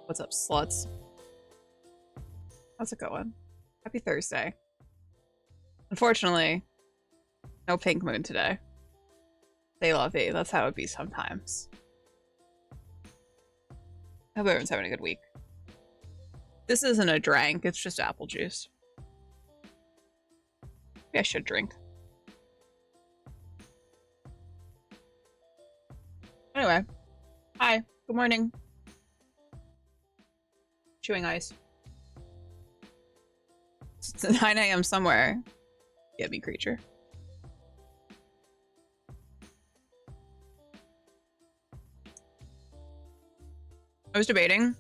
What's up, sluts? How's it going? Happy Thursday. Unfortunately, no pink moon today. They love it. That's how it be sometimes. I hope everyone's having a good week. This isn't a drink, it's just apple juice. Maybe I should drink. Anyway, hi, good morning. Chewing ice. It's 9 a.m. somewhere. Get me, creature. I was debating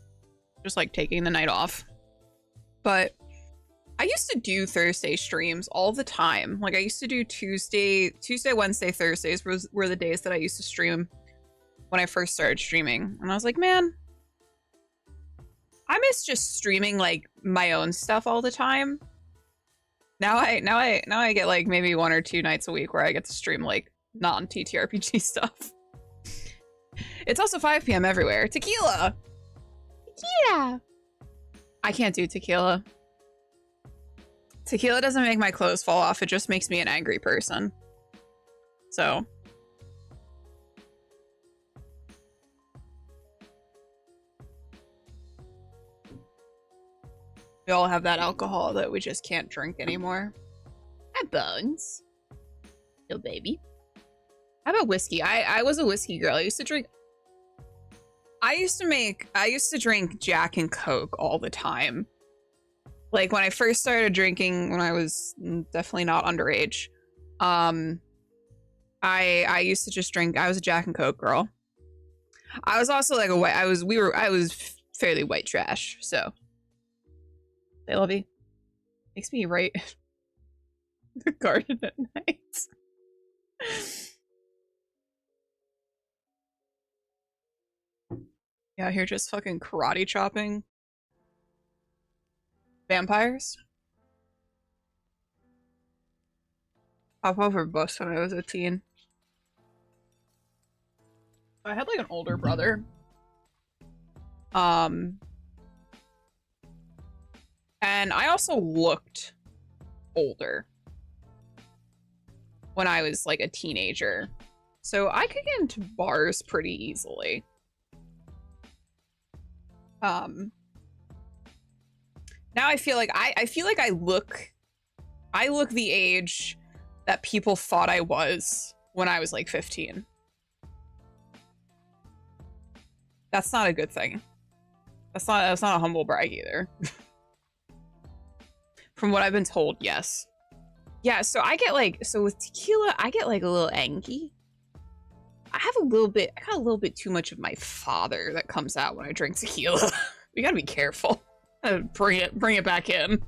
just like taking the night off, but I used to do Thursday streams all the time. Like I used to do Tuesday, Wednesday, Thursdays were the days that I used to stream when I first started streaming. And I was like, man, I miss just streaming like my own stuff all the time. Now I get like maybe 1 or 2 nights a week where I get to stream like non-TTRPG stuff. It's also 5 p.m. everywhere. Tequila! Tequila! I can't do tequila. Tequila doesn't make my clothes fall off. It just makes me an angry person. So. We all have that alcohol that we just can't drink anymore. Hi, Bones. Yo, baby. How about whiskey? I was a whiskey girl. I used to drink Jack and Coke all the time. Like when I first started drinking, when I was definitely not underage, I used to just drink. I was a Jack and Coke girl. I was also like I was fairly white trash, so. They love you. Makes me right the garden at night. Yeah, here just fucking karate chopping vampires. Hop over bus when I was a teen. I had like an older brother. And I also looked older when I was like a teenager. So I could get into bars pretty easily. Now I feel like I look the age that people thought I was when I was like 15. That's not a good thing. That's not a humble brag either. From what I've been told, yes. Yeah, so I get like, so with tequila, I get like a little angry. I got a little bit too much of my father that comes out when I drink tequila. We gotta be careful. Bring it back in.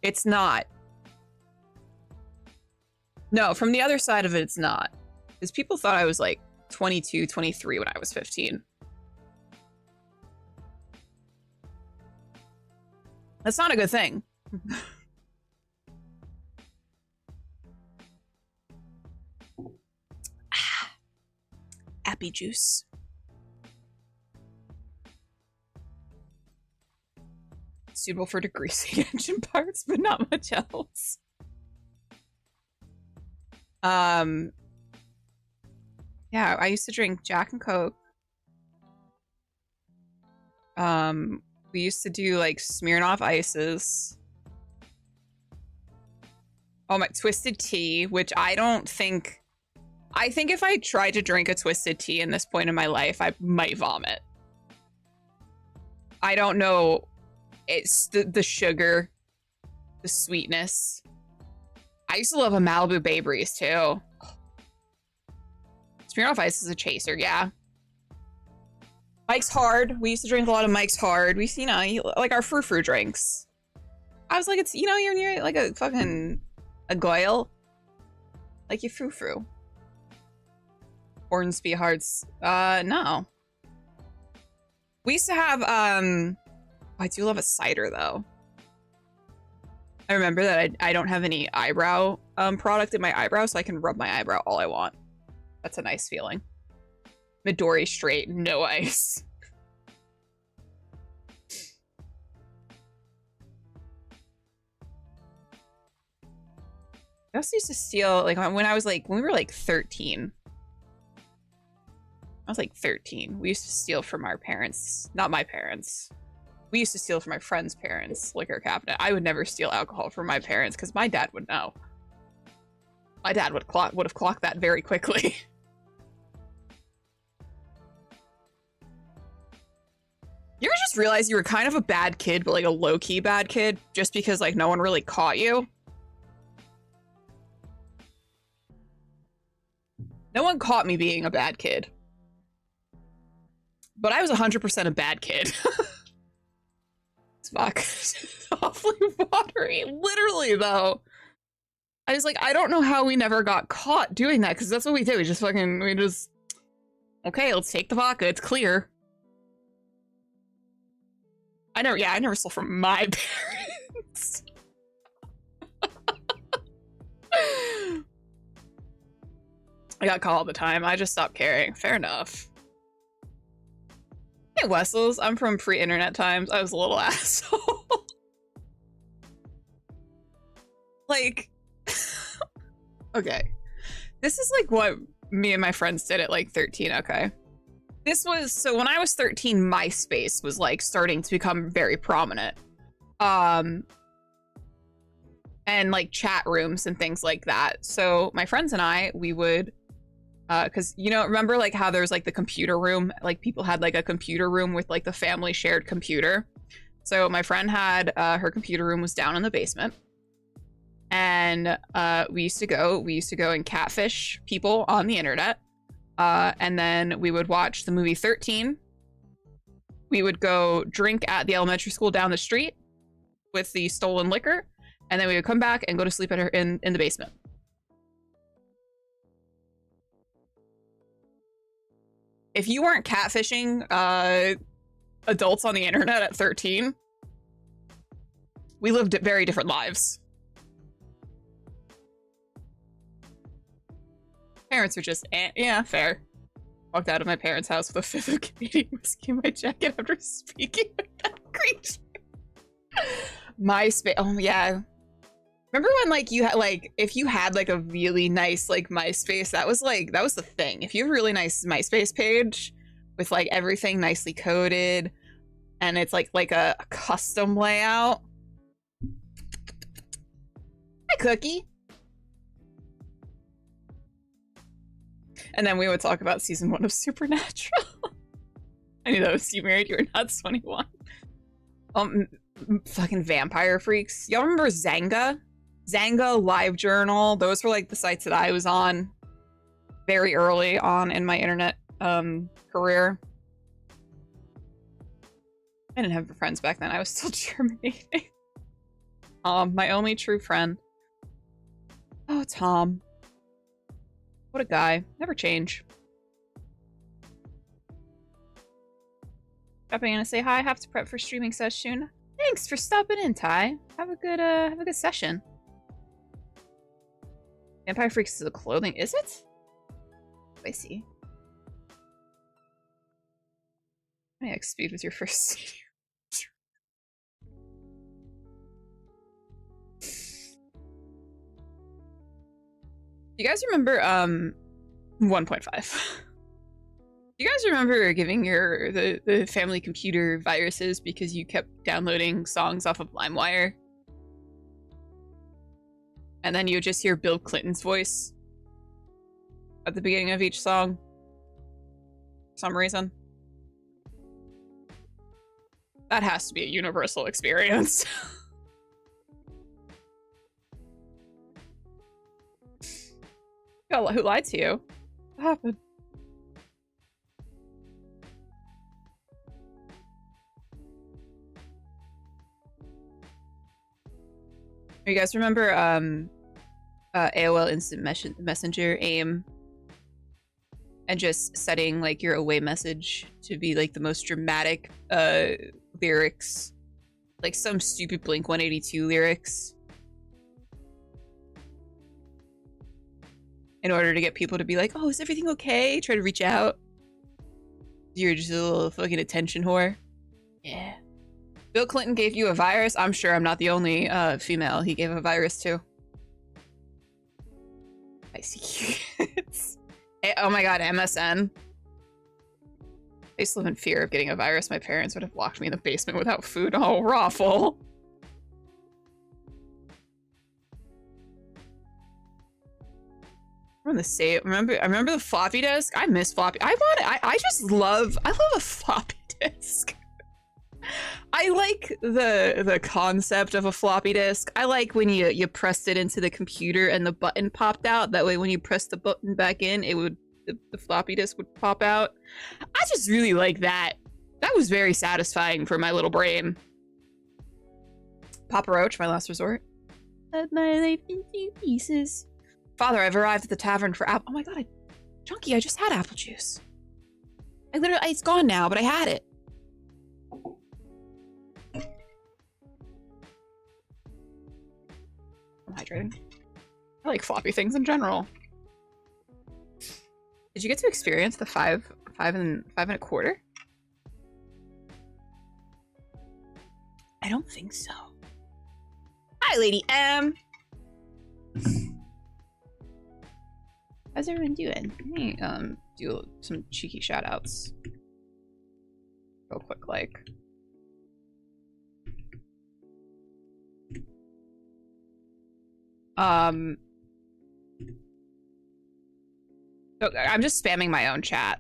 It's not. No, from the other side of it, it's not. Because people thought I was like 22, 23 when I was 15. That's not a good thing. Appy juice. Suitable for degreasing engine parts, but not much else. Yeah, I used to drink Jack and Coke. We used to do like Smirnoff Ices. Oh my, Twisted Tea, which I think if I tried to drink a Twisted Tea in this point in my life, I might vomit. I don't know. It's the sugar, the sweetness. I used to love a Malibu Bay Breeze too. Smirnoff Ice is a chaser, yeah. Mike's Hard. We used to drink a lot of Mike's Hard. We, you know, like our frou-frou drinks. I was like, it's, you know, you're like a fucking a goyle. Like your frou-frou. Hornsby Hearts. No. We used to have, I do love a cider though. I remember that I don't have any eyebrow product in my eyebrow, so I can rub my eyebrow all I want. That's a nice feeling. Midori straight, no ice. I also used to steal, like, when we were like 13. I was like 13. We used to steal from our parents, not my parents. We used to steal from my friend's parents' liquor cabinet. I would never steal alcohol from my parents because my dad would know. My dad would have clocked that very quickly. You ever just realize you were kind of a bad kid, but like a low-key bad kid, just because like no one really caught you? No one caught me being a bad kid. But I was 100% a bad kid. Fuck. Awfully watery. Literally, though. I was like, I don't know how we never got caught doing that, because that's what we did. We just, okay, let's take the vodka. It's clear. I never stole from my parents. I got caught all the time. I just stopped caring. Fair enough. Hey, Wessels. I'm from pre-internet times. I was a little asshole. Like, okay. This is like what me and my friends did at like 13, okay? So when I was 13, MySpace was like starting to become very prominent. And like chat rooms and things like that. So my friends and I, we would, cause you know, remember like how there's like the computer room, like people had like a computer room with like the family shared computer. So my friend had, her computer room was down in the basement. And we used to go and catfish people on the internet. And then we would watch the movie 13. We would go drink at the elementary school down the street with the stolen liquor. And then we would come back and go to sleep at in the basement. If you weren't catfishing adults on the internet at 13, we lived very different lives. Parents were just, yeah, fair. Walked out of my parents' house with a fifth of Canadian whiskey in my jacket after speaking with that creature. MySpace, oh yeah. Remember when like you had like, if you had like a really nice like MySpace, that was the thing. If you have a really nice MySpace page with like everything nicely coded and it's like a custom layout. Hi, Cookie. And then we would talk about season 1 of Supernatural. I knew that was You Married, You Were Not 21. Fucking Vampire Freaks. Y'all remember Zanga? Zanga, LiveJournal. Those were like the sites that I was on very early on in my internet career. I didn't have friends back then. I was still germinating. My only true friend. Oh, Tom. What a guy. Never change. Stopping in to say hi. Have to prep for streaming session. Thanks for stopping in, Ty. Have a good session. Vampire Freaks is the clothing, is it? I see. Yeah, Speed was your first CD. You guys remember 1.5? You guys remember giving the family computer viruses because you kept downloading songs off of LimeWire? And then you would just hear Bill Clinton's voice at the beginning of each song for some reason. That has to be a universal experience. Who lied to you? What happened? You guys remember AOL Instant Messenger AIM and just setting like your away message to be like the most dramatic lyrics, like some stupid Blink-182 lyrics, in order to get people to be like, oh, is everything okay? Try to reach out. You're just a little fucking attention whore. Yeah. Bill Clinton gave you a virus? I'm sure I'm not the only female he gave a virus to. Icy kids. Oh my god, MSN. I used to live in fear of getting a virus. My parents would have locked me in the basement without food. Oh, Raffle. Remember the save? I remember the floppy disk. I miss floppy. I just love. I love a floppy disk. I like the concept of a floppy disk. I like when you pressed it into the computer and the button popped out. That way, when you press the button back in, it would the floppy disk would pop out. I just really like that. That was very satisfying for my little brain. Papa Roach, my last resort. Cut my life into pieces. Father, I've arrived at the tavern for apple. Oh my god, Chunky, I just had apple juice. It's gone now, but I had it. I'm hydrating. I like floppy things in general. Did you get to experience the five and a quarter? I don't think so. Hi, Lady M. How's everyone doing? Let me do some cheeky shout outs. Real quick, like. So I'm just spamming my own chat.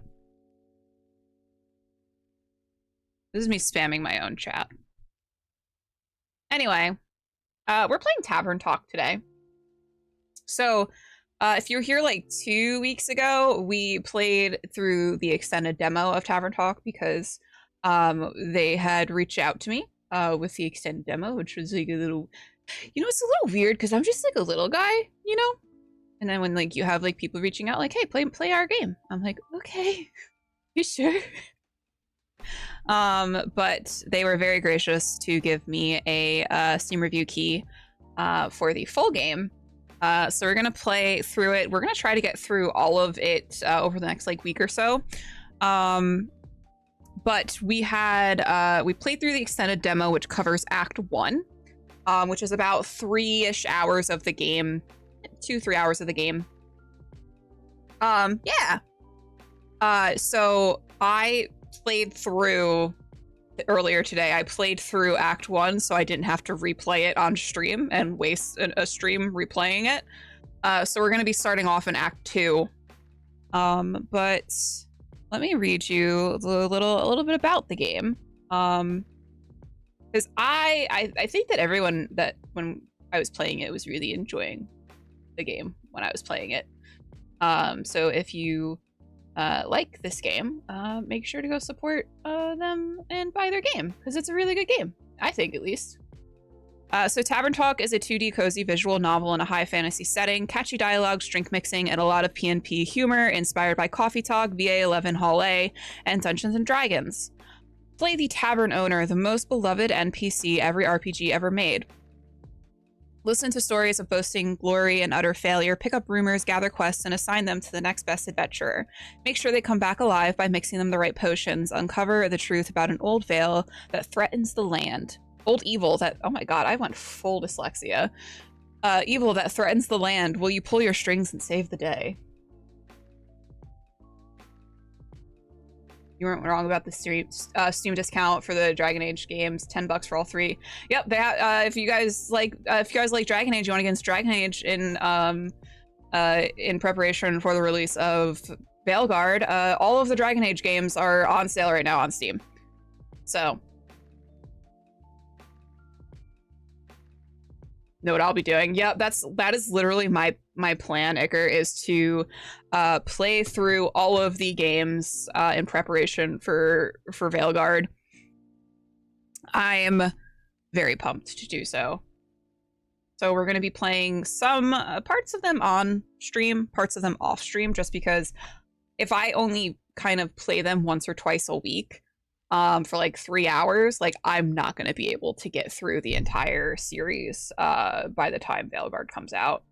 This is me spamming my own chat. Anyway, we're playing Tavern Talk today. So, if you were here like 2 weeks ago, we played through the extended demo of Tavern Talk because they had reached out to me with the extended demo, which was like a little, you know, it's a little weird because I'm just like a little guy, you know? And then when like you have like people reaching out like, hey, play our game. I'm like, okay, you sure? But they were very gracious to give me a Steam review key for the full game. So we're gonna play through it. We're gonna try to get through all of it over the next like week or so. But we played through the extended demo, which covers Act 1, which is about 3-ish hours of the game, 2-3 hours of the game. Yeah. So I played through earlier today. I played through Act 1, so I didn't have to replay it on stream and waste a stream replaying it. So we're going to be starting off in Act 2. But let me read you a little bit about the game. Because I think that everyone that when I was playing it was really enjoying the game when I was playing it. So if you like this game, make sure to go support them and buy their game because it's a really good game, I think, at least. So Tavern Talk is a 2D cozy visual novel in a high fantasy setting, catchy dialogues, drink mixing, and a lot of PNP humor inspired by Coffee Talk, VA11 Hall A, and Dungeons & Dragons. Play the tavern owner, the most beloved NPC every RPG ever made. Listen to stories of boasting glory and utter failure, pick up rumors, gather quests, and assign them to the next best adventurer. Make sure they come back alive by mixing them the right potions. Uncover the truth about an old veil that threatens the land. Old evil that, oh my god, I went full dyslexia. Evil that threatens the land. Will you pull your strings and save the day? You weren't wrong about the Steam discount for the Dragon Age games, $10 for all 3. Yep, they if you guys like Dragon Age, you want to get into Dragon Age in preparation for the release of Veilguard, all of the Dragon Age games are on sale right now on Steam. So, know what I'll be doing. Yeah, that is literally my plan, Iker, is to play through all of the games in preparation for Veilguard. I'm very pumped to do so. So we're going to be playing some parts of them on stream, parts of them off stream, just because if I only kind of play them once or twice a week for like 3 hours, like I'm not going to be able to get through the entire series by the time Veilguard comes out.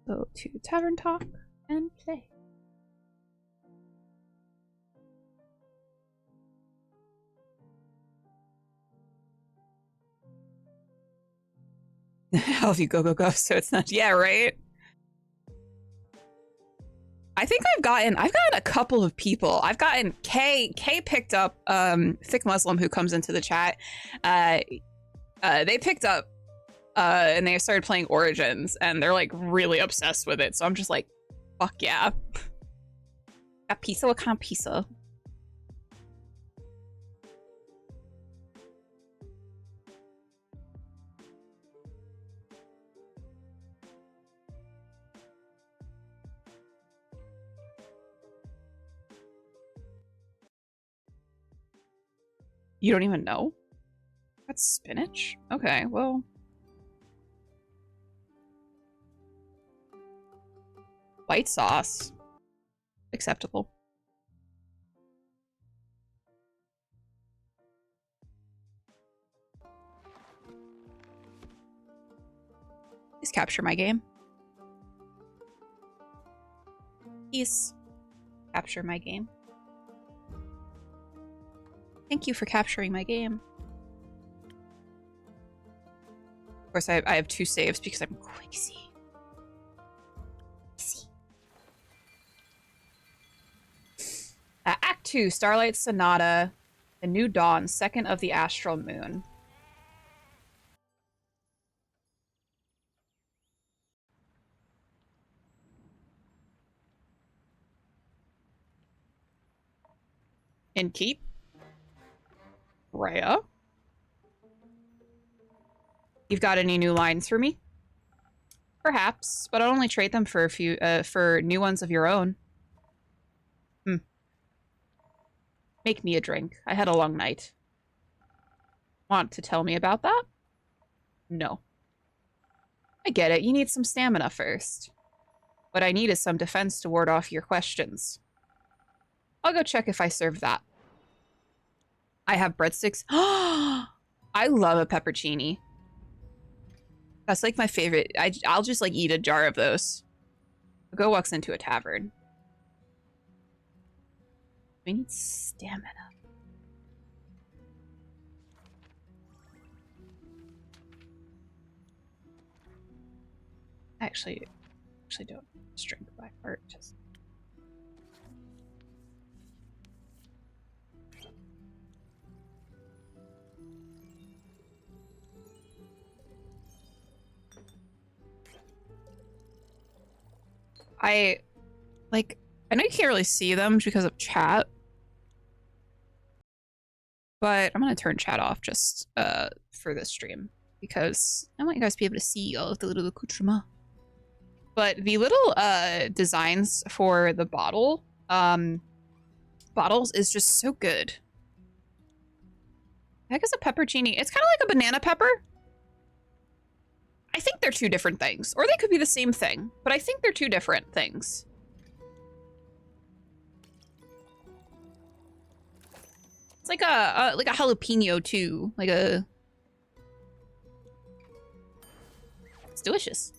Go to Tavern Talk and play. How if you go, go, go, so it's not, yeah, right? I think I've gotten a couple of people. I've gotten K picked up, Thick Muslim who comes into the chat. They picked up, and they started playing Origins, and they're like really obsessed with it. So I'm just like, fuck yeah. A pizza, what kind of pizza? You don't even know? That's spinach? Okay, well. White sauce. Acceptable. Please capture my game. Please capture my game. Thank you for capturing my game. Of course, I have 2 saves because I'm crazy. Act 2, Starlight Sonata, The New Dawn, Second of the Astral Moon. In keep. Rhea. You've got any new lines for me? Perhaps, but I'll only trade them for a few, for new ones of your own. Make me a drink. I had a long night. Want to tell me about that? No. I get it. You need some stamina first. What I need is some defense to ward off your questions. I'll go check if I serve that. I have breadsticks. I love a peppercini. That's like my favorite. I'll just like eat a jar of those. Go walks into a tavern. We need stamina. Actually don't drink by heart. Just I know you can't really see them because of chat, but I'm gonna turn chat off just for this stream because I want you guys to be able to see all of the little accoutrements. But the little designs for the bottles is just so good. The heck is a peppercini? It's kind of like a banana pepper. I think they're 2 different things, or they could be the same thing, but I think they're 2 different things. It's like a jalapeno too, it's delicious.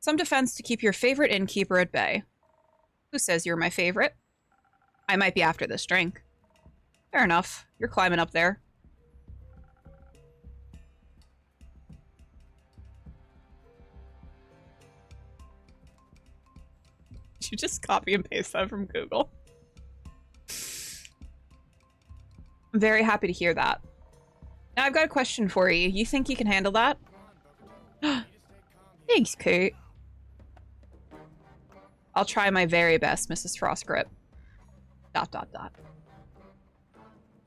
Some defense to keep your favorite innkeeper at bay. Who says you're my favorite? I might be after this drink. Fair enough. You're climbing up there. Did you just copy and paste that from Google? I'm very happy to hear that. Now I've got a question for you. You think you can handle that? Thanks, Kurt. I'll try my very best, Mrs. Frostgrip. ...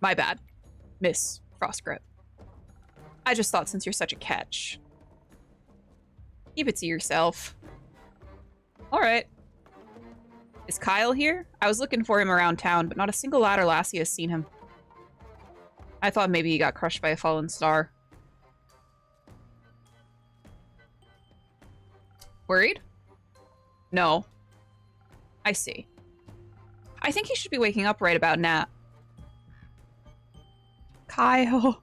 My bad. Miss Frostgrip. I just thought since you're such a catch. Keep it to yourself. Alright. Is Kyle here? I was looking for him around town, but not a single lad or lassie has seen him. I thought maybe he got crushed by a fallen star. Worried? No. I see. I think he should be waking up right about now. Kyle.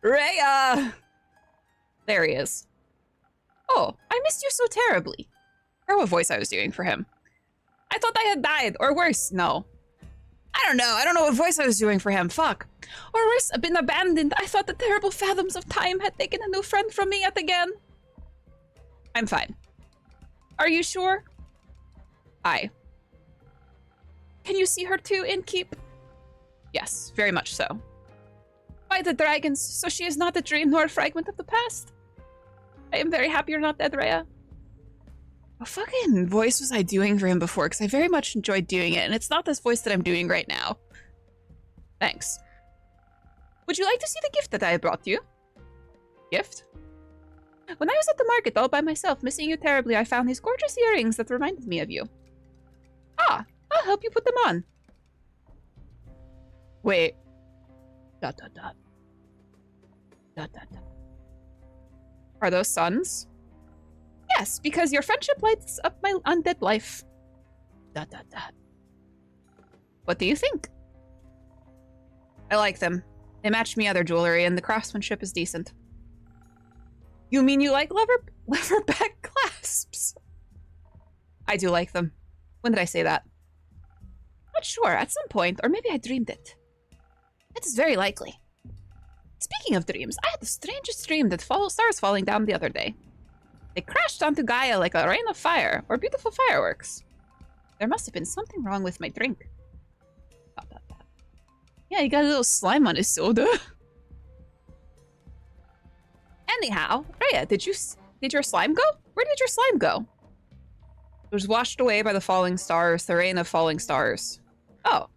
Rhea! There he is. Oh, I missed you so terribly. Or what voice I was doing for him. I thought I had died, or worse, no. I don't know. I don't know what voice I was doing for him. Fuck. Or worse, I've been abandoned. I thought the terrible fathoms of time had taken a new friend from me yet again. I'm fine. Are you sure? Aye. Can you see her too, Innkeep? Yes, very much so. By the dragons, so she is not a dream nor a fragment of the past. I am very happy you're not dead, Rhea. What fucking voice was I doing for him before? Because I very much enjoyed doing it, and it's not this voice that I'm doing right now. Thanks. Would you like to see the gift that I brought you? Gift? When I was at the market all by myself, missing you terribly, I found these gorgeous earrings that reminded me of you. Ah, I'll help you put them on. Wait. ... Are those suns? Yes, because your friendship lights up my undead life. ... What do you think? I like them. They match me other jewelry, and the craftsmanship is decent. You mean you like leatherback clasps? I do like them. When did I say that? Not sure, at some point, or maybe I dreamed it. It is very likely. Speaking of dreams, I had the strangest dream that stars falling down the other day. They crashed onto Gaia like a rain of fire, or beautiful fireworks. There must have been something wrong with my drink. Yeah, he got a little slime on his soda. Anyhow, Rhea, did your slime go? Where did your slime go? It was washed away by the falling stars, the rain of falling stars. Oh.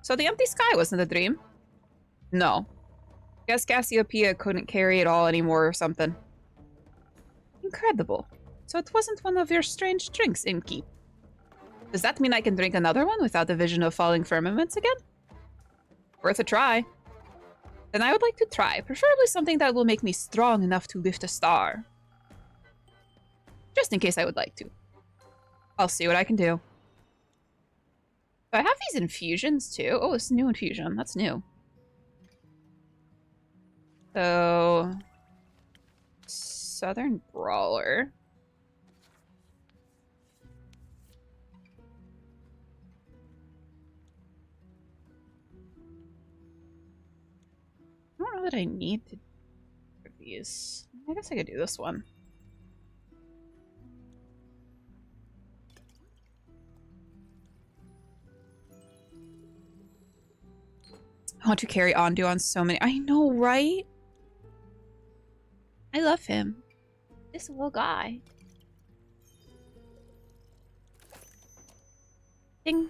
So the empty sky wasn't a dream? No. Guess Cassiopeia couldn't carry it all anymore or something. Incredible. So it wasn't one of your strange drinks, Innkeep. Does that mean I can drink another one without the vision of falling firmaments again? Worth a try. Then I would like to try, preferably something that will make me strong enough to lift a star. Just in case I would like to. I'll see what I can do. So I have these infusions too. Oh, it's a new infusion. That's new. So... Southern Brawler. I don't know that I need to do these. I guess I could do this one. I want to carry Ondu on so many. I know, right? I love him. This little guy. Ding.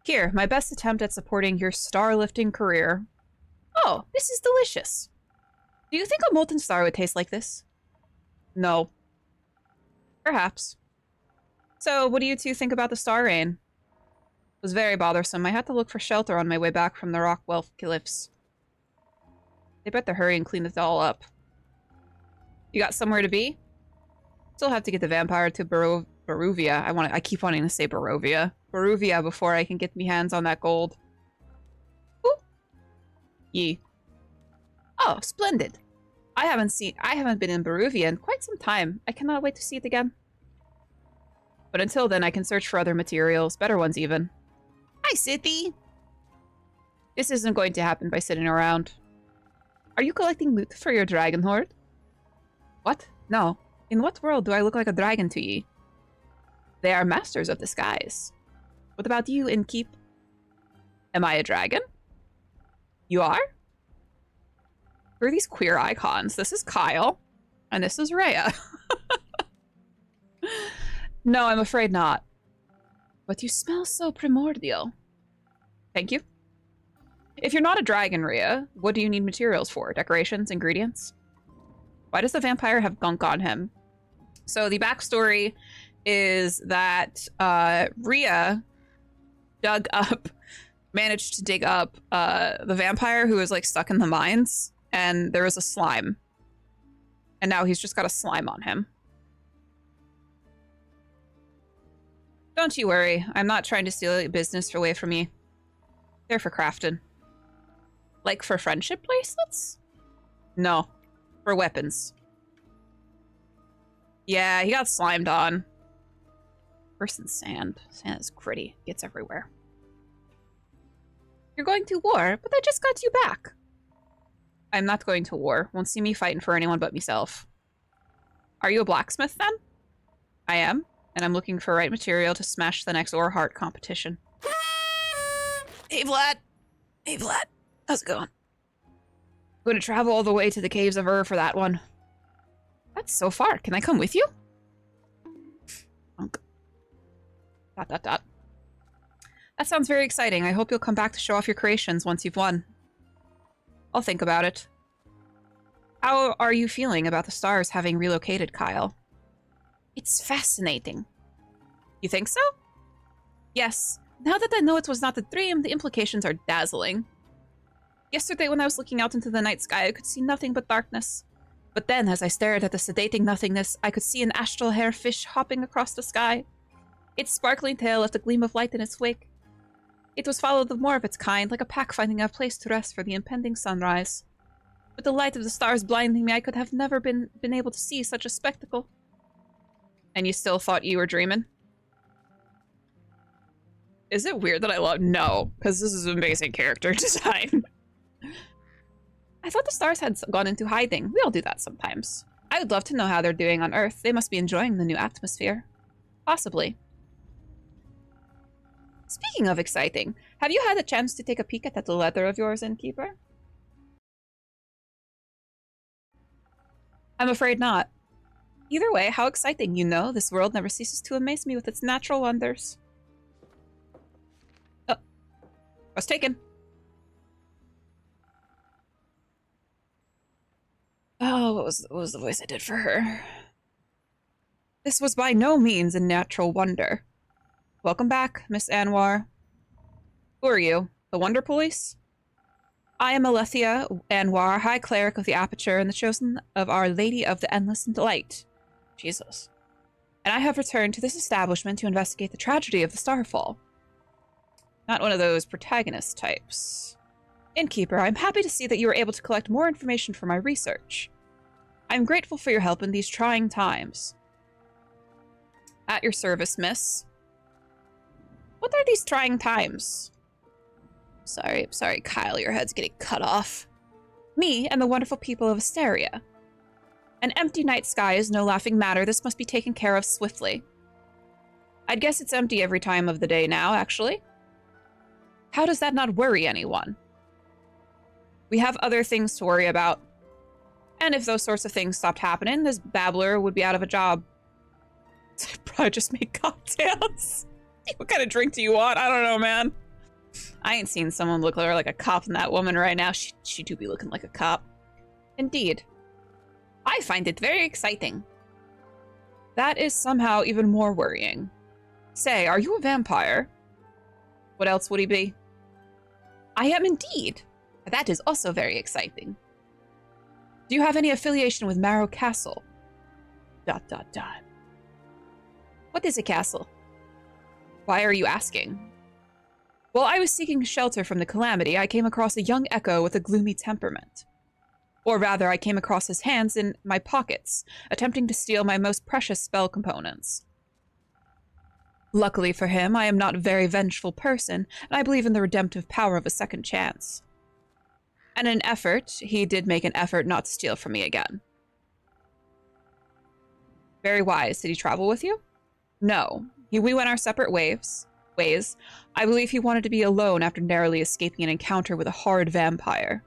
Here, my best attempt at supporting your star-lifting career. Oh, this is delicious. Do you think a molten star would taste like this? No. Perhaps. So, what do you two think about the star rain? It was very bothersome. I had to look for shelter on my way back from the Rockwell cliffs. They better hurry and clean it all up. You got somewhere to be? Still have to get the vampire to Barovia. I keep wanting to say Barovia. Barovia before I can get me hands on that gold. Ooh. Yee. Oh, splendid. I haven't been in Barovia in quite some time. I cannot wait to see it again. But until then, I can search for other materials, better ones even. Hi, City! This isn't going to happen by sitting around. Are you collecting loot for your dragon horde? What? No. In what world do I look like a dragon to ye? They are masters of the skies. What about you, Innkeep? Am I a dragon? You are? Who are these queer icons? This is Kyle. And this is Rhea. No, I'm afraid not. But you smell so primordial. Thank you. If you're not a dragon, Rhea, what do you need materials for? Decorations? Ingredients? Why does the vampire have gunk on him? So the backstory is that Rhea managed to dig up the vampire who was like stuck in the mines, and there was a slime. And now he's just got a slime on him. Don't you worry, I'm not trying to steal business away from you. They're for crafting. Like for friendship bracelets? No, for weapons. Yeah, he got slimed on. Worse than sand. Sand is gritty. Gets everywhere. You're going to war, but I just got you back. I'm not going to war. Won't see me fighting for anyone but myself. Are you a blacksmith, then? I am, and I'm looking for right material to smash the next ore heart competition. Hey, Vlad. Hey, Vlad. How's it going? I'm going to travel all the way to the Caves of Ur for that one. That's so far. Can I come with you? Dot, dot, dot. That sounds very exciting. I hope you'll come back to show off your creations once you've won. I'll think about it. How are you feeling about the stars having relocated, Kyle? It's fascinating. You think so? Yes. Now that I know it was not a dream, the implications are dazzling. Yesterday, when I was looking out into the night sky, I could see nothing but darkness. But then, as I stared at the sedating nothingness, I could see an astral hair fish hopping across the sky. Its sparkling tail left a gleam of light in its wake. It was followed of more of its kind, like a pack finding a place to rest for the impending sunrise. With the light of the stars blinding me, I could have never been able to see such a spectacle. And you still thought you were dreaming? Is it weird that I love— No, because this is amazing character design. I thought the stars had gone into hiding. We all do that sometimes. I would love to know how they're doing on Earth. They must be enjoying the new atmosphere. Possibly. Speaking of exciting, have you had a chance to take a peek at that letter of yours, Innkeeper? I'm afraid not. Either way, how exciting, you know. This world never ceases to amaze me with its natural wonders. Oh. I was taken. Oh, what was the voice I did for her? This was by no means a natural wonder. Welcome back, Miss Anwar. Who are you? The Wonder Police? I am Alethea Anwar, High Cleric of the Aperture and the Chosen of Our Lady of the Endless Light. Jesus. And I have returned to this establishment to investigate the tragedy of the Starfall. Not one of those protagonist types. Innkeeper, I'm happy to see that you were able to collect more information for my research. I'm grateful for your help in these trying times. At your service, miss. What are these trying times? Sorry, Kyle, your head's getting cut off. Me and the wonderful people of Asteria. An empty night sky is no laughing matter. This must be taken care of swiftly. I'd guess it's empty every time of the day now, actually. How does that not worry anyone? We have other things to worry about. And if those sorts of things stopped happening, this babbler would be out of a job. I'd probably just make cocktails. What kind of drink do you want? I don't know, man. I ain't seen someone look like a cop than that woman right now. She do be looking like a cop. Indeed. I find it very exciting. That is somehow even more worrying. Say, are you a vampire? What else would he be? I am indeed. That is also very exciting. Do you have any affiliation with Marrow Castle? ... What is a castle? Why are you asking? While I was seeking shelter from the calamity, I came across a young echo with a gloomy temperament. Or rather, I came across his hands in my pockets, attempting to steal my most precious spell components. Luckily for him, I am not a very vengeful person, and I believe in the redemptive power of a second chance. And in an effort, he did make an effort not to steal from me again. Very wise. Did he travel with you? No. We went our separate ways. I believe he wanted to be alone after narrowly escaping an encounter with a horrid vampire.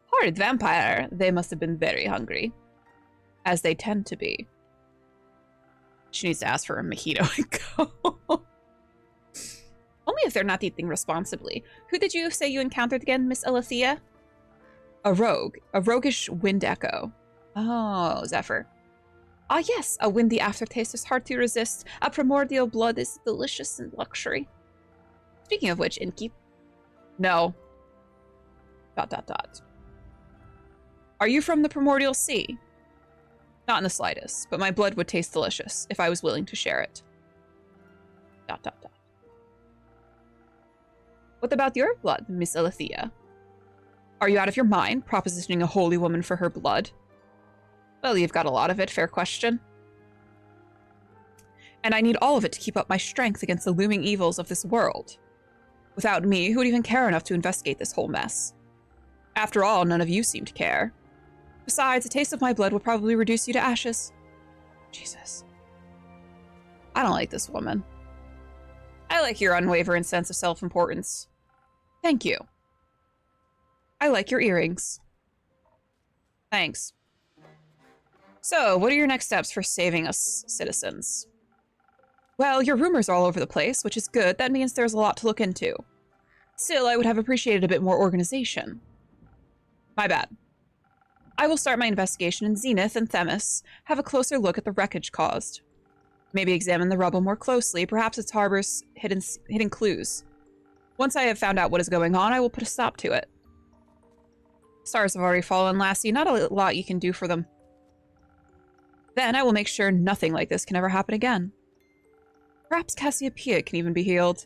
Horrid vampire? They must have been very hungry. As they tend to be. She needs to ask for a mojito and go. Only if they're not eating responsibly. Who did you say you encountered again, Miss Alethea? A rogue. A roguish wind echo. Oh, Zephyr. Ah, yes, a windy aftertaste is hard to resist. A primordial blood is delicious in luxury. Speaking of which, Innkeep. No. ... Are you from the primordial sea? Not in the slightest, but my blood would taste delicious if I was willing to share it. ... What about your blood, Miss Alethea? Are you out of your mind, propositioning a holy woman for her blood? Well, you've got a lot of it, fair question. And I need all of it to keep up my strength against the looming evils of this world. Without me, who would even care enough to investigate this whole mess? After all, none of you seem to care. Besides, a taste of my blood will probably reduce you to ashes. Jesus. I don't like this woman. I like your unwavering sense of self-importance. Thank you. I like your earrings. Thanks. So, what are your next steps for saving us citizens? Well, your rumors are all over the place, which is good. That means there's a lot to look into. Still, I would have appreciated a bit more organization. My bad. I will start my investigation in Zenith and Themis, have a closer look at the wreckage caused. Maybe examine the rubble more closely, perhaps it harbors hidden clues. Once I have found out what is going on, I will put a stop to it. Stars have already fallen, lassie. Not a lot you can do for them. Then I will make sure nothing like this can ever happen again. Perhaps Cassiopeia can even be healed.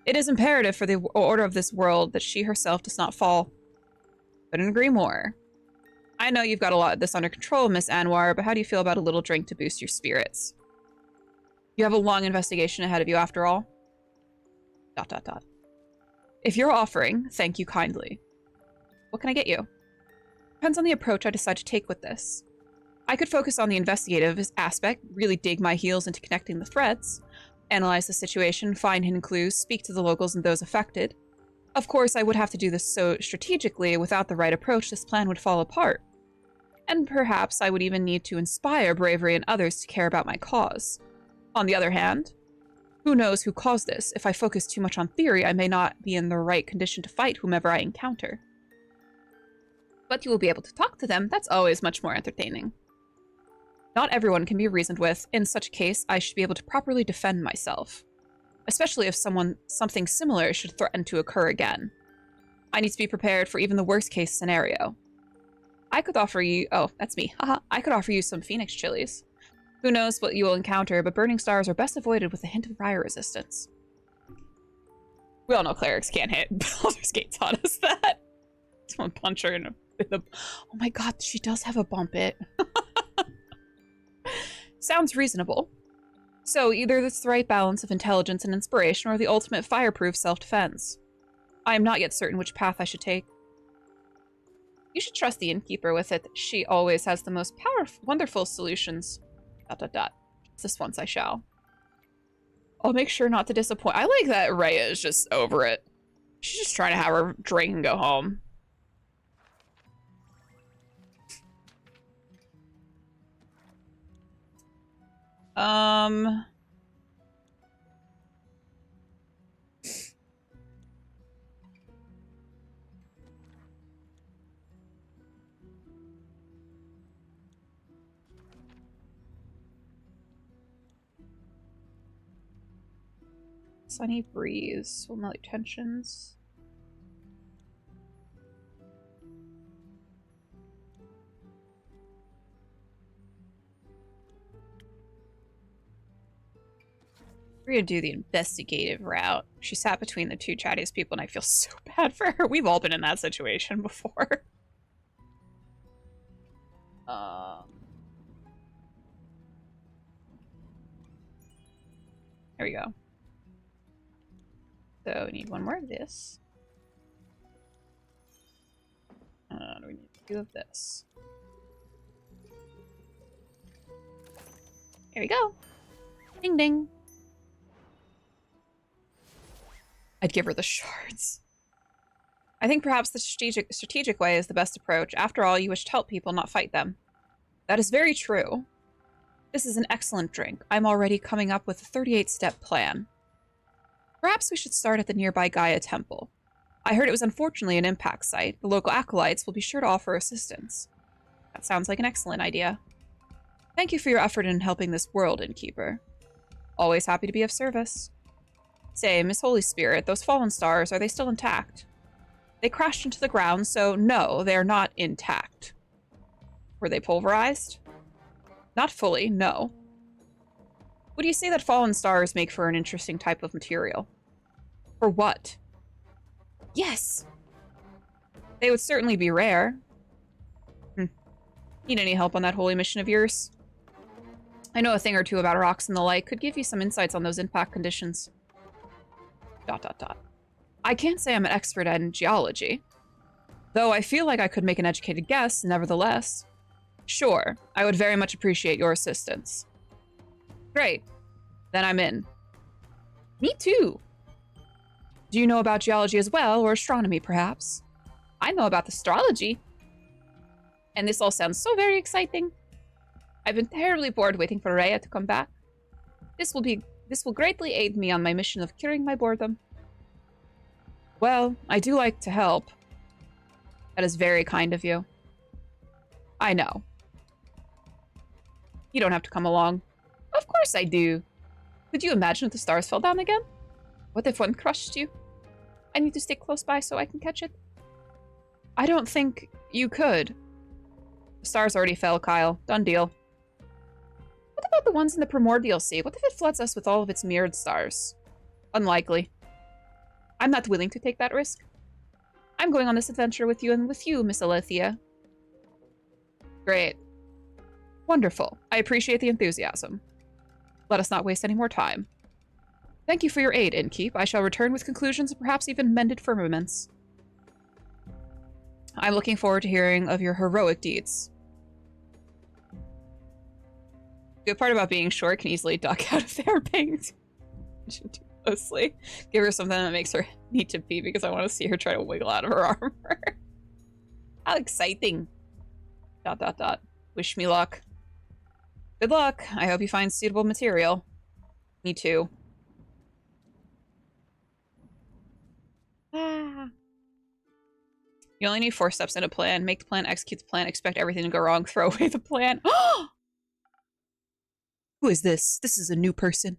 It is imperative for the order of this world that she herself does not fall. Couldn't agree more. I know you've got a lot of this under control, Miss Anwar, but how do you feel about a little drink to boost your spirits? You have a long investigation ahead of you, after all. ... If you're offering, thank you kindly. What can I get you? Depends on the approach I decide to take with this. I could focus on the investigative aspect, really dig my heels into connecting the threads, analyze the situation, find hidden clues, speak to the locals and those affected. Of course, I would have to do this so strategically. Without the right approach, this plan would fall apart. And perhaps I would even need to inspire bravery in others to care about my cause. On the other hand, who knows who caused this? If I focus too much on theory, I may not be in the right condition to fight whomever I encounter. But you will be able to talk to them. That's always much more entertaining. Not everyone can be reasoned with. In such a case, I should be able to properly defend myself. Especially if something similar should threaten to occur again. I need to be prepared for even the worst case scenario. I could offer you... Oh, that's me. Haha. I could offer you some Phoenix chilies. Who knows what you will encounter, but burning stars are best avoided with a hint of fire resistance. We all know clerics can't hit. Baldur's Gate taught us that. Someone punch her in the... Oh my god, she does have a bump it. Sounds reasonable. So, either it's the right balance of intelligence and inspiration, or the ultimate fireproof self-defense. I am not yet certain which path I should take. You should trust the innkeeper with it. She always has the most powerful, wonderful solutions. ... This once I shall. I'll make sure not to disappoint. I like that Rhea is just over it. She's just trying to have her drink and go home. Sunny breeze will melt tensions. We're gonna do the investigative route. She sat between the two chattiest people and I feel so bad for her. We've all been in that situation before. There we go. So we need one more of this. We need two of this. Here we go. Ding ding. I'd give her the shards. I think perhaps the strategic way is the best approach. After all, you wish to help people, not fight them. That is very true. This is an excellent drink. I'm already coming up with a 38-step plan. Perhaps we should start at the nearby Gaia Temple. I heard it was unfortunately an impact site. The local acolytes will be sure to offer assistance. That sounds like an excellent idea. Thank you for your effort in helping this world, Innkeeper. Always happy to be of service. Say, Miss Holy Spirit, those fallen stars, are they still intact? They crashed into the ground, so no, they are not intact. Were they pulverized? Not fully, no. Would you say that fallen stars make for an interesting type of material? For what? Yes! They would certainly be rare. Need any help on that holy mission of yours? I know a thing or two about rocks and the like. Could give you some insights on those impact conditions. ... I can't say I'm an expert in geology, though I feel like I could make an educated guess, nevertheless. Sure, I would very much appreciate your assistance. Great. Then I'm in. Me too. Do you know about geology as well, or astronomy, perhaps? I know about astrology. And this all sounds so very exciting. I've been terribly bored waiting for Rhea to come back. This will greatly aid me on my mission of curing my boredom. Well, I do like to help. That is very kind of you. I know. You don't have to come along. Of course I do. Could you imagine if the stars fell down again? What if one crushed you? I need to stay close by so I can catch it. I don't think you could. The stars already fell, Kyle. Done deal. What about the ones in the primordial sea? What if it floods us with all of its mirrored stars? Unlikely. I'm not willing to take that risk. I'm going on this adventure with you and with you, Miss Alethea. Great. Wonderful. I appreciate the enthusiasm. Let us not waste any more time. Thank you for your aid, Innkeep. I shall return with conclusions and perhaps even mended firmaments. I'm looking forward to hearing of your heroic deeds. Good part about being short, can easily duck out of their pings. Too closely. Give her something that makes her need to pee because I want to see her try to wiggle out of her armor. How exciting. ... Wish me luck. Good luck. I hope you find suitable material. Me too. Ah. You only need 4 steps in a plan. Make the plan, execute the plan, expect everything to go wrong, throw away the plan. Who is this? This is a new person.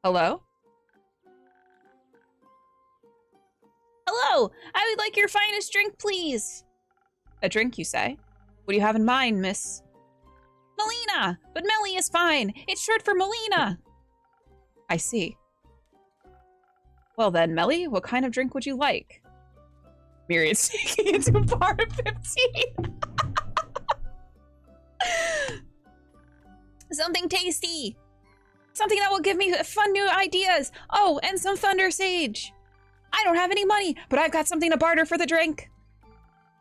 Hello? Hello! I would like your finest drink, please. A drink, you say? What do you have in mind, miss? Melina! But Melly is fine. It's short for Melina. I see. Well then, Melly, what kind of drink would you like? Myriad sneaking into a bar of 15. Something tasty. Something that will give me fun new ideas. Oh, and some Thunder Sage. I don't have any money, but I've got something to barter for the drink.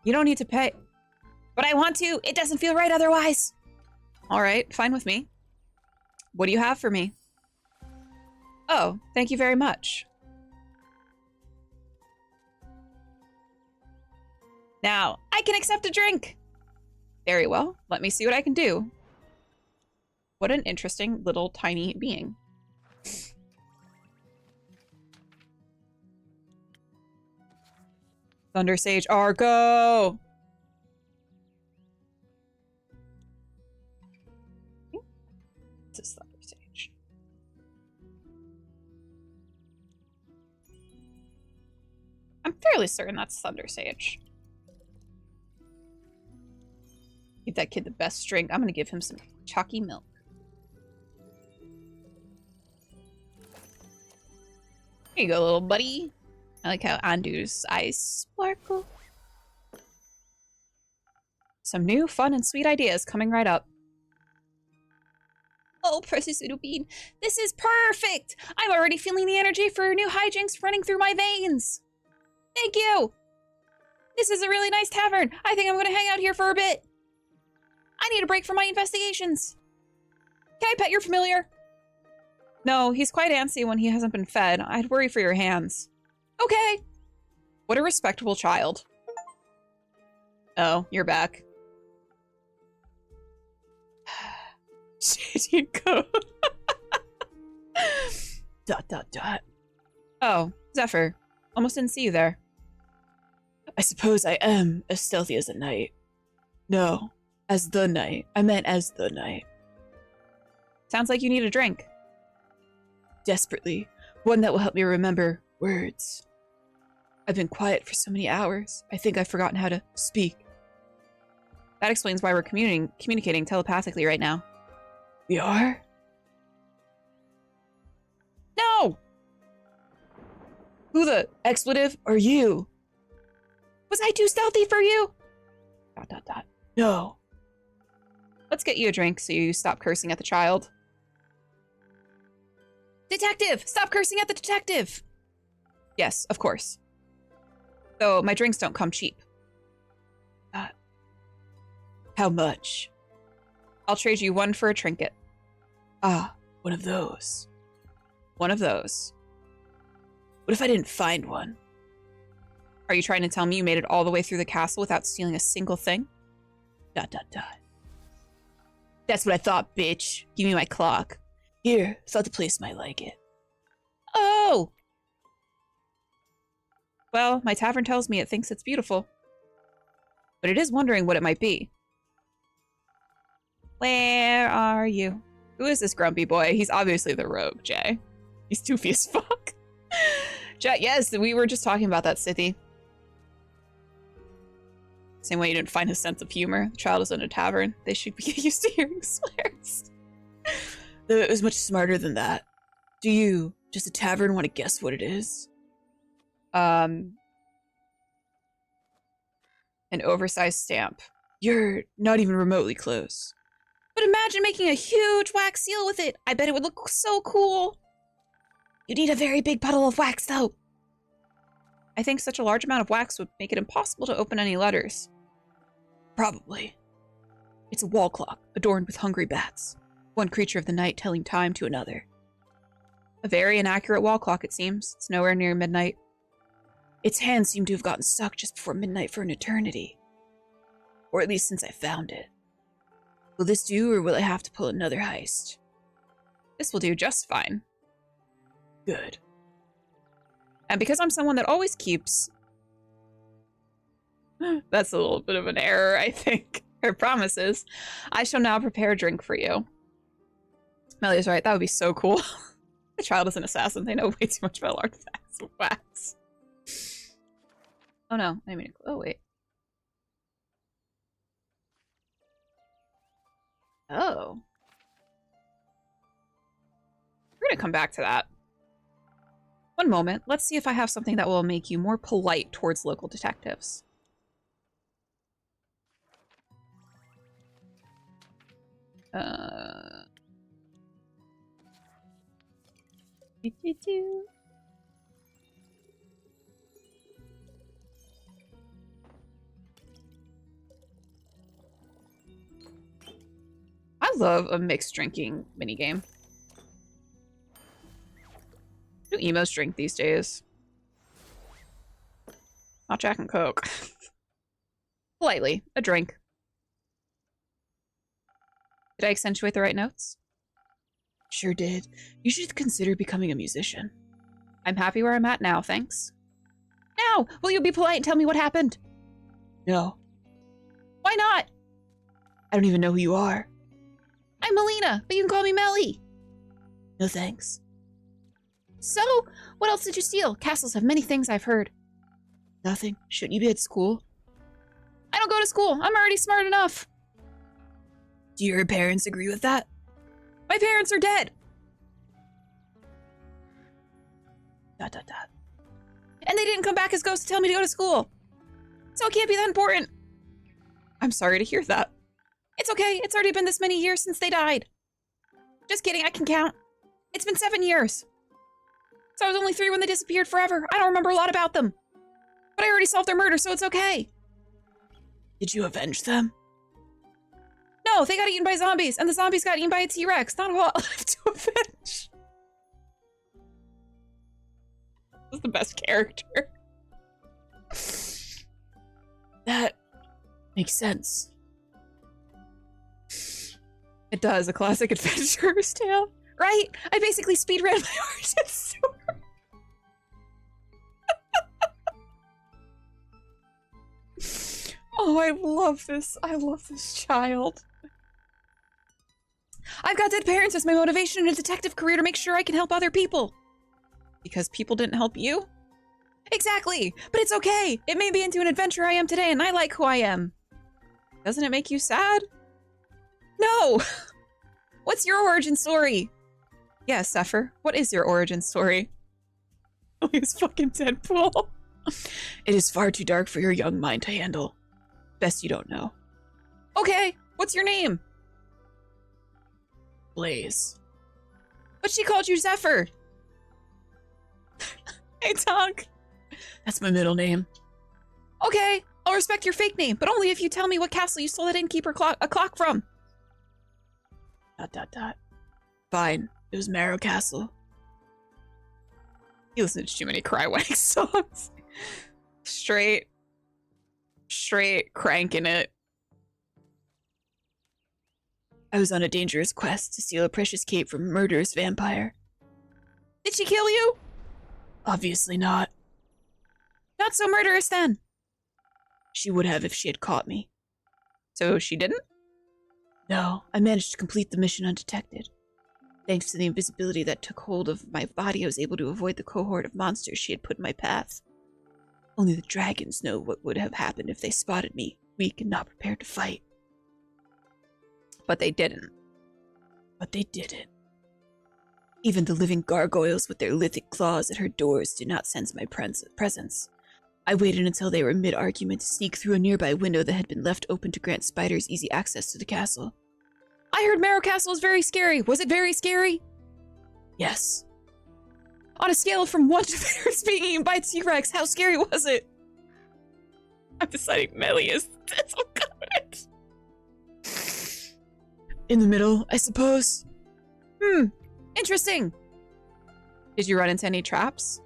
You don't need to pay. But I want to. It doesn't feel right otherwise. All right, fine with me. What do you have for me? Oh, thank you very much. Now, I can accept a drink. Very well. Let me see what I can do. What an interesting little tiny being. Thunder Sage Argo! This is Thunder Sage. I'm fairly certain that's Thunder Sage. Give that kid the best drink. I'm gonna give him some chalky milk. Here you go, little buddy. I like how Andu's eyes sparkle. Some new, fun, and sweet ideas coming right up. Oh, precious little bean. This is perfect! I'm already feeling the energy for new hijinks running through my veins. Thank you! This is a really nice tavern. I think I'm gonna hang out here for a bit. I need a break from my investigations. Can I pet your familiar? No, he's quite antsy when he hasn't been fed. I'd worry for your hands. Okay. What a respectable child. Oh, you're back. Shady go. ... Oh, Zephyr. Almost didn't see you there. I suppose I am as stealthy as a knight. No, as the knight. I meant as the knight. Sounds like you need a drink. Desperately. One that will help me remember words. I've been quiet for so many hours. I think I've forgotten how to speak. That explains why we're communicating telepathically right now. We are? No! Who the expletive are you? Was I too stealthy for you? ... No. Let's get you a drink so you stop cursing at the child. Detective! Stop cursing at the detective! Yes, of course. Though my drinks don't come cheap. How much? I'll trade you one for a trinket. Ah, one of those. One of those. What if I didn't find one? Are you trying to tell me you made it all the way through the castle without stealing a single thing? ... That's what I thought, bitch. Give me my clock. Here, thought the place might like it. Oh! Well, my tavern tells me it thinks it's beautiful. But it is wondering what it might be. Where are you? Who is this grumpy boy? He's obviously the rogue, Jay. He's toofy as fuck. Yes, we were just talking about that, Sithy. Same way you didn't find his sense of humor. The child is in a tavern. They should be used to hearing swears. It was much smarter than that. Do you, just a tavern, want to guess what it is? An oversized stamp. You're not even remotely close. But imagine making a huge wax seal with it. I bet it would look so cool. You need a very big puddle of wax, though. I think such a large amount of wax would make it impossible to open any letters. Probably. It's a wall clock, adorned with hungry bats. One creature of the night telling time to another. A very inaccurate wall clock, it seems. It's nowhere near midnight. Its hands seem to have gotten stuck just before midnight for an eternity. Or at least since I found it. Will this do, or will I have to pull another heist? This will do just fine. Good. And because I'm someone that always keeps... That's a little bit of an error, I think. Her promises. I shall now prepare a drink for you. Melly's right, that would be so cool. The child is an assassin. They know way too much about artifacts of wax. Oh no, I mean, oh wait. Oh. We're gonna come back to that. One moment, let's see if I have something that will make you more polite towards local detectives. I love a mixed drinking minigame. Do emos drink these days? Not Jack and Coke. Politely, a drink. Did I accentuate the right notes? Sure did. You should consider becoming a musician. I'm happy where I'm at now, thanks. Now, will you be polite and tell me what happened? No. Why not? I don't even know who you are. I'm Melina, but you can call me Melly. No thanks. So, what else did you steal? Castles have many things, I've heard. Nothing. Shouldn't you be at school? I don't go to school. I'm already smart enough. Do your parents agree with that? My parents are dead. ... And they didn't come back as ghosts to tell me to go to school. So it can't be that important. I'm sorry to hear that. It's okay. It's already been this many years since they died. Just kidding. I can count. It's been 7 years. So I was only 3 when they disappeared forever. I don't remember a lot about them. But I already solved their murder, so it's okay. Did you avenge them? No, they got eaten by zombies, and the zombies got eaten by a T-Rex. Not a lot left to avenge. This is the best character. That makes sense. It does, a classic adventurer's tale. Right? I basically speedran my origin story. Oh, I love this. I love this child. I've got dead parents as my motivation in a detective career to make sure I can help other people. Because people didn't help you? Exactly, but it's okay. It made me into an adventurer I am today, and I like who I am. Doesn't it make you sad? No! What's your origin story? Yeah, Zephyr, what is your origin story? Oh, he's fucking Deadpool. It is far too dark for your young mind to handle. Best you don't know. Okay, what's your name? Blaze. But she called you Zephyr. Hey, Tonk. That's my middle name. Okay, I'll respect your fake name, but only if you tell me what castle you stole that innkeeper a clock from. ... Fine, it was Marrow Castle. He listens to too many Crywank songs. Straight cranking it. I was on a dangerous quest to steal a precious cape from a murderous vampire. Did she kill you? Obviously not. Not so murderous then. She would have if she had caught me. So she didn't? No, I managed to complete the mission undetected. Thanks to the invisibility that took hold of my body, I was able to avoid the cohort of monsters she had put in my path. Only the dragons know what would have happened if they spotted me, weak and not prepared to fight. But they didn't. Even the living gargoyles with their lithic claws at her doors did not sense my presence. I waited until they were mid-argument to sneak through a nearby window that had been left open to grant spiders easy access to the castle. I heard Marrow Castle is very scary. Was it very scary? Yes. On a scale from 1 to bears being eaten by T-Rex, how scary was it? I'm deciding Melly is so good. In the middle, I suppose. Interesting. Did you run into any traps?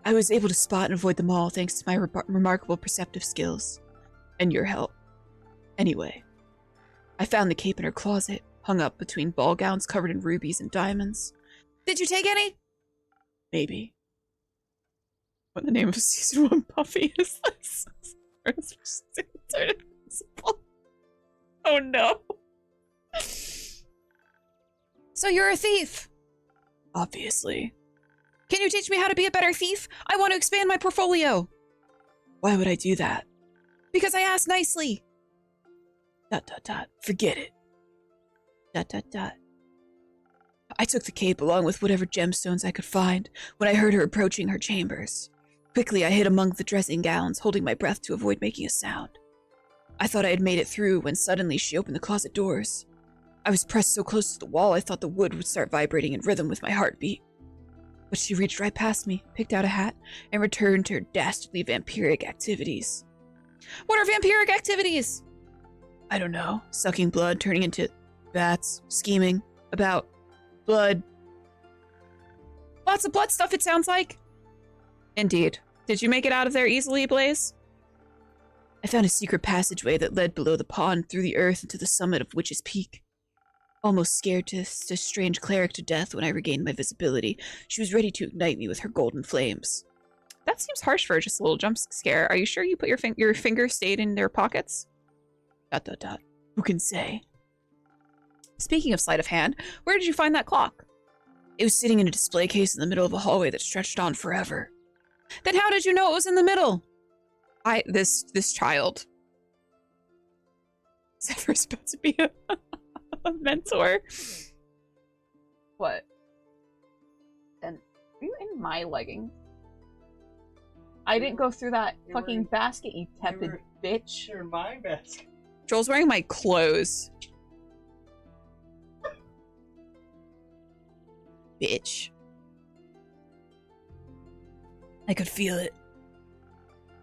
I was able to spot and avoid them all thanks to my remarkable perceptive skills. And your help. Anyway, I found the cape in her closet, hung up between ball gowns covered in rubies and diamonds. Did you take any? Maybe. What the name of season 1 Buffy is this? Oh no. So you're a thief? Obviously. Can you teach me how to be a better thief? I want to expand my portfolio. Why would I do that? Because I asked nicely. ... Forget it. ... I took the cape along with whatever gemstones I could find when I heard her approaching her chambers. Quickly, I hid among the dressing gowns, holding my breath to avoid making a sound. I thought I had made it through when suddenly she opened the closet doors. I was pressed so close to the wall I thought the wood would start vibrating in rhythm with my heartbeat. But she reached right past me, picked out a hat, and returned to her dastardly vampiric activities. What are vampiric activities? I don't know. Sucking blood, turning into bats, scheming about blood. Lots of blood stuff, it sounds like. Indeed. Did you make it out of there easily, Blaze? I found a secret passageway that led below the pond through the earth into the summit of Witch's Peak. Almost scared to strange cleric to death when I regained my visibility, she was ready to ignite me with her golden flames. That seems harsh for just a little jump scare. Are you sure you put your fingers stayed in their pockets? ... Who can say? Speaking of sleight of hand, where did you find that clock? It was sitting in a display case in the middle of a hallway that stretched on forever. Then how did you know it was in the middle? This child. Zephyr's about to be a mentor. What? And are you in my leggings? I didn't go through that fucking basket, you tepid bitch. You're my basket. Joel's wearing my clothes. Bitch. I could feel it.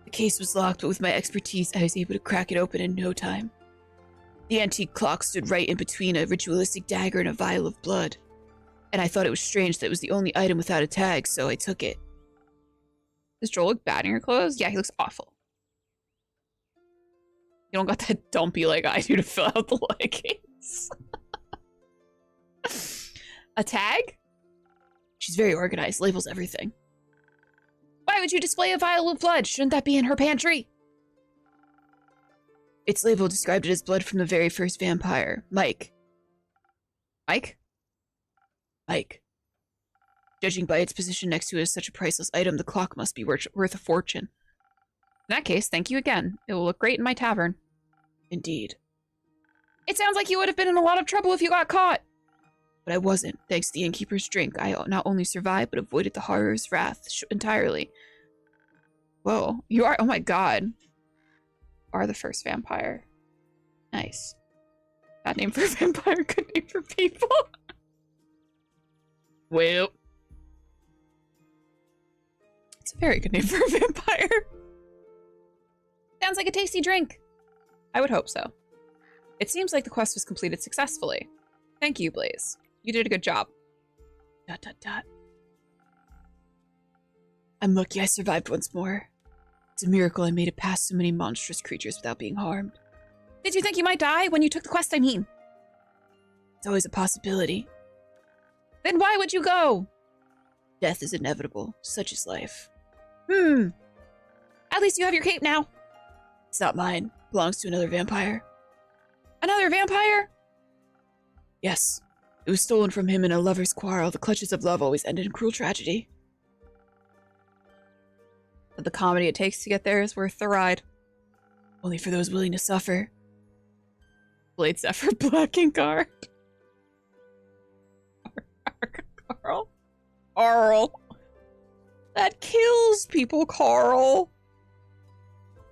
The case was locked, but with my expertise, I was able to crack it open in no time. The antique clock stood right in between a ritualistic dagger and a vial of blood. And I thought it was strange that it was the only item without a tag, so I took it. Does Joel look bad in your clothes? Yeah, he looks awful. You don't got that dumpy like I do to fill out the leggings. A tag? She's very organized, labels everything. Why would you display a vial of blood? Shouldn't that be in her pantry? Its label described it as blood from the very first vampire, Mike. Mike? Mike. Judging by its position next to it as such a priceless item, the clock must be worth a fortune. In that case, thank you again. It will look great in my tavern. Indeed. It sounds like you would have been in a lot of trouble if you got caught. But I wasn't. Thanks to the innkeeper's drink, I not only survived, but avoided the horror's wrath entirely. Whoa, you are, oh my god. Are the first vampire. Nice. Bad name for a vampire, good name for people. Well, it's a very good name for a vampire. Sounds like a tasty drink. I would hope so. It seems like the quest was completed successfully. Thank you, Blaze. You did a good job. ... I'm lucky I survived once more. It's a miracle I made it past so many monstrous creatures without being harmed. Did you think you might die when you took the quest, I mean? It's always a possibility. Then why would you go? Death is inevitable. Such is life. At least you have your cape now. It's not mine. It belongs to another vampire. Another vampire? Yes. It was stolen from him in a lover's quarrel. The clutches of love always ended in cruel tragedy. But the comedy it takes to get there is worth the ride. Only for those willing to suffer. Blade Zephyr Black and Guard. Carl. Carl. That kills people, Carl.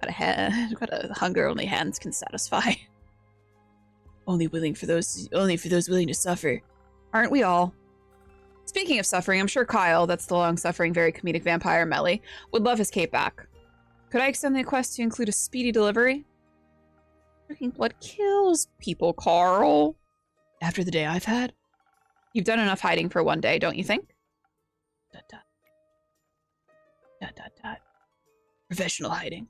Got a hunger only hands can satisfy. Only for those willing to suffer. Aren't we all? Speaking of suffering, I'm sure Kyle, that's the long-suffering, very comedic vampire Melly, would love his cape back. Could I extend the quest to include a speedy delivery? Drinking blood kills people, Carl. After the day I've had? You've done enough hiding for one day, don't you think? ... Professional hiding.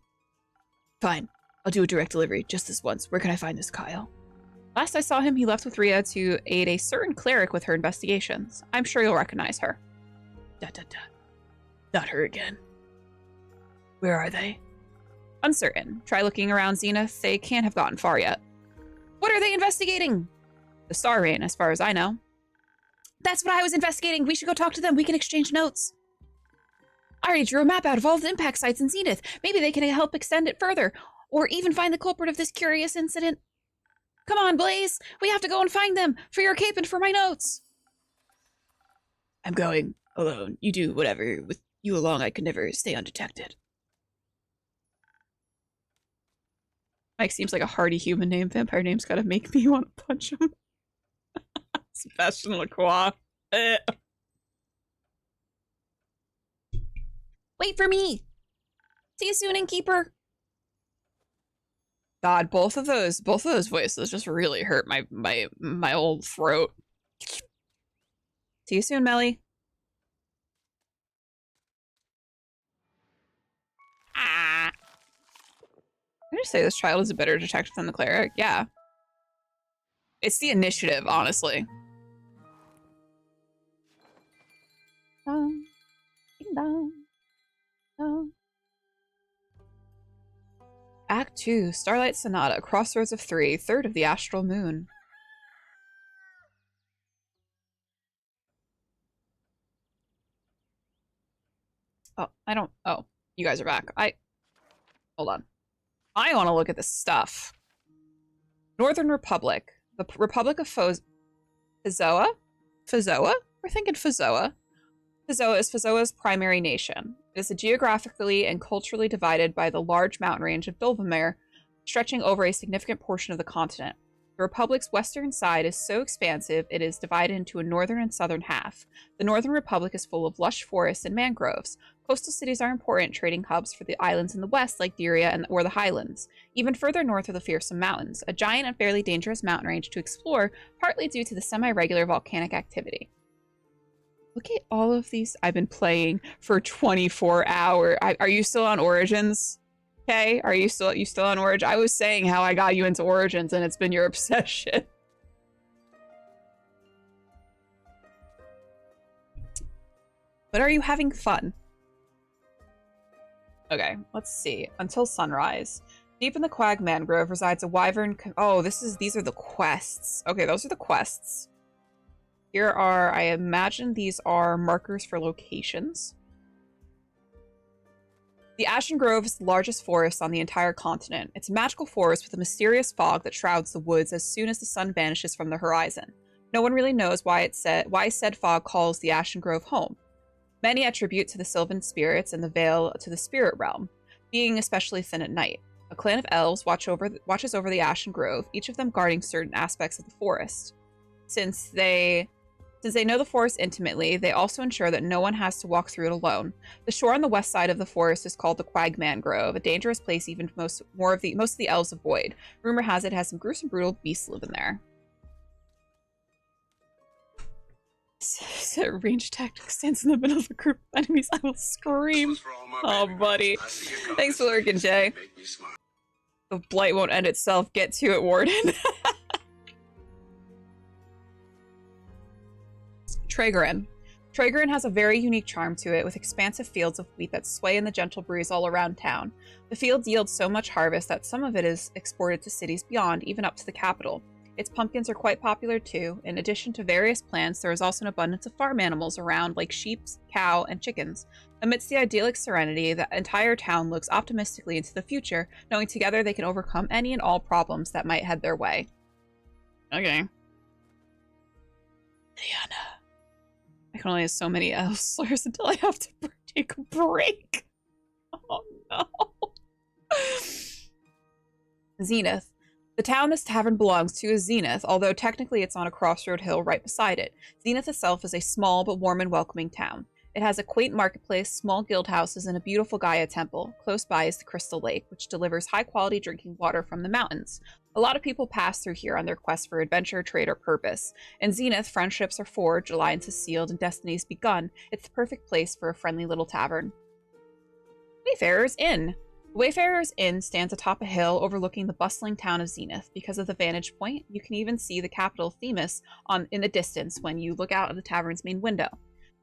Fine. I'll do a direct delivery, just this once. Where can I find this Kyle? Last I saw him, he left with Rhea to aid a certain cleric with her investigations. I'm sure you'll recognize her. ... Not her again. Where are they? Uncertain. Try looking around Zenith. They can't have gotten far yet. What are they investigating? The Star Rain, as far as I know. That's what I was investigating. We should go talk to them. We can exchange notes. I already drew a map out of all the impact sites in Zenith. Maybe they can help extend it further, or even find the culprit of this curious incident. Come on, Blaze. We have to go and find them, for your cape and for my notes. I'm going alone. You do whatever. With you along, I could never stay undetected. Mike seems like a hardy human name. Vampire name's gotta make me want to punch him. Sebastian Lacroix. Wait for me. See you soon, Innkeeper. God, both of those voices just really hurt my old throat. See you soon, Melly. Ah. Can I just say this child is a better detective than the cleric? Yeah. It's the initiative, honestly. Ding dong. Act 2, Starlight Sonata, Crossroads of 3, third of the Astral Moon. Oh, you guys are back. Hold on. I want to look at this stuff. Northern Republic. The Republic of Fizoa? Fizoa? We're thinking Fizoa. Fizoa is Fizoa's primary nation. It is geographically and culturally divided by the large mountain range of Dulvamere, stretching over a significant portion of the continent. The Republic's western side is so expansive it is divided into a northern and southern half. The Northern Republic is full of lush forests and mangroves. Coastal cities are important trading hubs for the islands in the west like Diria or the Highlands. Even further north are the Fearsome Mountains, a giant and fairly dangerous mountain range to explore, partly due to the semi-regular volcanic activity. Look at all of these I've been playing for 24 hours. Are you still on Origins? Okay, are you still on Origins? I was saying how I got you into Origins and it's been your obsession. But are you having fun? Okay, let's see. Until sunrise. Deep in the Quag Mangrove resides a wyvern. Oh, these are the quests. Okay, those are the quests. Here are, I imagine these are markers for locations. The Ashen Grove is the largest forest on the entire continent. It's a magical forest with a mysterious fog that shrouds the woods as soon as the sun vanishes from the horizon. No one really knows why said fog calls the Ashen Grove home. Many attribute to the sylvan spirits and the veil to the spirit realm, being especially thin at night. A clan of elves watches over the Ashen Grove, each of them guarding certain aspects of the forest. Since they know the forest intimately, they also ensure that no one has to walk through it alone. The shore on the west side of the forest is called the Quagman Grove, a dangerous place even most of the elves avoid. Rumor has it has some gruesome, brutal beasts living there. So range tactic stands in the middle of a group of enemies. I will scream. Oh, buddy. Thanks for lurking, Jay. The blight won't end itself. Get to it, Warden. Tragoran. Tragoran has a very unique charm to it, with expansive fields of wheat that sway in the gentle breeze all around town. The fields yield so much harvest that some of it is exported to cities beyond, even up to the capital. Its pumpkins are quite popular too. In addition to various plants, there is also an abundance of farm animals around, like sheep, cow, and chickens. Amidst the idyllic serenity, the entire town looks optimistically into the future, knowing together they can overcome any and all problems that might head their way. Okay. Diana. I can only have so many elf slurs until I have to take a break. Oh no. Zenith. The town this tavern belongs to is Zenith, although technically it's on a crossroad hill right beside it. Zenith itself is a small but warm and welcoming town. It has a quaint marketplace, small guild houses, and a beautiful Gaia temple. Close by is the Crystal Lake, which delivers high-quality drinking water from the mountains. A lot of people pass through here on their quest for adventure, trade, or purpose. In Zenith, friendships are forged, alliances sealed, and destinies begun. It's the perfect place for a friendly little tavern. Wayfarer's Inn. The Wayfarer's Inn stands atop a hill overlooking the bustling town of Zenith. Because of the vantage point, you can even see the capital Themis in the distance when you look out of the tavern's main window.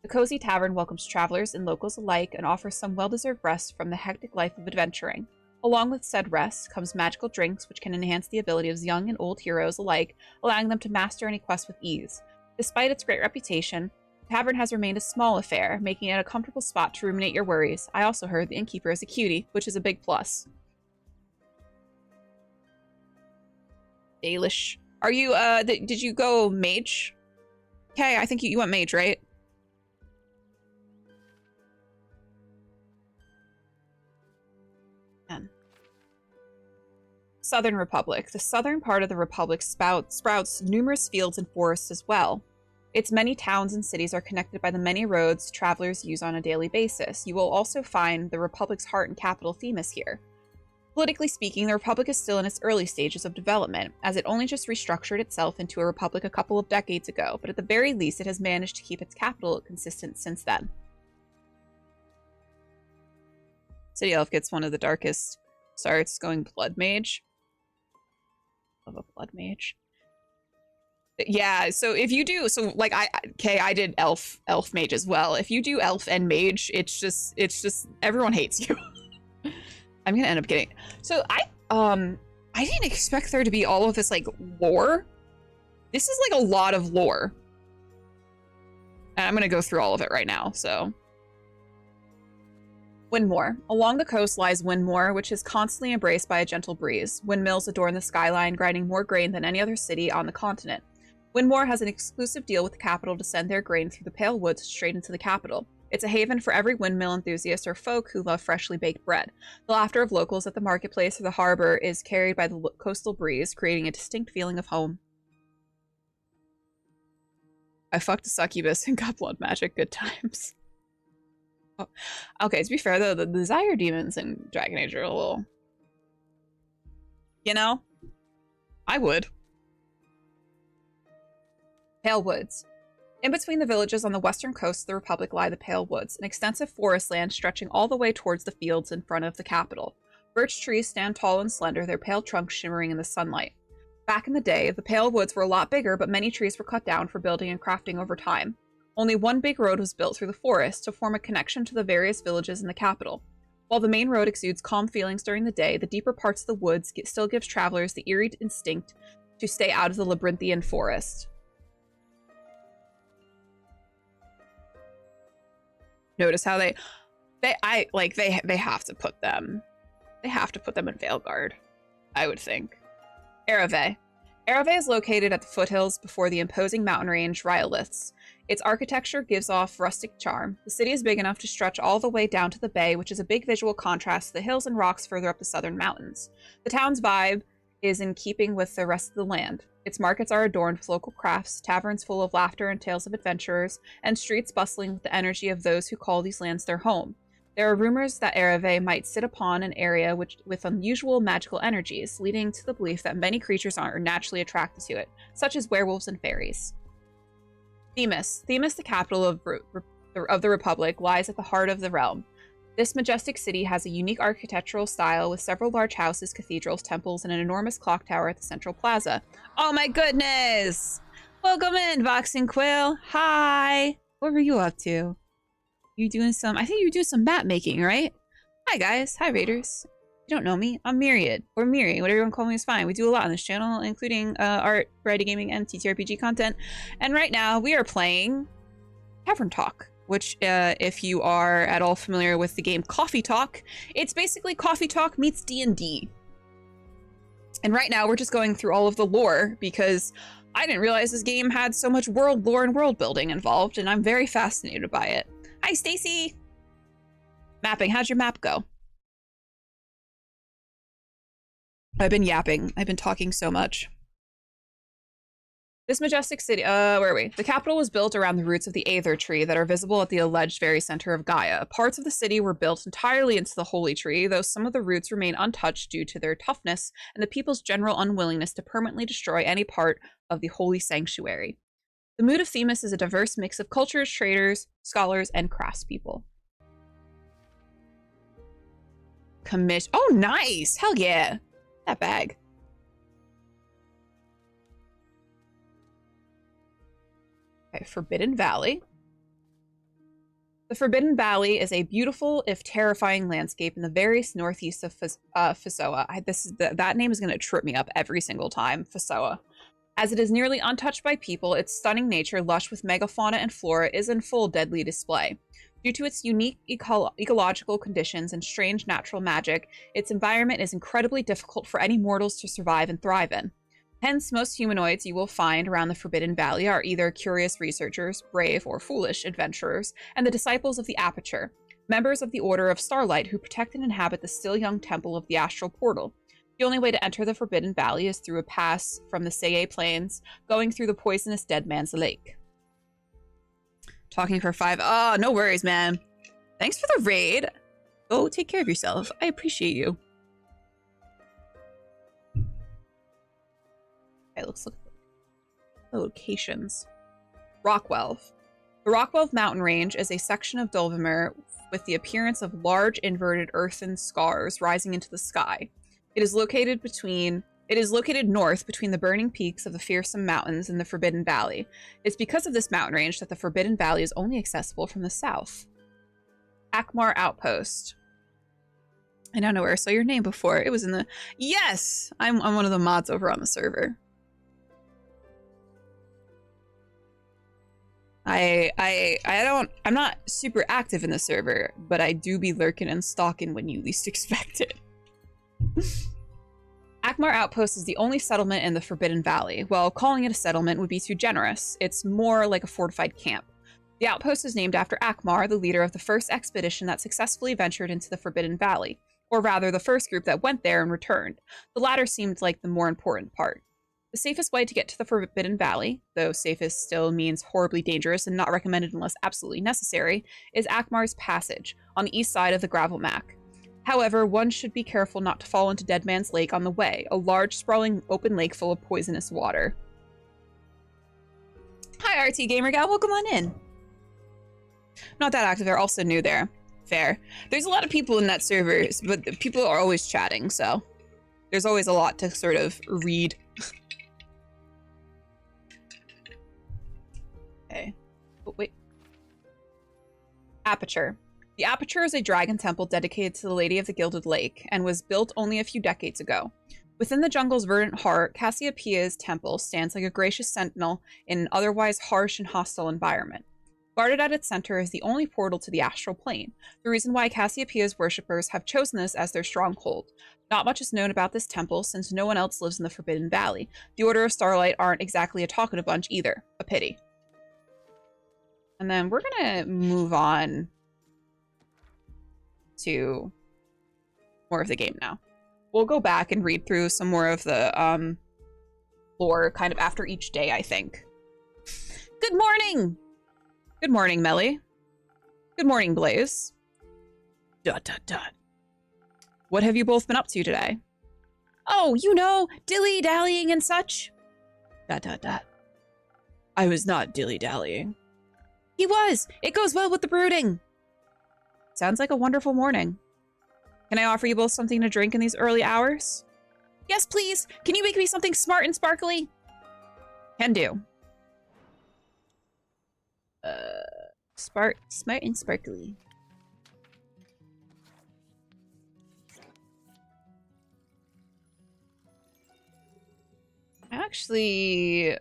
The cozy tavern welcomes travelers and locals alike and offers some well-deserved rest from the hectic life of adventuring. Along with said rest comes magical drinks which can enhance the ability of young and old heroes alike, allowing them to master any quest with ease. Despite its great reputation, the tavern has remained a small affair, making it a comfortable spot to ruminate your worries. I also heard the innkeeper is a cutie, which is a big plus. Dalish. Are you, did you go mage? Okay, I think you went mage, right? Southern Republic. The southern part of the Republic sprouts numerous fields and forests as well. Its many towns and cities are connected by the many roads travelers use on a daily basis. You will also find the Republic's heart and capital Themis here. Politically speaking, the Republic is still in its early stages of development, as it only just restructured itself into a republic a couple of decades ago, but at the very least it has managed to keep its capital consistent since then. City Elf gets one of the darkest starts, going Blood Mage. Love a Blood Mage. Yeah, so if you do, so like I did elf mage as well. If you do elf and mage, it's just everyone hates you. I'm gonna end up getting, so I didn't expect there to be all of this like lore. This is like a lot of lore, and I'm gonna go through all of it right now. So Windmore. Along the coast lies Windmore, which is constantly embraced by a gentle breeze. Windmills adorn the skyline, grinding more grain than any other city on the continent. Windmore has an exclusive deal with the capital to send their grain through the Pale Woods straight into the capital. It's a haven for every windmill enthusiast or folk who love freshly baked bread. The laughter of locals at the marketplace or the harbor is carried by the coastal breeze, creating a distinct feeling of home. I fucked a succubus and got blood magic. Good times. Oh. Okay, to be fair though, the desire demons in Dragon Age are a little... You know? I would. Pale Woods. In between the villages on the western coast of the Republic lie the Pale Woods, an extensive forest land stretching all the way towards the fields in front of the capital. Birch trees stand tall and slender, their pale trunks shimmering in the sunlight. Back in the day, the Pale Woods were a lot bigger, but many trees were cut down for building and crafting over time. Only one big road was built through the forest to form a connection to the various villages in the capital. While the main road exudes calm feelings during the day, the deeper parts of the woods still gives travelers the eerie instinct to stay out of the labyrinthian forest. Notice how they have to put them in Veilguard, I would think. Erave. Ereve is located at the foothills before the imposing mountain range Rhyoliths. Its architecture gives off rustic charm. The city is big enough to stretch all the way down to the bay, which is a big visual contrast to the hills and rocks further up the southern mountains. The town's vibe is in keeping with the rest of the land. Its markets are adorned with local crafts, taverns full of laughter and tales of adventurers, and streets bustling with the energy of those who call these lands their home. There are rumors that Ereve might sit upon an area with unusual magical energies, leading to the belief that many creatures are naturally attracted to it, such as werewolves and fairies. Themis. Themis, the capital of the Republic, lies at the heart of the realm. This majestic city has a unique architectural style with several large houses, cathedrals, temples, and an enormous clock tower at the central plaza. Oh my goodness! Welcome in, Vox and Quill. Hi! What were you up to? You doing some... I think you do some map making, right? Hi, guys. Hi, Raiders. You don't know me. I'm Myriad. Or Miri. Whatever you want to call me is fine. We do a lot on this channel, including art, variety gaming, and TTRPG content. And right now, we are playing Tavern Talk, which, if you are at all familiar with the game Coffee Talk, it's basically Coffee Talk meets D&D. And right now, we're just going through all of the lore, because I didn't realize this game had so much world lore and world building involved, and I'm very fascinated by it. Hi, Stacy! Mapping. How'd your map go? I've been yapping. I've been talking so much. This majestic city, where are we? The capital was built around the roots of the Aether tree that are visible at the alleged very center of Gaia. Parts of the city were built entirely into the holy tree, though some of the roots remain untouched due to their toughness and the people's general unwillingness to permanently destroy any part of the holy sanctuary. The mood of Themis is a diverse mix of cultures, traders, scholars, and craftspeople. Oh, nice! Hell yeah! That bag. Okay, Forbidden Valley. The Forbidden Valley is a beautiful, if terrifying, landscape in the very northeast of Fisoa. That name is going to trip me up every single time, Fisoa. As it is nearly untouched by people, its stunning nature, lush with megafauna and flora, is in full deadly display. Due to its unique ecological conditions and strange natural magic, its environment is incredibly difficult for any mortals to survive and thrive in. Hence, most humanoids you will find around the Forbidden Valley are either curious researchers, brave or foolish adventurers, and the disciples of the Aperture, members of the Order of Starlight who protect and inhabit the still young temple of the Astral Portal. The only way to enter the Forbidden Valley is through a pass from the Seye Plains, going through the poisonous Dead Man's Lake. Talking for 5. Oh, no worries, man. Thanks for the raid. Go take care of yourself. I appreciate you. Okay, let's look at the locations. Rockwelf. The Rockwelf mountain range is a section of Dulvemir with the appearance of large inverted earthen scars rising into the sky. It is located north between the burning peaks of the Fearsome Mountains and the Forbidden Valley. It's because of this mountain range that the Forbidden Valley is only accessible from the south. Akmar Outpost. I don't know where I saw your name before. It was in the... Yes! I'm one of the mods over on the server. I'm not super active in the server, but I do be lurking and stalking when you least expect it. Akmar Outpost is the only settlement in the Forbidden Valley. While calling it a settlement would be too generous. It's more like a fortified camp. The outpost is named after Akmar, the leader of the first expedition that successfully ventured into the Forbidden Valley, or rather the first group that went there and returned. The latter seemed like the more important part. The safest way to get to the Forbidden Valley, though safest still means horribly dangerous and not recommended unless absolutely necessary, is Akmar's Passage, on the east side of the Gravel Mac. However, one should be careful not to fall into Dead Man's Lake on the way, a large, sprawling open lake full of poisonous water. Hi, RT Gamer Gal, welcome on in. Not that active, they're also new there. Fair. There's a lot of people in that server, but people are always chatting, so there's always a lot to sort of read. Okay. Oh, wait. Aperture. The Aperture is a dragon temple dedicated to the Lady of the Gilded Lake, and was built only a few decades ago. Within the jungle's verdant heart, Cassiopeia's temple stands like a gracious sentinel in an otherwise harsh and hostile environment. Guarded at its center is the only portal to the astral plane, the reason why Cassiopeia's worshippers have chosen this as their stronghold. Not much is known about this temple, since no one else lives in the Forbidden Valley. The Order of Starlight aren't exactly a talkative bunch either. A pity. And then we're gonna move on to more of the game now. We'll go back and read through some more of the lore kind of after each day, I think. Good morning! Good morning, Melly. Good morning, Blaze. ... What have you both been up to today? Oh, you know, dilly-dallying and such. ... I was not dilly-dallying. He was! It goes well with the brooding. Sounds like a wonderful morning. Can I offer you both something to drink in these early hours? Yes, please! Can you make me something smart and sparkly? Can do. Smart and sparkly. Actually...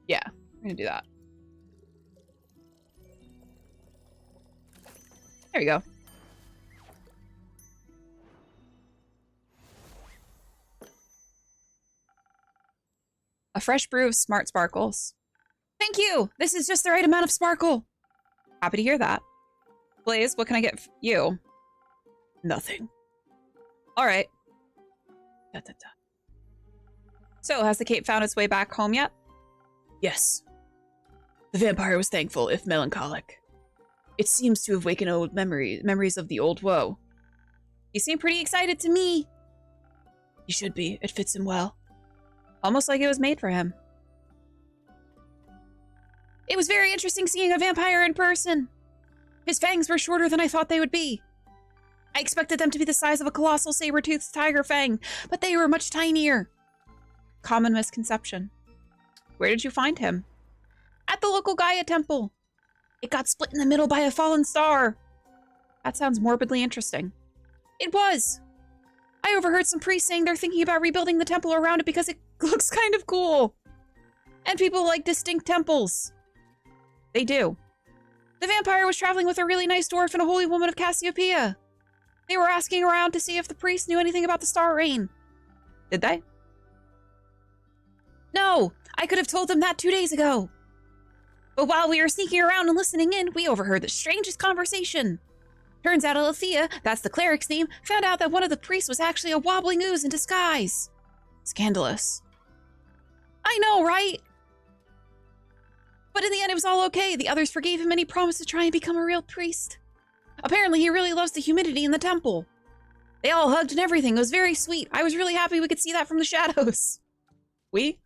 yeah, I'm gonna do that. There you go. A fresh brew of smart sparkles. Thank you! This is just the right amount of sparkle. Happy to hear that. Blaze, what can I get you? Nothing. All right. So, has the cape found its way back home yet? Yes. The vampire was thankful, if melancholic. It seems to have wakened old memories of the old woe. He seemed pretty excited to me. He should be. It fits him well. Almost like it was made for him. It was very interesting seeing a vampire in person. His fangs were shorter than I thought they would be. I expected them to be the size of a colossal saber-toothed tiger fang, but they were much tinier. Common misconception. Where did you find him? At the local Gaia temple. It got split in the middle by a fallen star. That sounds morbidly interesting. It was. I overheard some priests saying they're thinking about rebuilding the temple around it because it looks kind of cool. And people like distinct temples. They do. The vampire was traveling with a really nice dwarf and a holy woman of Cassiopeia. They were asking around to see if the priest knew anything about the star rain. Did they? No, I could have told them that 2 days ago. But while we were sneaking around and listening in, we overheard the strangest conversation. Turns out Alethea, that's the cleric's name, found out that one of the priests was actually a wobbling ooze in disguise. Scandalous. I know, right? But in the end, it was all okay. The others forgave him and he promised to try and become a real priest. Apparently, he really loves the humidity in the temple. They all hugged and everything. It was very sweet. I was really happy we could see that from the shadows. We?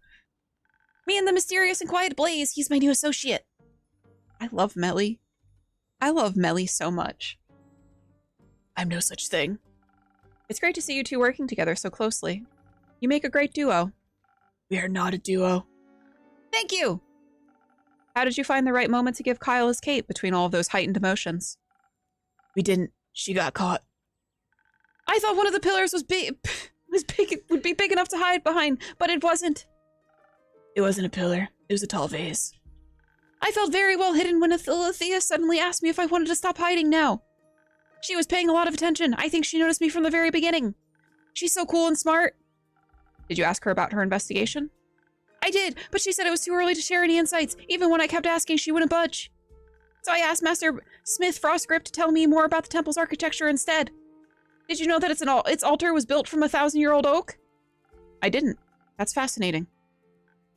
Me and the mysterious and quiet Blaze. He's my new associate. I love Melly. I love Melly so much. I'm no such thing. It's great to see you two working together so closely. You make a great duo. We are not a duo. Thank you! How did you find the right moment to give Kyle his cape between all of those heightened emotions? We didn't. She got caught. I thought one of the pillars would be big enough to hide behind, but it wasn't. It wasn't a pillar. It was a tall vase. I felt very well hidden when Alethea suddenly asked me if I wanted to stop hiding now. She was paying a lot of attention. I think she noticed me from the very beginning. She's so cool and smart. Did you ask her about her investigation? I did, but she said it was too early to share any insights. Even when I kept asking, she wouldn't budge. So I asked Master Smith Frostgrip to tell me more about the temple's architecture instead. Did you know that its altar was built from a 1,000-year-old oak? I didn't. That's fascinating.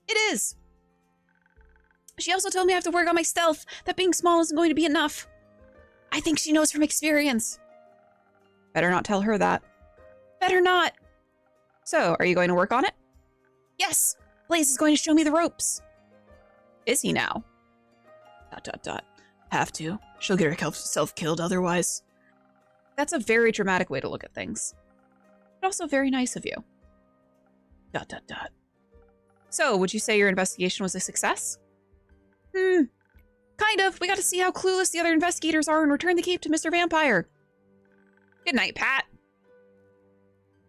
It is. She also told me I have to work on my stealth, that being small isn't going to be enough. I think she knows from experience. Better not tell her that. Better not. So, are you going to work on it? Yes. Blaze is going to show me the ropes. Is he now? ... Have to. She'll get herself killed otherwise. That's a very dramatic way to look at things. But also very nice of you. ... So, would you say your investigation was a success? Kind of. We got to see how clueless the other investigators are and return the cape to Mr. Vampire. Good night, Pat.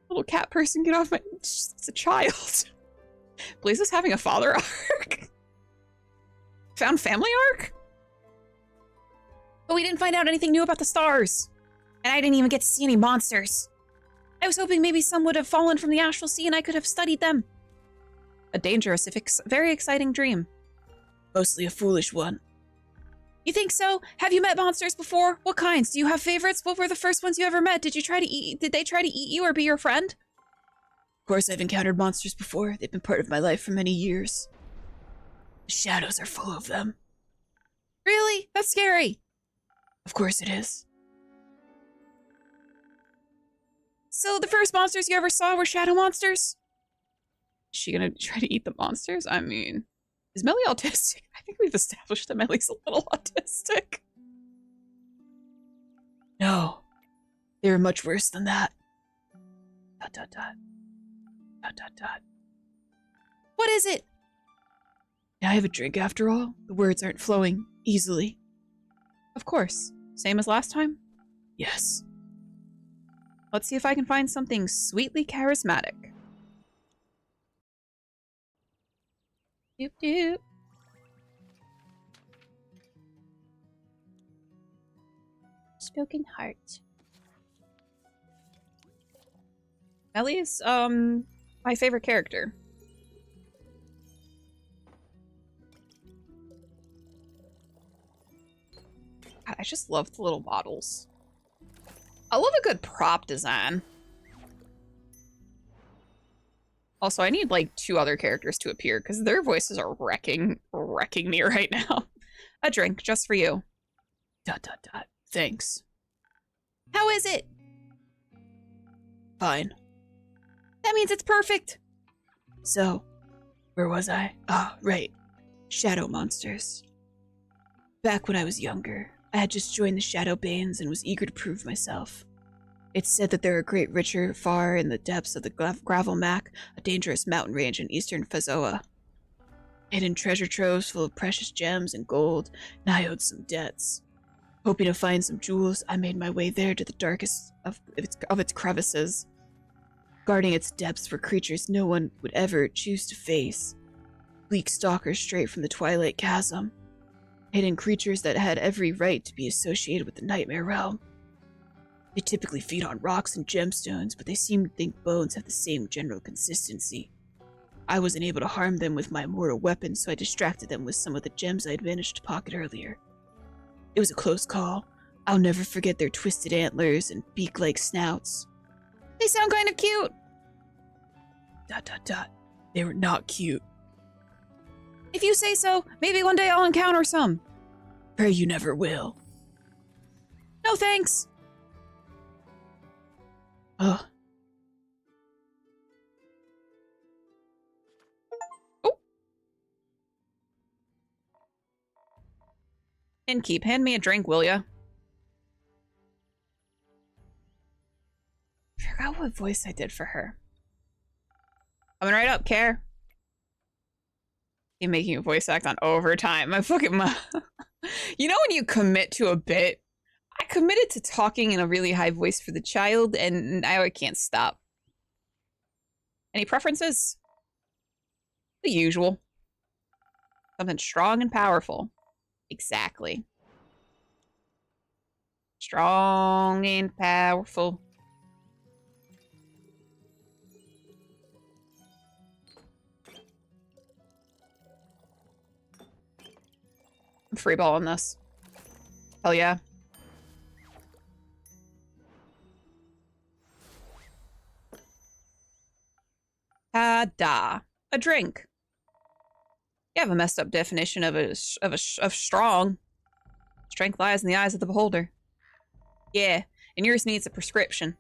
Little cat person, get off my... It's a child. Blaze is having a father arc? Found family arc? But we didn't find out anything new about the stars. And I didn't even get to see any monsters. I was hoping maybe some would have fallen from the astral sea and I could have studied them. A dangerous, if very exciting dream. Mostly a foolish one. You think so? Have you met monsters before? What kinds? Do you have favorites? What were the first ones you ever met? Did they try to eat you or be your friend? Of course I've encountered monsters before. They've been part of my life for many years. The shadows are full of them. Really? That's scary. Of course it is. So the first monsters you ever saw were shadow monsters? Is she gonna try to eat the monsters? I mean, is Melly autistic? I think we've established that Melly's a little autistic. No. They were much worse than that. ... What is it? Can I have a drink after all? The words aren't flowing easily. Of course. Same as last time? Yes. Let's see if I can find something sweetly charismatic. Doop doop. Spoken heart. Ellie's, my favorite character. God, I just love the little bottles. I love a good prop design. Also, I need like 2 other characters to appear because their voices are wrecking me right now. A drink just for you. ... Thanks. How is it? Fine. That means it's perfect. So, where was I? Ah, right. Shadow monsters. Back when I was younger, I had just joined the Shadow Banes and was eager to prove myself. It's said that there are great richer far in the depths of the Gravel Mac, a dangerous mountain range in eastern Fazoa. Hidden treasure troves full of precious gems and gold, and I owed some debts. Hoping to find some jewels, I made my way there to the darkest of its crevices. Guarding its depths were creatures no one would ever choose to face. Bleak stalkers straight from the Twilight Chasm. Hidden creatures that had every right to be associated with the Nightmare Realm. They typically feed on rocks and gemstones, but they seem to think bones have the same general consistency. I wasn't able to harm them with my mortal weapon, so I distracted them with some of the gems I'd managed to pocket earlier. It was a close call. I'll never forget their twisted antlers and beak-like snouts. They sound kind of cute. ... They were not cute. If you say so, maybe one day I'll encounter some. Pray you never will. No thanks. Ugh. Oh. Innkeep, hand me a drink, will ya? I forgot what voice I did for her. Coming right up, Care. You're making a voice act on overtime. I fucking... You know when you commit to a bit? I committed to talking in a really high voice for the child, and now I can't stop. Any preferences? The usual. Something strong and powerful. Exactly. Strong and powerful. I'm freeballing this. Hell yeah. Ta-da. A drink. You have a messed up definition of strong. Strength lies in the eyes of the beholder. Yeah, and yours needs a prescription. ...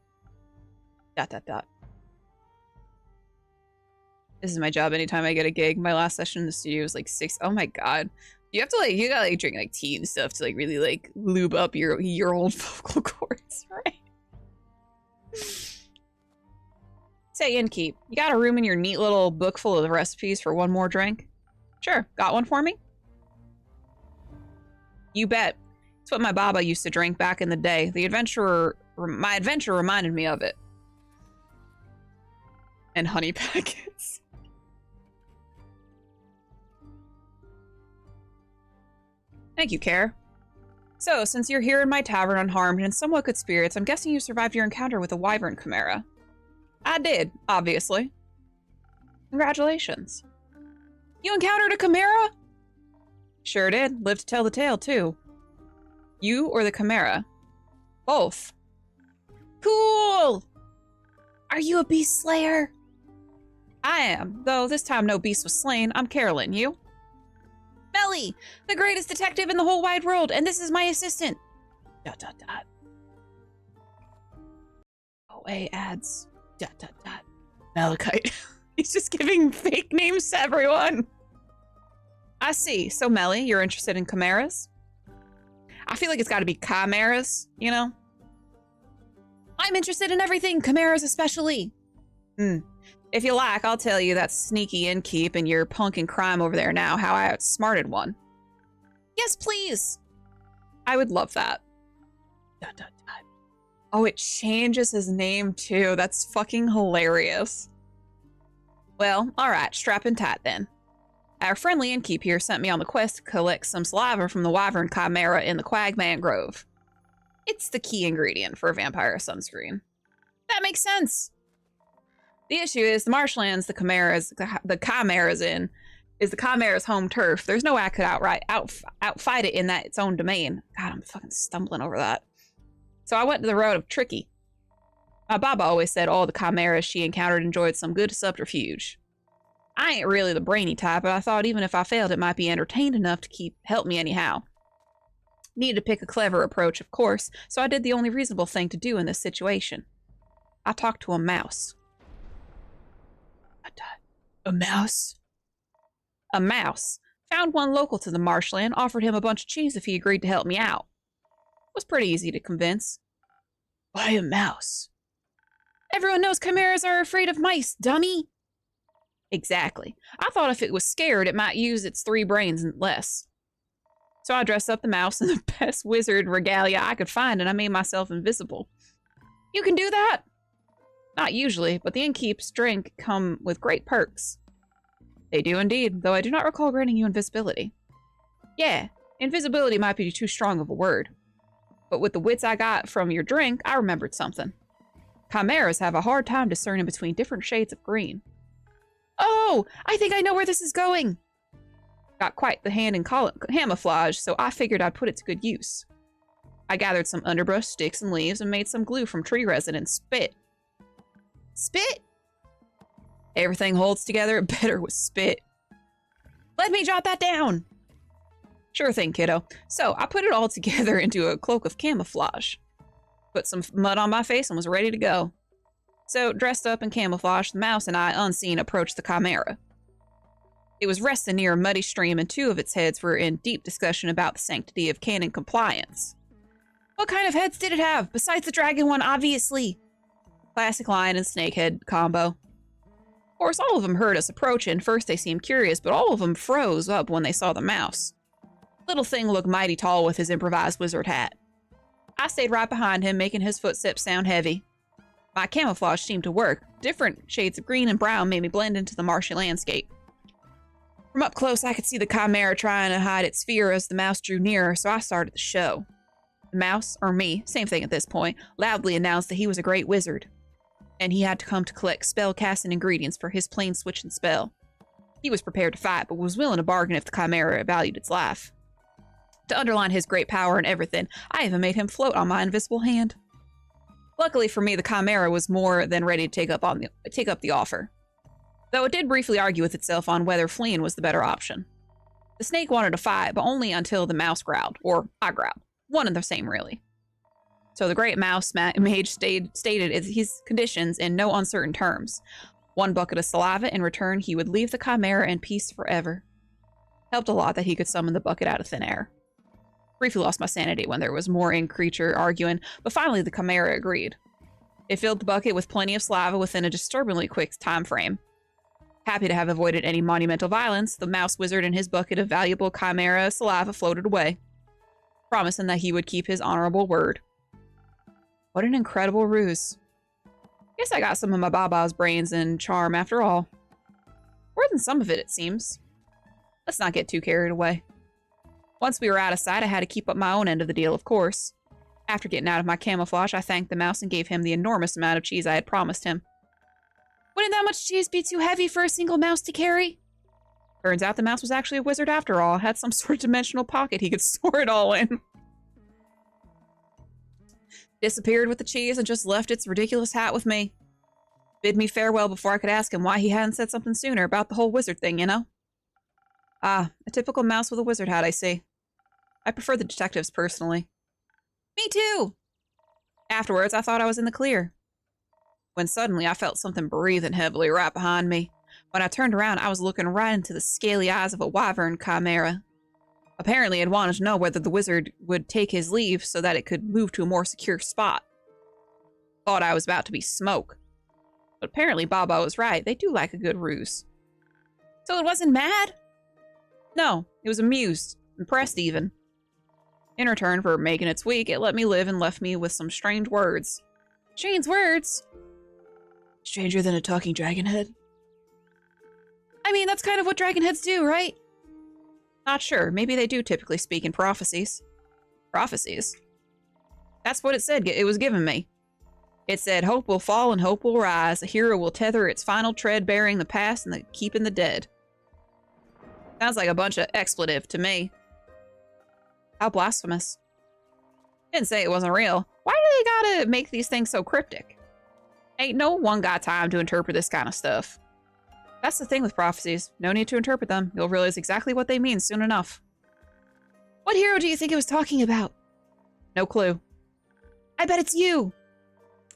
This is my job anytime I get a gig. My last session in the studio was like 6. Oh my god. You have to like, you gotta like drink like tea and stuff to like really like lube up your old vocal cords, right? Say, Innkeep, you got a room in your neat little book full of recipes for one more drink? Sure, got one for me? You bet. It's what my baba used to drink back in the day. My adventure reminded me of it. And honey packets. Thank you, Care. So, since you're here in my tavern unharmed and in somewhat good spirits, I'm guessing you survived your encounter with the Wyvern Chimera. I did, obviously. Congratulations. You encountered a chimera? Sure did. Lived to tell the tale, too. You or the chimera? Both. Cool! Are you a beast slayer? I am, though this time no beast was slain. I'm Carolyn, you? Melly, the greatest detective in the whole wide world, and this is my assistant. ... OA ads. ... Malachite. He's just giving fake names to everyone. I see. So, Melly, you're interested in chimeras? I feel like it's got to be chimeras, you know? I'm interested in everything, chimeras especially. If you like, I'll tell you that sneaky innkeep and your punk and crime over there now how I outsmarted one. Yes, please. I would love that. ... Oh, it changes his name too. That's fucking hilarious. Well, alright, strap in tight then. Our friendly innkeep here sent me on the quest to collect some saliva from the Wyvern Chimera in the Quagman Grove. It's the key ingredient for a vampire sunscreen. That makes sense. The issue is the marshlands the Chimera's in is the Chimera's home turf. There's no way I could outfight it in that its own domain. God, I'm fucking stumbling over that. So I went to the road of tricky. My Baba always said all the chimeras she encountered enjoyed some good subterfuge. I ain't really the brainy type, but I thought even if I failed, it might be entertained enough to help me anyhow. Needed to pick a clever approach, of course, so I did the only reasonable thing to do in this situation. I talked to a mouse. A mouse? A mouse. Found one local to the marshland, offered him a bunch of cheese if he agreed to help me out. Was pretty easy to convince. Why a mouse? Everyone knows chimeras are afraid of mice, dummy. Exactly. I thought if it was scared, it might use its 3 brains and less. So I dressed up the mouse in the best wizard regalia I could find, and I made myself invisible. You can do that? Not usually, but the innkeep's drink come with great perks. They do indeed, though I do not recall granting you invisibility. Yeah, invisibility might be too strong of a word. But with the wits I got from your drink, I remembered something. Chimeras have a hard time discerning between different shades of green. Oh, I think I know where this is going. Got quite the hand in camouflage, so I figured I'd put it to good use. I gathered some underbrush, sticks, and leaves and made some glue from tree resin and spit. Spit? Everything holds together better with spit. Let me jot that down. Sure thing, kiddo. So I put it all together into a cloak of camouflage. Put some mud on my face and was ready to go. So, dressed up in camouflage, the mouse and I, unseen, approached the chimera. It was resting near a muddy stream, and 2 of its heads were in deep discussion about the sanctity of canon compliance. What kind of heads did it have, besides the dragon one, obviously? Classic lion and snake head combo. Of course, all of them heard us approaching. First they seemed curious, but all of them froze up when they saw the mouse. Little thing looked mighty tall with his improvised wizard hat. I stayed right behind him, making his footsteps sound heavy. My camouflage seemed to work. Different shades of green and brown made me blend into the marshy landscape. From up close, I could see the chimera trying to hide its fear as the mouse drew nearer, so I started the show. The mouse, or me, same thing at this point, loudly announced that he was a great wizard, and he had to come to collect spell-casting ingredients for his plane-switching spell. He was prepared to fight, but was willing to bargain if the chimera valued its life. To underline his great power and everything, I even made him float on my invisible hand. Luckily for me, the chimera was more than ready to take up the offer. Though it did briefly argue with itself on whether fleeing was the better option. The snake wanted to fight, but only until the mouse growled, or I growled. One and the same, really. So the great mouse mage stated his conditions in no uncertain terms. 1 bucket of saliva, in return he would leave the chimera in peace forever. Helped a lot that he could summon the bucket out of thin air. Briefly lost my sanity when there was more in-creature arguing, but finally the chimera agreed. It filled the bucket with plenty of saliva within a disturbingly quick time frame. Happy to have avoided any monumental violence, the mouse wizard and his bucket of valuable chimera saliva floated away, promising that he would keep his honorable word. What an incredible ruse. Guess I got some of my Baba's brains and charm after all. More than some of it, it seems. Let's not get too carried away. Once we were out of sight, I had to keep up my own end of the deal, of course. After getting out of my camouflage, I thanked the mouse and gave him the enormous amount of cheese I had promised him. Wouldn't that much cheese be too heavy for a single mouse to carry? Turns out the mouse was actually a wizard after all. Had some sort of dimensional pocket he could store it all in. Disappeared with the cheese and just left its ridiculous hat with me. Bid me farewell before I could ask him why he hadn't said something sooner about the whole wizard thing, you know? Ah, a typical mouse with a wizard hat, I see. I prefer the detectives, personally. Me too! Afterwards, I thought I was in the clear. When suddenly, I felt something breathing heavily right behind me. When I turned around, I was looking right into the scaly eyes of a wyvern chimera. Apparently, it wanted to know whether the wizard would take his leave so that it could move to a more secure spot. Thought I was about to be smoke. But apparently, Baba was right. They do like a good ruse. So it wasn't mad? No, it was amused. Impressed, even. In return for making its week, it let me live and left me with some strange words. Strange words? Stranger than a talking dragon head? I mean, that's kind of what dragon heads do, right? Not sure. Maybe they do typically speak in prophecies. Prophecies? That's what it said it was giving me. It said, hope will fall and hope will rise. A hero will tether its final tread, burying the past and keeping the dead. Sounds like a bunch of expletive to me. How blasphemous. Didn't say it wasn't real. Why do they gotta make these things so cryptic? Ain't no one got time to interpret this kind of stuff. That's the thing with prophecies. No need to interpret them. You'll realize exactly what they mean soon enough. What hero do you think it was talking about? No clue. I bet it's you.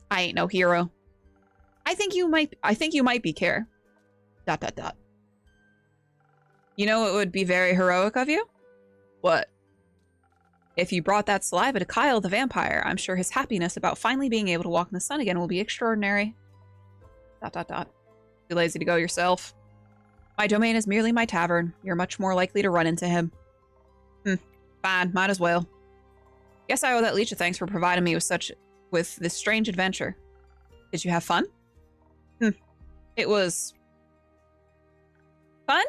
I ain't no hero. I think you might be Care. ... You know it would be very heroic of you? What? If you brought that saliva to Kyle the vampire, I'm sure his happiness about finally being able to walk in the sun again will be extraordinary. ... Too lazy to go yourself. My domain is merely my tavern. You're much more likely to run into him. Fine, might as well. Guess I owe that leech a thanks for providing me with this strange adventure. Did you have fun? It was... fun?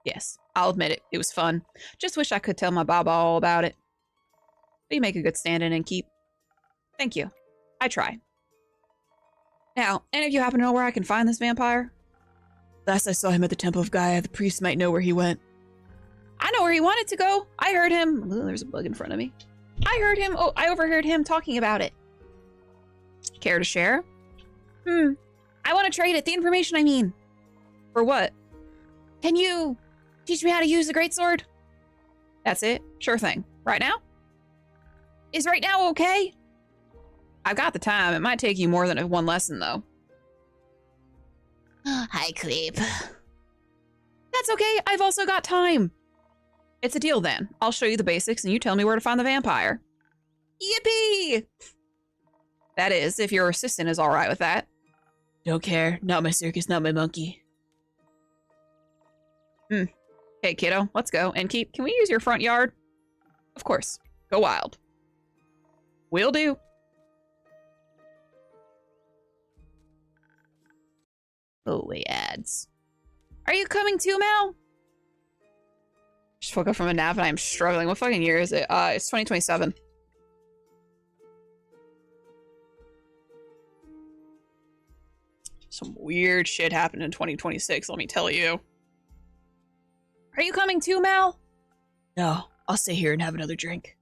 Yes, I'll admit it. It was fun. Just wish I could tell my Baba all about it. But you make a good stand-in and keep. Thank you. I try. Now, any of you happen to know where I can find this vampire? Last I saw him at the Temple of Gaia, the priest might know where he went. I know where he wanted to go. I heard him. Oh, there's a bug in front of me. I overheard him talking about it. Care to share? I want to trade it. The information, I mean. For what? Can you teach me how to use the greatsword? That's it. Sure thing. Right now? Is right now okay? I've got the time. It might take you more than one lesson, though. Hi, creep. That's okay. I've also got time. It's a deal, then. I'll show you the basics, and you tell me where to find the vampire. Yippee! That is, if your assistant is all right with that. Don't care. Not my circus, not my monkey. Hey, kiddo, let's go. And can we use your front yard? Of course. Go wild. Will do. Oh, wait, ads. Are you coming too, Mel? Just woke up from a nap and I'm struggling. What fucking year is it? It's 2027. Some weird shit happened in 2026, let me tell you. Are you coming too, Mal? No, I'll stay here and have another drink.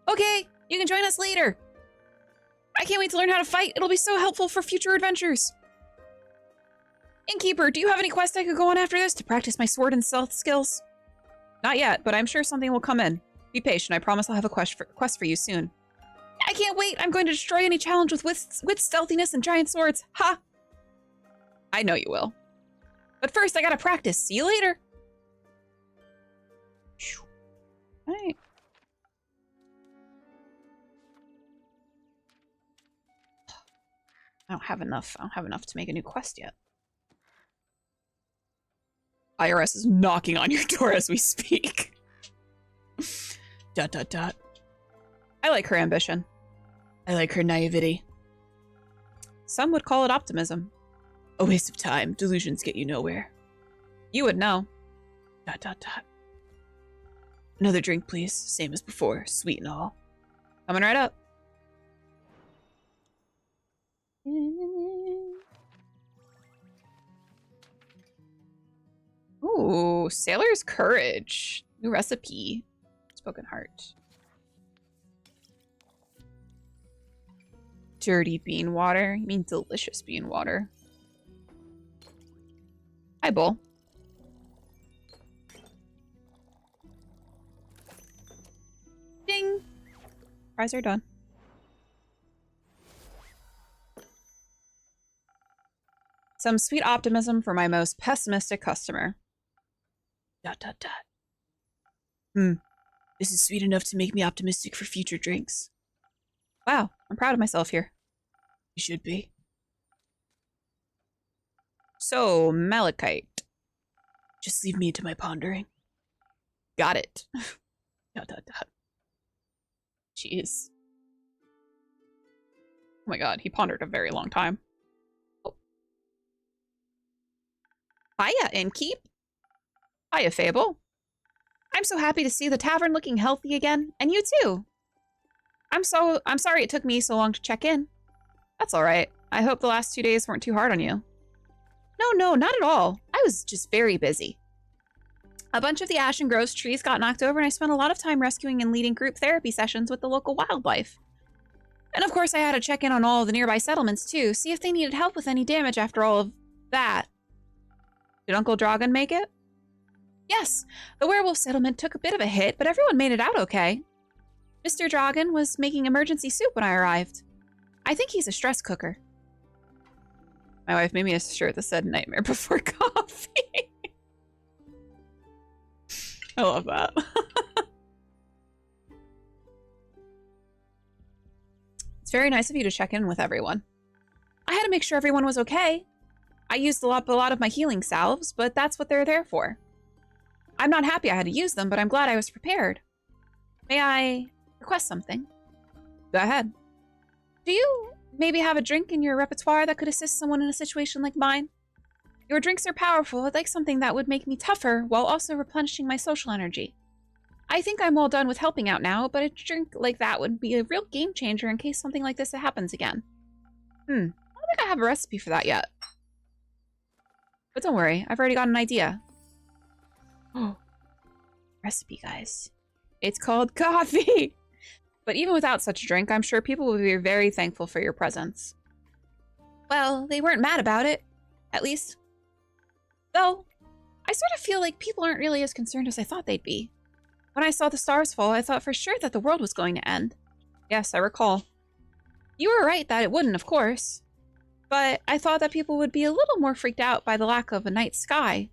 Okay, you can join us later. I can't wait to learn how to fight. It'll be so helpful for future adventures. Innkeeper, do you have any quests I could go on after this to practice my sword and stealth skills? Not yet, but I'm sure something will come in. Be patient. I promise I'll have a quest for you soon. I can't wait. I'm going to destroy any challenge with stealthiness and giant swords. Ha! I know you will. But first, I gotta practice. See you later. Alright. I don't have enough to make a new quest yet. IRS is knocking on your door as we speak. ... I like her ambition. I like her naivety. Some would call it optimism. A waste of time. Delusions get you nowhere. You would know. ... Another drink, please. Same as before. Sweet and all. Coming right up. Ooh, Sailor's Courage. New recipe. Spoken Heart. Dirty bean water. You mean delicious bean water. Hi, Bull. Ding! Fries are done. Some sweet optimism for my most pessimistic customer. ... This is sweet enough to make me optimistic for future drinks. Wow, I'm proud of myself here. You should be. So, malachite. Just leave me to my pondering. Got it. ... Jeez. Oh my god, he pondered a very long time. Oh. Hiya, Innkeep. Hiya, Fable. I'm so happy to see the tavern looking healthy again, and you too. I'm sorry it took me so long to check in. That's all right. I hope the last 2 days weren't too hard on you. No, not at all. I was just very busy. A bunch of the Ashen Groves trees got knocked over, and I spent a lot of time rescuing and leading group therapy sessions with the local wildlife. And of course, I had to check in on all of the nearby settlements too, see if they needed help with any damage after all of that. Did Uncle Dragon make it? Yes, the werewolf settlement took a bit of a hit, but everyone made it out okay. Mr. Dragon was making emergency soup when I arrived. I think he's a stress cooker. My wife made me a shirt that said nightmare before coffee. I love that. It's very nice of you to check in with everyone. I had to make sure everyone was okay. I used a lot of my healing salves, but that's what they're there for. I'm not happy I had to use them, but I'm glad I was prepared. May I request something? Go ahead. Do you maybe have a drink in your repertoire that could assist someone in a situation like mine? Your drinks are powerful. I'd like something that would make me tougher while also replenishing my social energy. I think I'm all done with helping out now, but a drink like that would be a real game changer in case something like this happens again. I don't think I have a recipe for that yet. But don't worry, I've already got an idea. Oh, recipe, guys. It's called coffee! But even without such a drink, I'm sure people will be very thankful for your presence. Well, they weren't mad about it. At least. Though, I sort of feel like people aren't really as concerned as I thought they'd be. When I saw the stars fall, I thought for sure that the world was going to end. Yes, I recall. You were right that it wouldn't, of course. But I thought that people would be a little more freaked out by the lack of a night sky.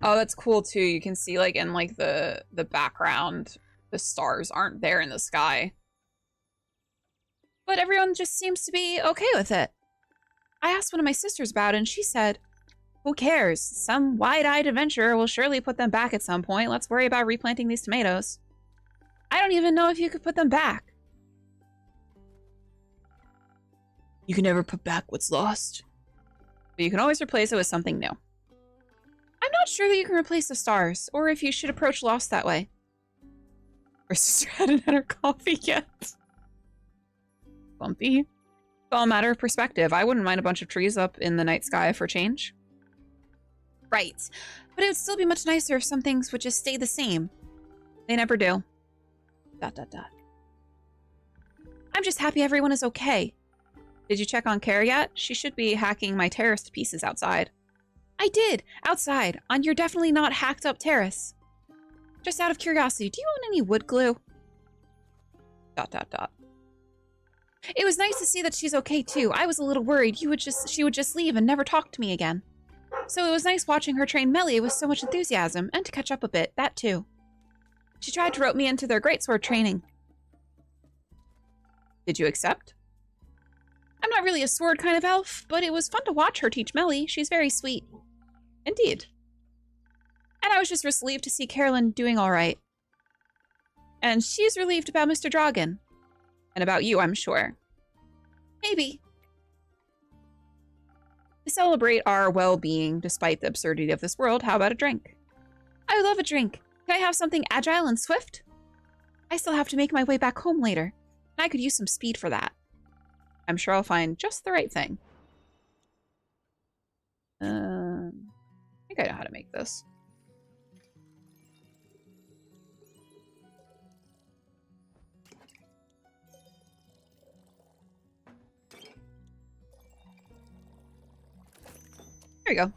Oh, that's cool too. You can see like in like the background, the stars aren't there in the sky. But everyone just seems to be okay with it. I asked one of my sisters about it and she said, who cares? Some wide-eyed adventurer will surely put them back at some point. Let's worry about replanting these tomatoes. I don't even know if you could put them back. You can never put back what's lost. But you can always replace it with something new. I'm not sure that you can replace the stars, or if you should approach Lost that way. Our sister hadn't had her coffee yet. Bumpy. It's all a matter of perspective. I wouldn't mind a bunch of trees up in the night sky for change. Right. But it would still be much nicer if some things would just stay the same. They never do. ... I'm just happy everyone is okay. Did you check on Care yet? She should be hacking my terrace to pieces outside. I did! Outside, on your definitely not hacked up terrace. Just out of curiosity, do you own any wood glue? ... It was nice to see that she's okay too. I was a little worried she would just leave and never talk to me again. So it was nice watching her train Melly with so much enthusiasm, and to catch up a bit, that too. She tried to rope me into their greatsword training. Did you accept? I'm not really a sword kind of elf, but it was fun to watch her teach Melly. She's very sweet. Indeed. And I was just relieved to see Carolyn doing all right. And she's relieved about Mr. Dragon. And about you, I'm sure. Maybe. To celebrate our well-being despite the absurdity of this world, how about a drink? I love a drink. Can I have something agile and swift? I still have to make my way back home later, and I could use some speed for that. I'm sure I'll find just the right thing. I think I know how to make this. There you go.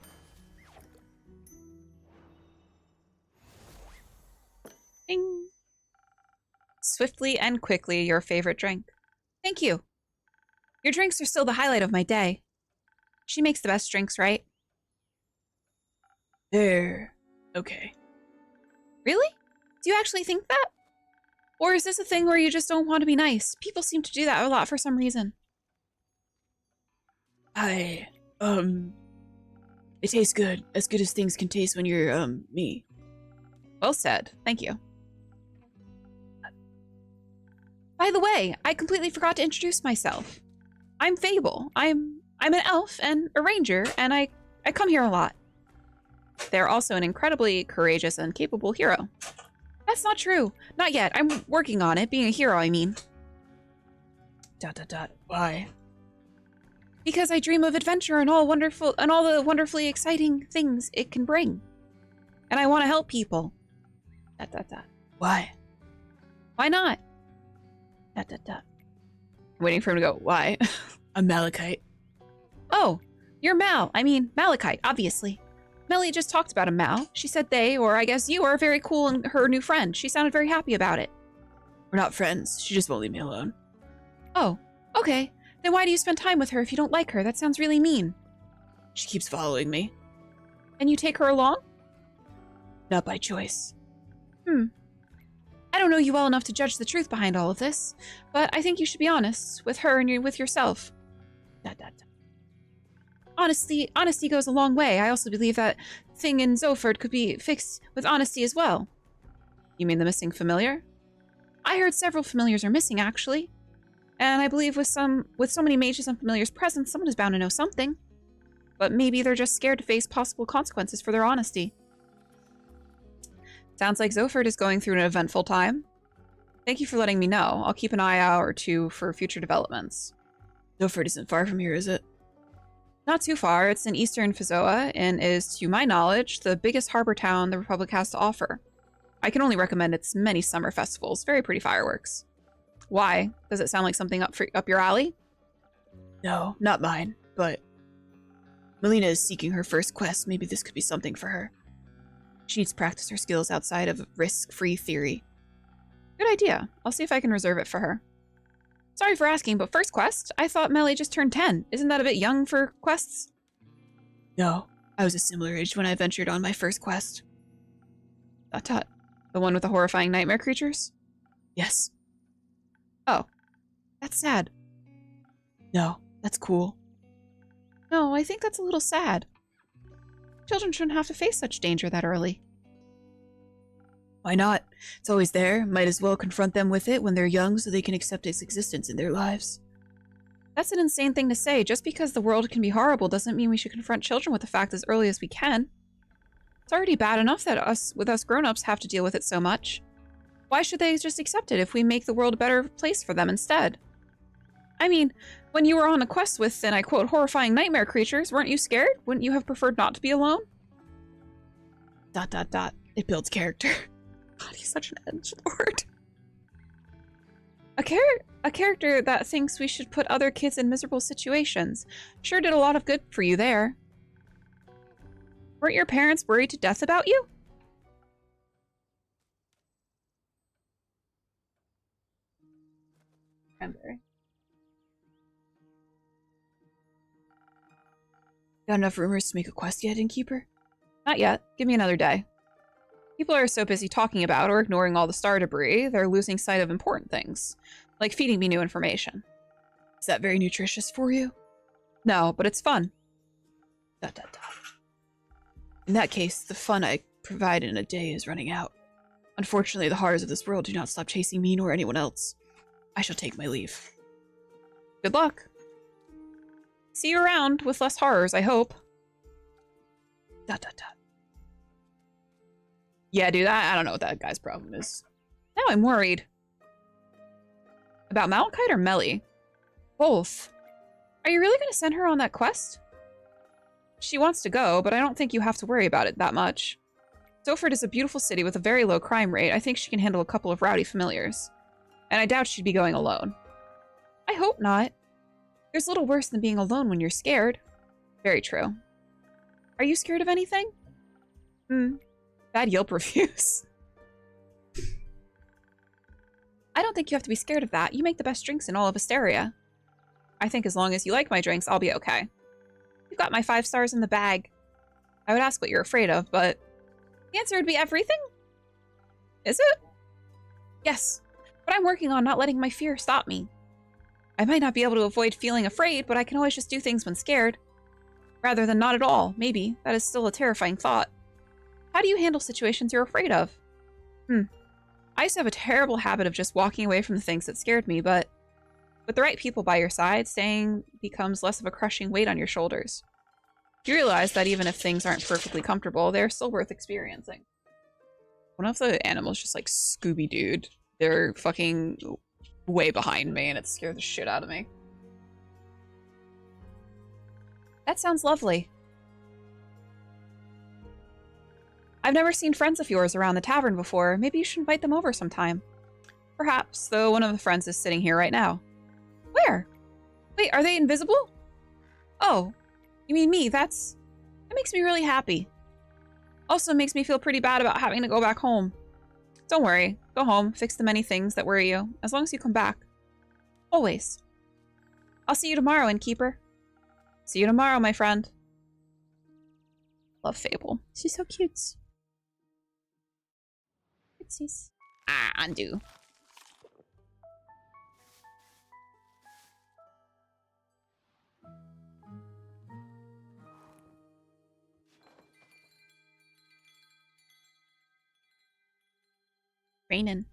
Ding. Swiftly and quickly, your favorite drink. Thank you. Your drinks are still the highlight of my day. She makes the best drinks, right? There. Okay. Really? Do you actually think that? Or is this a thing where you just don't want to be nice? People seem to do that a lot for some reason. It tastes good. As good as things can taste when you're, me. Well said. Thank you. By the way, I completely forgot to introduce myself. I'm Fable. I'm an elf and a ranger, and I come here a lot. They're also an incredibly courageous and capable hero. That's not true. Not yet. I'm working on it. Being a hero, I mean. ... Why? Because I dream of adventure and all the wonderfully exciting things it can bring. And I want to help people. ... Why? Why not? ... I'm waiting for him to go, why? I'm Malachite. Oh, you're Mal. I mean, Malachite, obviously. Melly just talked about a Mal. She said they, or I guess you, are very cool and her new friend. She sounded very happy about it. We're not friends. She just won't leave me alone. Oh, okay. Then why do you spend time with her if you don't like her? That sounds really mean. She keeps following me. And you take her along? Not by choice. I don't know you well enough to judge the truth behind all of this, but I think you should be honest with her and with yourself. Honesty goes a long way. I also believe that thing in Zoford could be fixed with honesty as well. You mean the missing familiar? I heard several familiars are missing, actually. And I believe with so many mages and familiars present, someone is bound to know something. But maybe they're just scared to face possible consequences for their honesty. Sounds like Zoford is going through an eventful time. Thank you for letting me know. I'll keep an eye out or two for future developments. Zoford isn't far from here, is it? Not too far. It's in eastern Fizoa and is, to my knowledge, the biggest harbor town the Republic has to offer. I can only recommend its many summer festivals. Very pretty fireworks. Why? Does it sound like something up your alley? No, not mine, but Melina is seeking her first quest. Maybe this could be something for her. She needs to practice her skills outside of risk-free theory. Good idea. I'll see if I can reserve it for her. Sorry for asking, but first quest? I thought Melly just turned 10. Isn't that a bit young for quests? No, I was a similar age when I ventured on my first quest. Tut. The one with the horrifying nightmare creatures? Yes. Oh. That's sad. No, that's cool. No, I think that's a little sad. Children shouldn't have to face such danger that early. Why not? It's always there. Might as well confront them with it when they're young so they can accept its existence in their lives. That's an insane thing to say. Just because the world can be horrible doesn't mean we should confront children with the fact as early as we can. It's already bad enough that us grown-ups have to deal with it so much. Why should they just accept it if we make the world a better place for them instead? I mean, when you were on a quest with, and I quote, horrifying nightmare creatures, weren't you scared? Wouldn't you have preferred not to be alone? ... It builds character. God, he's such an edgelord. A character that thinks we should put other kids in miserable situations. Sure did a lot of good for you there. Weren't your parents worried to death about you? Cranberry. Got enough rumors to make a quest yet, Innkeeper? Not yet. Give me another day. People are so busy talking about or ignoring all the star debris, they're losing sight of important things, like feeding me new information. Is that very nutritious for you? No, but it's fun. ... In that case, the fun I provide in a day is running out. Unfortunately, the horrors of this world do not stop chasing me nor anyone else. I shall take my leave. Good luck. See you around with less horrors, I hope. Yeah, dude, I don't know what that guy's problem is. Now I'm worried. About Malachite or Melly? Both. Are you really going to send her on that quest? She wants to go, but I don't think you have to worry about it that much. Soford is a beautiful city with a very low crime rate. I think she can handle a couple of rowdy familiars. And I doubt she'd be going alone. I hope not. There's little worse than being alone when you're scared. Very true. Are you scared of anything? Bad Yelp reviews. I don't think you have to be scared of that. You make the best drinks in all of Asteria. I think as long as you like my drinks, I'll be okay. You've got my 5 stars in the bag. I would ask what you're afraid of, but the answer would be everything? Is it? Yes, but I'm working on not letting my fear stop me. I might not be able to avoid feeling afraid, but I can always just do things when scared. Rather than not at all, maybe. That is still a terrifying thought. How do you handle situations you're afraid of? I used to have a terrible habit of just walking away from the things that scared me, but with the right people by your side, staying becomes less of a crushing weight on your shoulders. You realize that even if things aren't perfectly comfortable, they're still worth experiencing. One of the animals just like Scooby-Dooed. They're fucking way behind me and it scared the shit out of me. That sounds lovely. I've never seen friends of yours around the tavern before. Maybe you should invite them over sometime. Perhaps, though one of the friends is sitting here right now. Where? Wait, are they invisible? Oh, you mean me? That makes me really happy. Also makes me feel pretty bad about having to go back home. Don't worry. Go home, fix the many things that worry you, as long as you come back. Always. I'll see you tomorrow, Innkeeper. See you tomorrow, my friend. Love Fable. She's so cute. Oopsies. Ah, undo. Raining.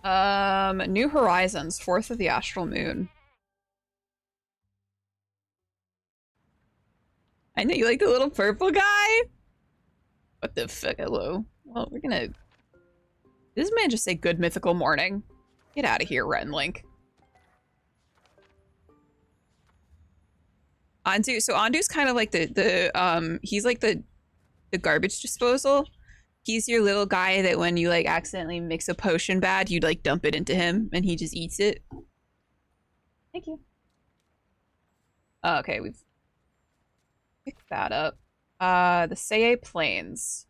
New Horizons, 4th of the Astral Moon. I know you like the little purple guy. What the fuck, hello? Well, we're gonna... Did this man just say good mythical morning? Get out of here, Rhett and Link. Andu, so Andu's kind of like he's like the garbage disposal. He's your little guy that when you like accidentally mix a potion bad, you'd like dump it into him and he just eats it. Thank you. Okay, we've picked that up. The Saye Plains.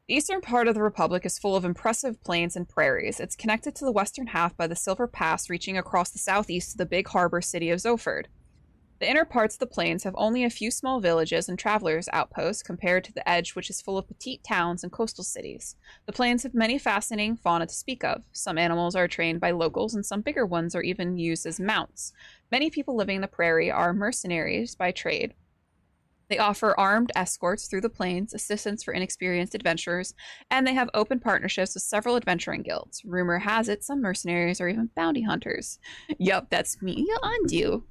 The eastern part of the Republic is full of impressive plains and prairies. It's connected to the western half by the Silver Pass reaching across the southeast to the big harbor city of Zoford. The inner parts of the plains have only a few small villages and travelers' outposts compared to the edge, which is full of petite towns and coastal cities. The plains have many fascinating fauna to speak of. Some animals are trained by locals and some bigger ones are even used as mounts. Many people living in the prairie are mercenaries by trade. They offer armed escorts through the plains, assistance for inexperienced adventurers, and they have open partnerships with several adventuring guilds. Rumor has it some mercenaries are even bounty hunters. Yup, that's me. Undo.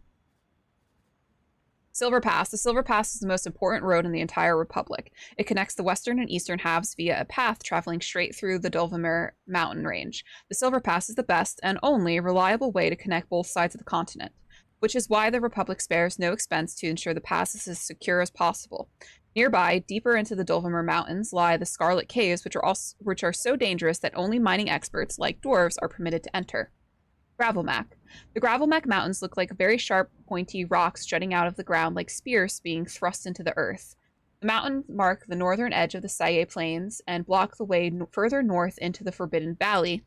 Silver Pass. The Silver Pass is the most important road in the entire Republic. It connects the western and eastern halves via a path traveling straight through the Dulvamere mountain range. The Silver Pass is the best and only reliable way to connect both sides of the continent, which is why the Republic spares no expense to ensure the pass is as secure as possible. Nearby, deeper into the Dulvamere Mountains, lie the Scarlet Caves, which are so dangerous that only mining experts, like dwarves, are permitted to enter. Gravelmac. The Gravelmac Mountains look like very sharp, pointy rocks jutting out of the ground like spears being thrust into the earth. The mountains mark the northern edge of the Saye Plains and block the way further north into the Forbidden Valley.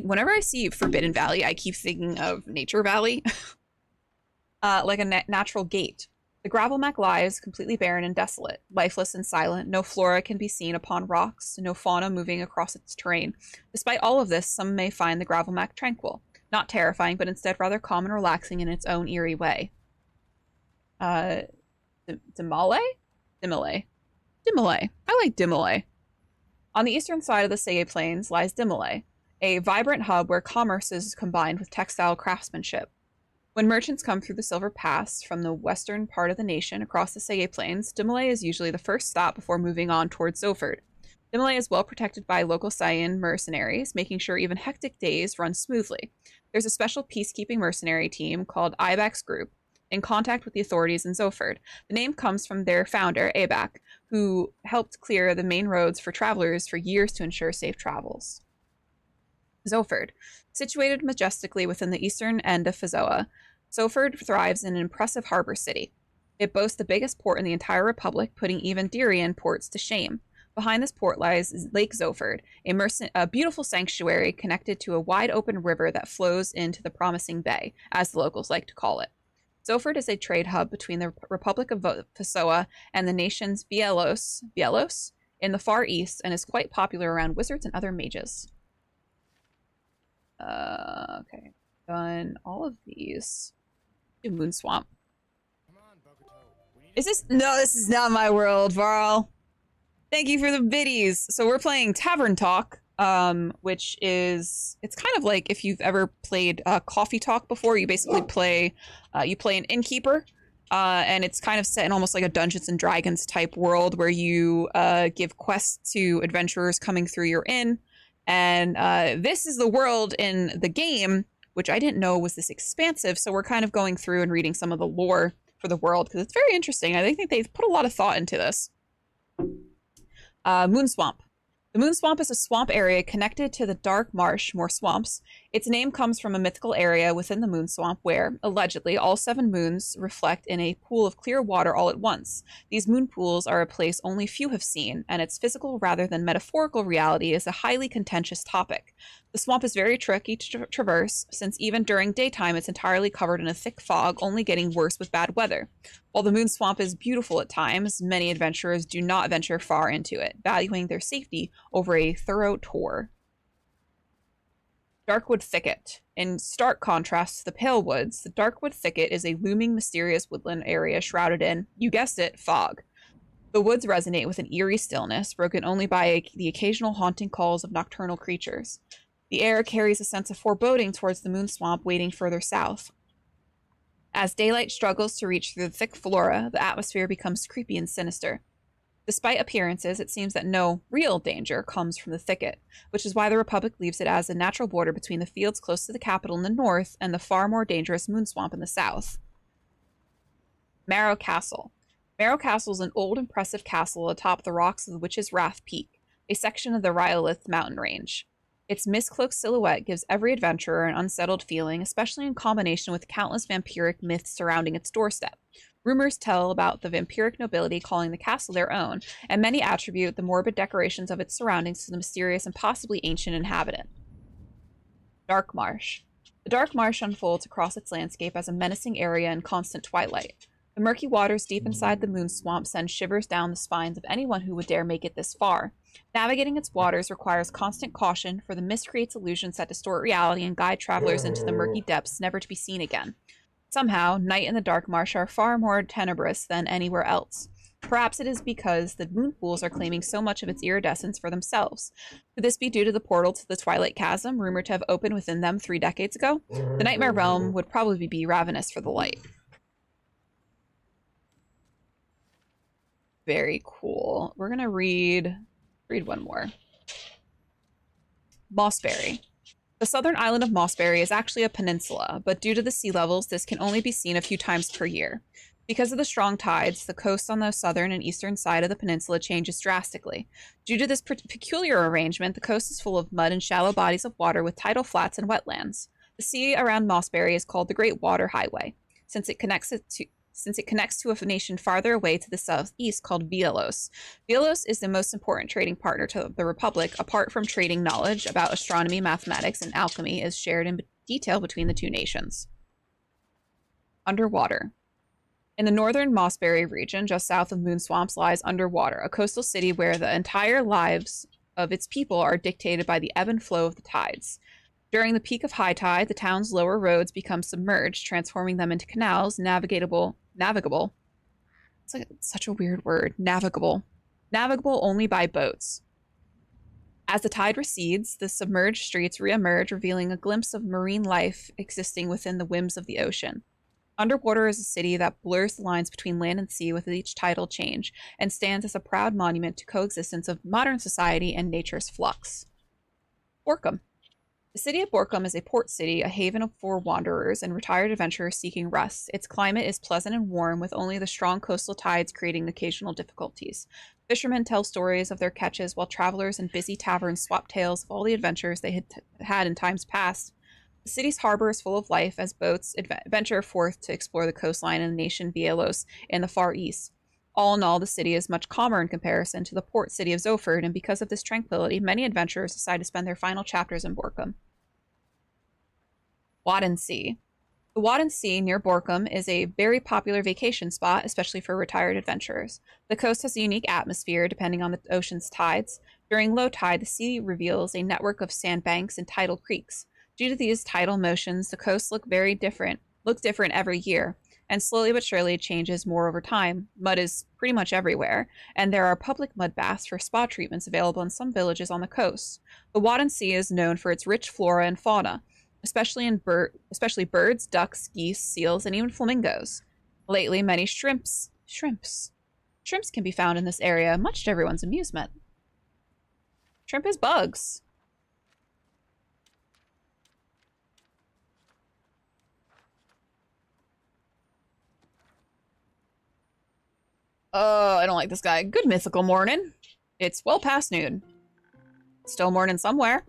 Whenever I see Forbidden Valley, I keep thinking of Nature Valley. Like a natural gate. The Gravelmac lies completely barren and desolate, lifeless and silent. No flora can be seen upon rocks, no fauna moving across its terrain. Despite all of this, some may find the Gravelmac tranquil. Not terrifying, but instead rather calm and relaxing in its own eerie way. Dimale? Dimale. Dimale. I like Dimale. On the eastern side of the Saye Plains lies Dimale, a vibrant hub where commerce is combined with textile craftsmanship. When merchants come through the Silver Pass from the western part of the nation across the Sege Plains, Dimele is usually the first stop before moving on towards Zoford. Dimele is well protected by local Saiyan mercenaries, making sure even hectic days run smoothly. There's a special peacekeeping mercenary team called Ibex Group in contact with the authorities in Zoford. The name comes from their founder, Abak, who helped clear the main roads for travelers for years to ensure safe travels. Zoford. Situated majestically within the eastern end of Fizoa, Zoford thrives in an impressive harbor city. It boasts the biggest port in the entire republic, putting even Dirian ports to shame. Behind this port lies Lake Zoford, a beautiful sanctuary connected to a wide open river that flows into the Promising Bay, as the locals like to call it. Zoford is a trade hub between the Republic of Fizoa and the nation's Bielos in the Far East, and is quite popular around wizards and other mages. Okay. Done all of these. Do Moon Swamp. Is this? No, this is not my world, Varl. Thank you for the biddies. So we're playing Tavern Talk, which is, it's kind of like if you've ever played Coffee Talk before. You basically play, you play an innkeeper, and it's kind of set in almost like a Dungeons and Dragons type world where you give quests to adventurers coming through your inn. And this is the world in the game, which I didn't know was this expansive. So we're kind of going through and reading some of the lore for the world because it's very interesting. I think they've put a lot of thought into this. Moon Swamp. The Moon Swamp is a swamp area connected to the Dark Marsh, more swamps. Its name comes from a mythical area within the Moon Swamp where, allegedly, all 7 moons reflect in a pool of clear water all at once. These moon pools are a place only few have seen, and its physical rather than metaphorical reality is a highly contentious topic. The swamp is very tricky to traverse, since even during daytime it's entirely covered in a thick fog, only getting worse with bad weather. While the Moon Swamp is beautiful at times, many adventurers do not venture far into it, valuing their safety over a thorough tour. Darkwood Thicket. In stark contrast to the Pale Woods, the Darkwood Thicket is a looming, mysterious woodland area shrouded in, you guessed it, fog. The woods resonate with an eerie stillness, broken only by the occasional haunting calls of nocturnal creatures. The air carries a sense of foreboding towards the Moon Swamp waiting further south. As daylight struggles to reach through the thick flora, the atmosphere becomes creepy and sinister. Despite appearances, it seems that no real danger comes from the thicket, which is why the Republic leaves it as a natural border between the fields close to the capital in the north and the far more dangerous Moon Swamp in the south. Marrow Castle. Marrow Castle is an old, impressive castle atop the rocks of the Witch's Wrath Peak, a section of the Rhyolith mountain range. Its mist-cloaked silhouette gives every adventurer an unsettled feeling, especially in combination with countless vampiric myths surrounding its doorstep. Rumors tell about the vampiric nobility calling the castle their own, and many attribute the morbid decorations of its surroundings to the mysterious and possibly ancient inhabitant. Dark Marsh. The Dark Marsh unfolds across its landscape as a menacing area in constant twilight. The murky waters deep inside the Moon Swamp send shivers down the spines of anyone who would dare make it this far. Navigating its waters requires constant caution, for the mist creates illusions that distort reality and guide travelers into the murky depths never to be seen again. Somehow, night in the Dark Marsh are far more tenebrous than anywhere else. Perhaps it is because the moon pools are claiming so much of its iridescence for themselves. Could this be due to the portal to the Twilight Chasm, rumored to have opened within them 3 decades ago? The Nightmare Realm would probably be ravenous for the light. Very cool. We're gonna read one more. Mossberry. The southern island of Mossberry is actually a peninsula, but due to the sea levels, this can only be seen a few times per year. Because of the strong tides, the coast on the southern and eastern side of the peninsula changes drastically. Due to this peculiar arrangement, the coast is full of mud and shallow bodies of water with tidal flats and wetlands. The sea around Mossberry is called the Great Water Highway, since it connects to a nation farther away to the southeast called Vielos. Vielos is the most important trading partner to the Republic, apart from trading knowledge about astronomy, mathematics, and alchemy is shared in detail between the two nations. Underwater. In the northern Mossberry region, just south of Moon Swamps, lies Underwater, a coastal city where the entire lives of its people are dictated by the ebb and flow of the tides. During the peak of high tide, the town's lower roads become submerged, transforming them into canals navigable. It's like such a weird word. Navigable only by boats. As the tide recedes, the submerged streets reemerge, revealing a glimpse of marine life existing within the whims of the ocean. Underwater is a city that blurs the lines between land and sea with each tidal change and stands as a proud monument to coexistence of modern society and nature's flux. Borkum. The city of Borkum is a port city, a haven for wanderers and retired adventurers seeking rest. Its climate is pleasant and warm, with only the strong coastal tides creating occasional difficulties. Fishermen tell stories of their catches, while travelers in busy taverns swap tales of all the adventures they had in times past. The city's harbor is full of life as boats venture forth to explore the coastline and the nation Bielos in the far east. All in all, the city is much calmer in comparison to the port city of Zoford, and because of this tranquility, many adventurers decide to spend their final chapters in Borkum. Waddensee. The Waddensee near Borkum is a very popular vacation spot, especially for retired adventurers. The coast has a unique atmosphere depending on the ocean's tides. During low tide, the sea reveals a network of sandbanks and tidal creeks. Due to these tidal motions, the coast looks different every year, and slowly but surely changes more over time. Mud is pretty much everywhere, and there are public mud baths for spa treatments available in some villages on the coast. The Waddensee is known for its rich flora and fauna, especially birds, ducks, geese, seals, and even flamingos. Lately, many shrimps can be found in this area, much to everyone's amusement. Shrimp is bugs. I don't like this guy. Good mythical morning. It's well past noon. Still morning somewhere.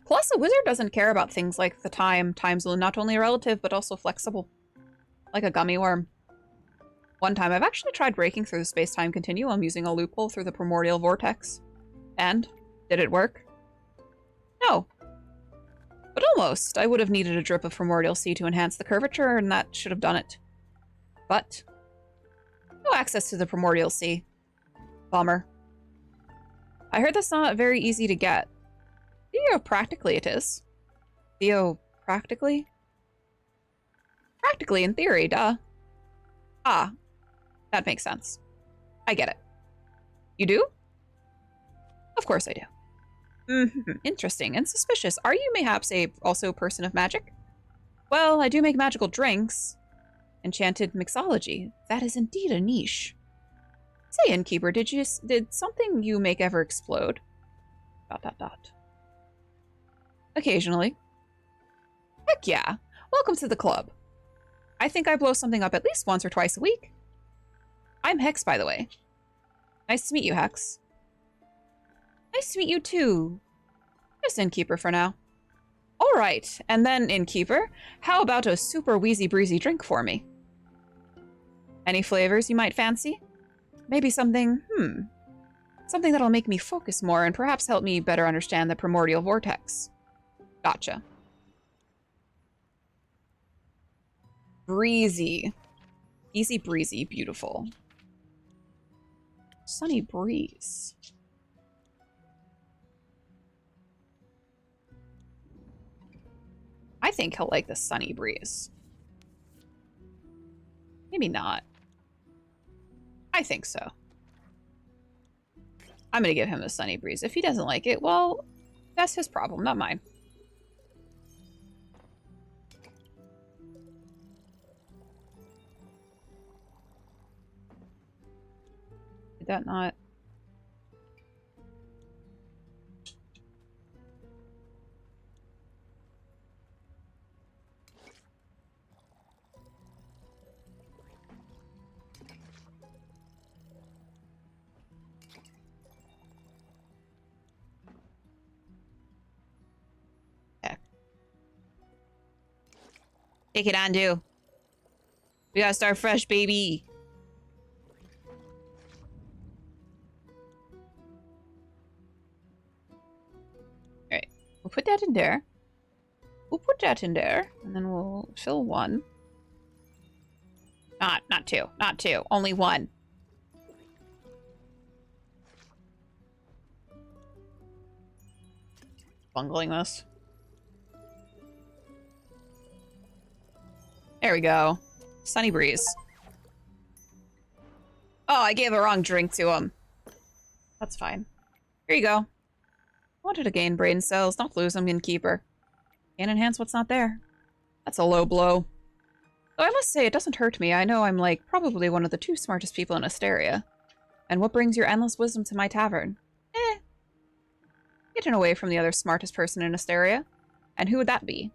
Plus, a wizard doesn't care about things like the time. Time's not only relative, but also flexible. Like a gummy worm. One time, I've actually tried breaking through the space-time continuum using a loophole through the primordial vortex. And? Did it work? No. But almost. I would have needed a drip of primordial sea to enhance the curvature, and that should have done it. But no access to the primordial sea. Bummer. I heard that's not very easy to get. Theopractically it is. Theopractically? Practically, in theory, duh. Ah, that makes sense. I get it. You do? Of course I do. Interesting and suspicious. Are you mayhaps also a person of magic? Well, I do make magical drinks. Enchanted mixology. That is indeed a niche. Say, innkeeper, did something you make ever explode? ... Occasionally. Heck yeah. Welcome to the club. I think I blow something up at least once or twice a week. I'm Hex, by the way. Nice to meet you, Hex. Nice to meet you, too. Just innkeeper for now. All right, and then, innkeeper, how about a super wheezy breezy drink for me? Any flavors you might fancy? Maybe something, something that'll make me focus more and perhaps help me better understand the primordial vortex. Gotcha. Breezy. Easy breezy, beautiful. Sunny breeze. I think he'll like the sunny breeze. Maybe not. I think so. I'm gonna give him the sunny breeze. If he doesn't like it, well, that's his problem, not mine. Did that not... Take it on, dude. We gotta start fresh, baby. Alright. We'll put that in there. We'll put that in there. And then we'll fill one. Not two. Not two. Only one. Bungling this. There we go. Sunny breeze. Oh, I gave the wrong drink to him. That's fine. Here you go. Wanted to gain brain cells, not lose them, innkeeper. Can't enhance what's not there. That's a low blow. Though I must say, it doesn't hurt me. I know I'm, like, probably one of the 2 smartest people in Asteria. And what brings your endless wisdom to my tavern? Getting away from the other smartest person in Asteria. And who would that be?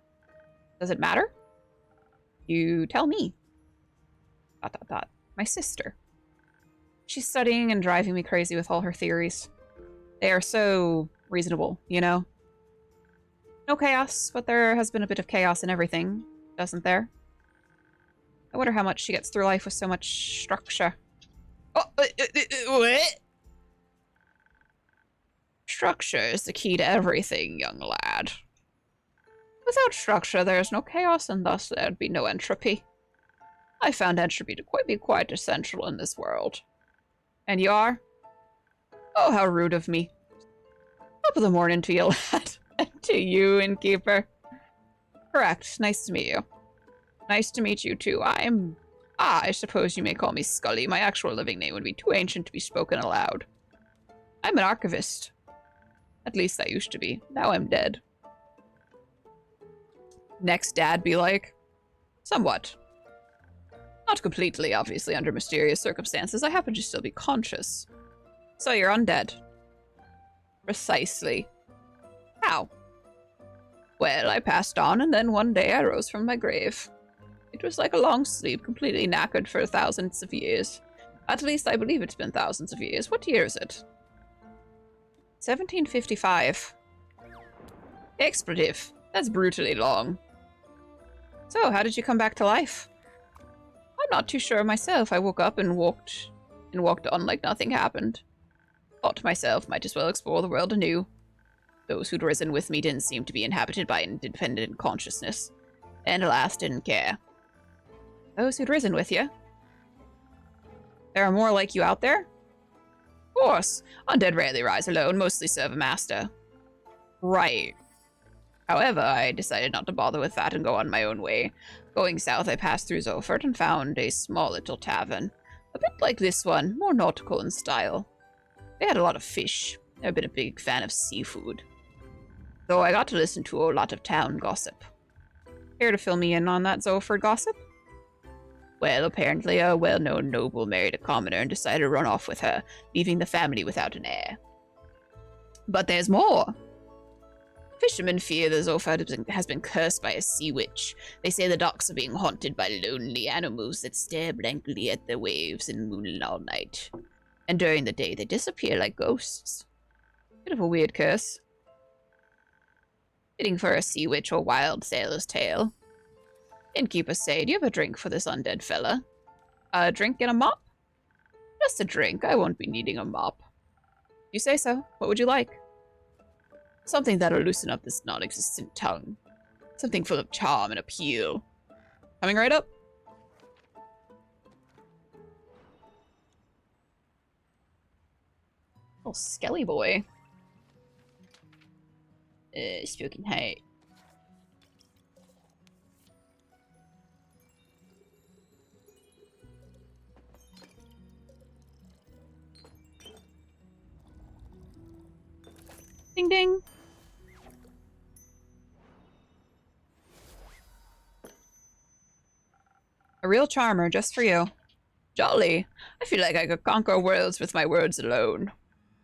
Does it matter? You tell me. ... My sister. She's studying and driving me crazy with all her theories. They are so reasonable, you know? No chaos, but there has been a bit of chaos in everything, doesn't there? I wonder how much she gets through life with so much structure. Oh, what? Structure is the key to everything, young lad. Without structure, there is no chaos, and thus there'd be no entropy. I found entropy to be quite essential in this world. And you are? Oh, how rude of me. Top of the morning to you, lad. And to you, innkeeper. Correct. Nice to meet you. Nice to meet you, too. I suppose you may call me Scully. My actual living name would be too ancient to be spoken aloud. I'm an archivist. At least I used to be. Now I'm dead. Next dad be like, somewhat. Not completely, obviously, under mysterious circumstances. I happen to still be conscious. So you're undead. Precisely. How? Well, I passed on, and then one day I rose from my grave. It was like a long sleep, completely knackered for thousands of years. At least I believe it's been thousands of years. What year is it? 1755. Expletive. That's brutally long. So, how did you come back to life? I'm not too sure myself. I woke up and walked on like nothing happened. Thought to myself, might as well explore the world anew. Those who'd risen with me didn't seem to be inhabited by an independent consciousness, and alas, didn't care. Those who'd risen with you? There are more like you out there? Of course. Undead rarely rise alone, mostly serve a master. Right. However, I decided not to bother with that and go on my own way. Going south, I passed through Zofert and found a small little tavern. A bit like this one, more nautical in style. They had a lot of fish. I've been a big fan of seafood. Though I got to listen to a lot of town gossip. Care to fill me in on that Zofert gossip? Well, apparently a well-known noble married a commoner and decided to run off with her, leaving the family without an heir. But there's more! Fishermen fear the Zofert has been cursed by a sea witch. They say the docks are being haunted by lonely animals that stare blankly at the waves and moon all night. And during the day, they disappear like ghosts. Bit of a weird curse. Fitting for a sea witch or wild sailor's tale. Innkeepers say, do you have a drink for this undead fella? A drink and a mop? Just a drink. I won't be needing a mop. You say so. What would you like? Something that'll loosen up this non-existent tongue. Something full of charm and appeal. Coming right up. Oh, Skelly boy. Spoken height. Ding ding. A real charmer just for you. Jolly. I feel like I could conquer worlds with my words alone.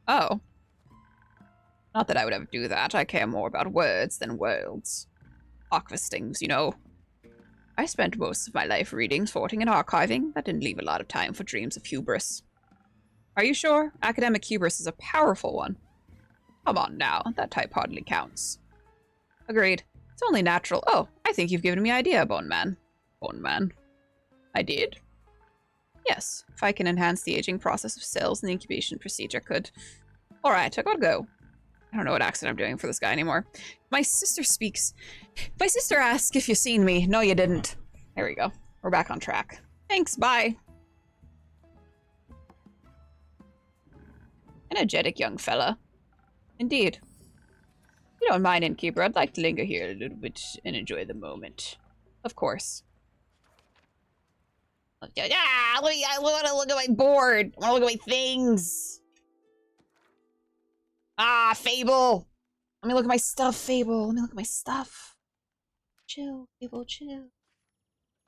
Oh. Not that I would ever do that. I care more about words than worlds. Archivistings, you know. I spent most of my life reading, sorting, and archiving. That didn't leave a lot of time for dreams of hubris. Are you sure? Academic hubris is a powerful one. Come on now, that type hardly counts. Agreed. It's only natural. Oh, I think you've given me an idea, Bone Man. Bone Man. I did? Yes, if I can enhance the aging process of cells and the incubation procedure could. Alright, I gotta go. I don't know what accent I'm doing for this guy anymore. My sister speaks. My sister asked if you seen me. No, you didn't. There we go. We're back on track. Thanks, bye. Energetic young fella. Indeed. If you don't mind, innkeeper, I'd like to linger here a little bit and enjoy the moment. Of course. I want to look at my board. I want to look at my things. Ah, Fable. Let me look at my stuff, Fable. Let me look at my stuff. Chill, Fable, chill.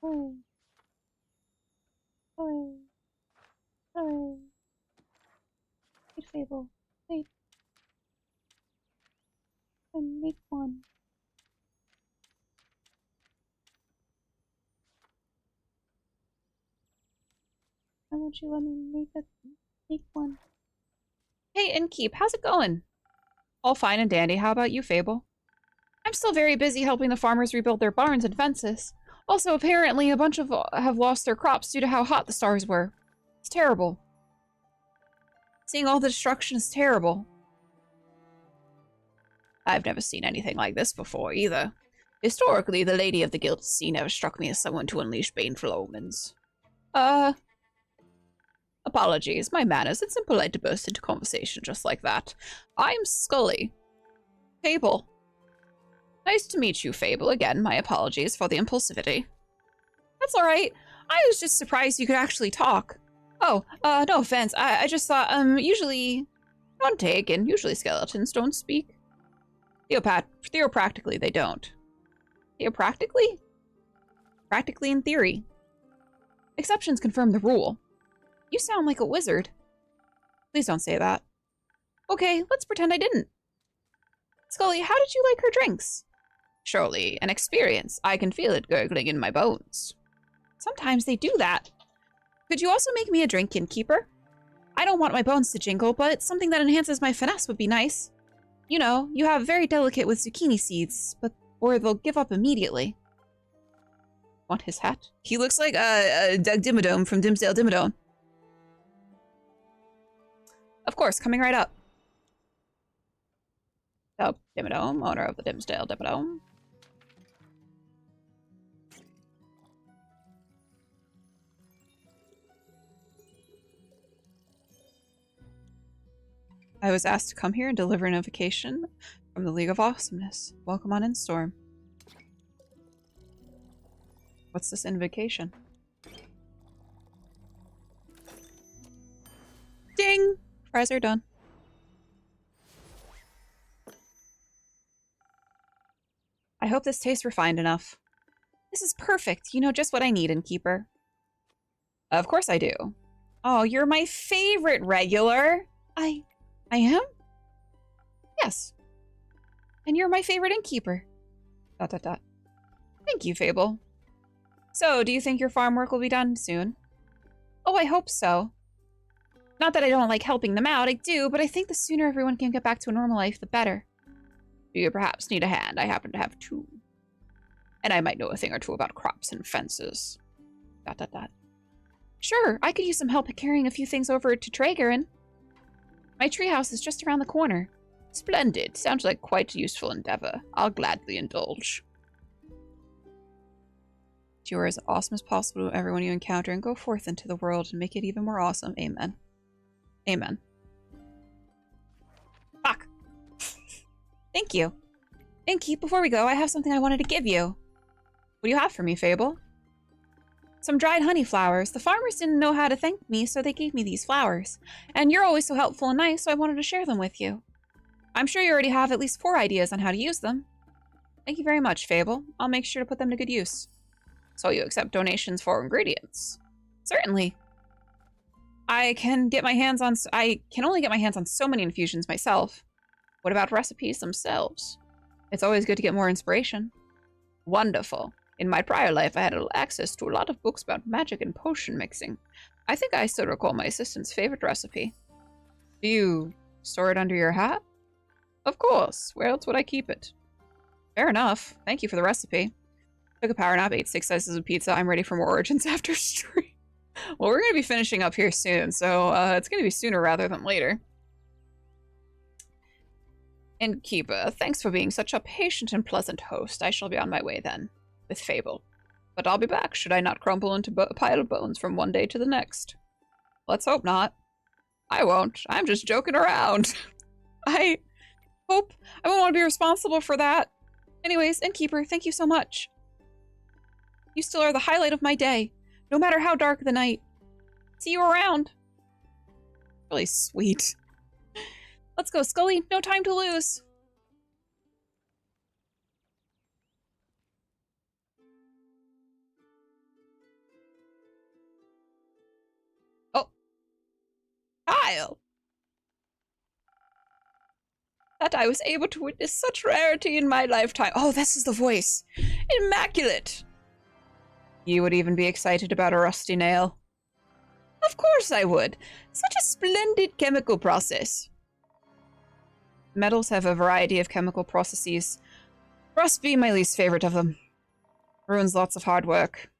Oh. Sorry. Sorry. Wait, Fable. Wait. I make one. Why won't you let me make one? Hey, Innkeep, how's it going? All fine and dandy. How about you, Fable? I'm still very busy helping the farmers rebuild their barns and fences. Also, apparently, a bunch of have lost their crops due to how hot the stars were. It's terrible. Seeing all the destruction is terrible. I've never seen anything like this before, either. Historically, the Lady of the Gilded Sea never struck me as someone to unleash baneful omens. Apologies, my manners. It's impolite to burst into conversation just like that. I'm Scully. Fable. Nice to meet you, Fable. Again, my apologies for the impulsivity. That's alright. I was just surprised you could actually talk. Oh, no offense. I just thought, usually don't take, and usually skeletons don't speak. Theopractically, they don't. Theopractically? Practically in theory. Exceptions confirm the rule. You sound like a wizard. Please don't say that. Okay, let's pretend I didn't. Scully, how did you like her drinks? Surely, an experience. I can feel it gurgling in my bones. Sometimes they do that. Could you also make me a drink, innkeeper? I don't want my bones to jingle, but something that enhances my finesse would be nice. You know, you have very delicate with zucchini seeds, or they'll give up immediately. Want his hat? He looks like Doug Dimmadome from Dimsdale Dimmadome. Of course, coming right up. Doug Dimmadome, owner of the Dimsdale Dimmadome. I was asked to come here and deliver an invocation from the League of Awesomeness. Welcome on in, Storm. What's this invocation? Ding! Fries are done. I hope this tastes refined enough. This is perfect. You know just what I need, Innkeeper. Of course I do. Oh, you're my favorite regular. I am? Yes. And you're my favorite innkeeper. ... Thank you, Fable. So, do you think your farm work will be done soon? Oh, I hope so. Not that I don't like helping them out, I do, but I think the sooner everyone can get back to a normal life, the better. Do you perhaps need a hand? I happen to have two. And I might know a thing or two about crops and fences. ... Sure, I could use some help carrying a few things over to Traegerin. My treehouse is just around the corner. Splendid. Sounds like quite a useful endeavor. I'll gladly indulge. You are as awesome as possible to everyone you encounter, and go forth into the world and make it even more awesome. Amen. Amen. Fuck. Thank you. Innkeep, before we go, I have something I wanted to give you. What do you have for me, Fable? Some dried honey flowers. The farmers didn't know how to thank me, so they gave me these flowers. And you're always so helpful and nice, so I wanted to share them with you. I'm sure you already have at least 4 ideas on how to use them. Thank you very much, Fable. I'll make sure to put them to good use. So you accept donations for ingredients? Certainly. I can only get my hands on so many infusions myself. What about recipes themselves? It's always good to get more inspiration. Wonderful. In my prior life, I had access to a lot of books about magic and potion mixing. I think I still recall my assistant's favorite recipe. Do you store it under your hat? Of course. Where else would I keep it? Fair enough. Thank you for the recipe. Took a power nap, ate 6 slices of pizza. I'm ready for more Origins after stream. Well, we're going to be finishing up here soon, so it's going to be sooner rather than later. Innkeeper, thanks for being such a patient and pleasant host. I shall be on my way then, with Fable. But I'll be back should I not crumble into a pile of bones from one day to the next. Let's hope not. I won't. I'm just joking around. I hope I won't want to be responsible for that. Anyways, Innkeeper, thank you so much. You still are the highlight of my day, no matter how dark the night. See you around. Really sweet. Let's go, Scully. No time to lose. Kyle! That I was able to witness such rarity in my lifetime. Oh, this is the voice. Immaculate! You would even be excited about a rusty nail. Of course I would. Such a splendid chemical process. Metals have a variety of chemical processes. Rust being my least favorite of them. Ruins lots of hard work.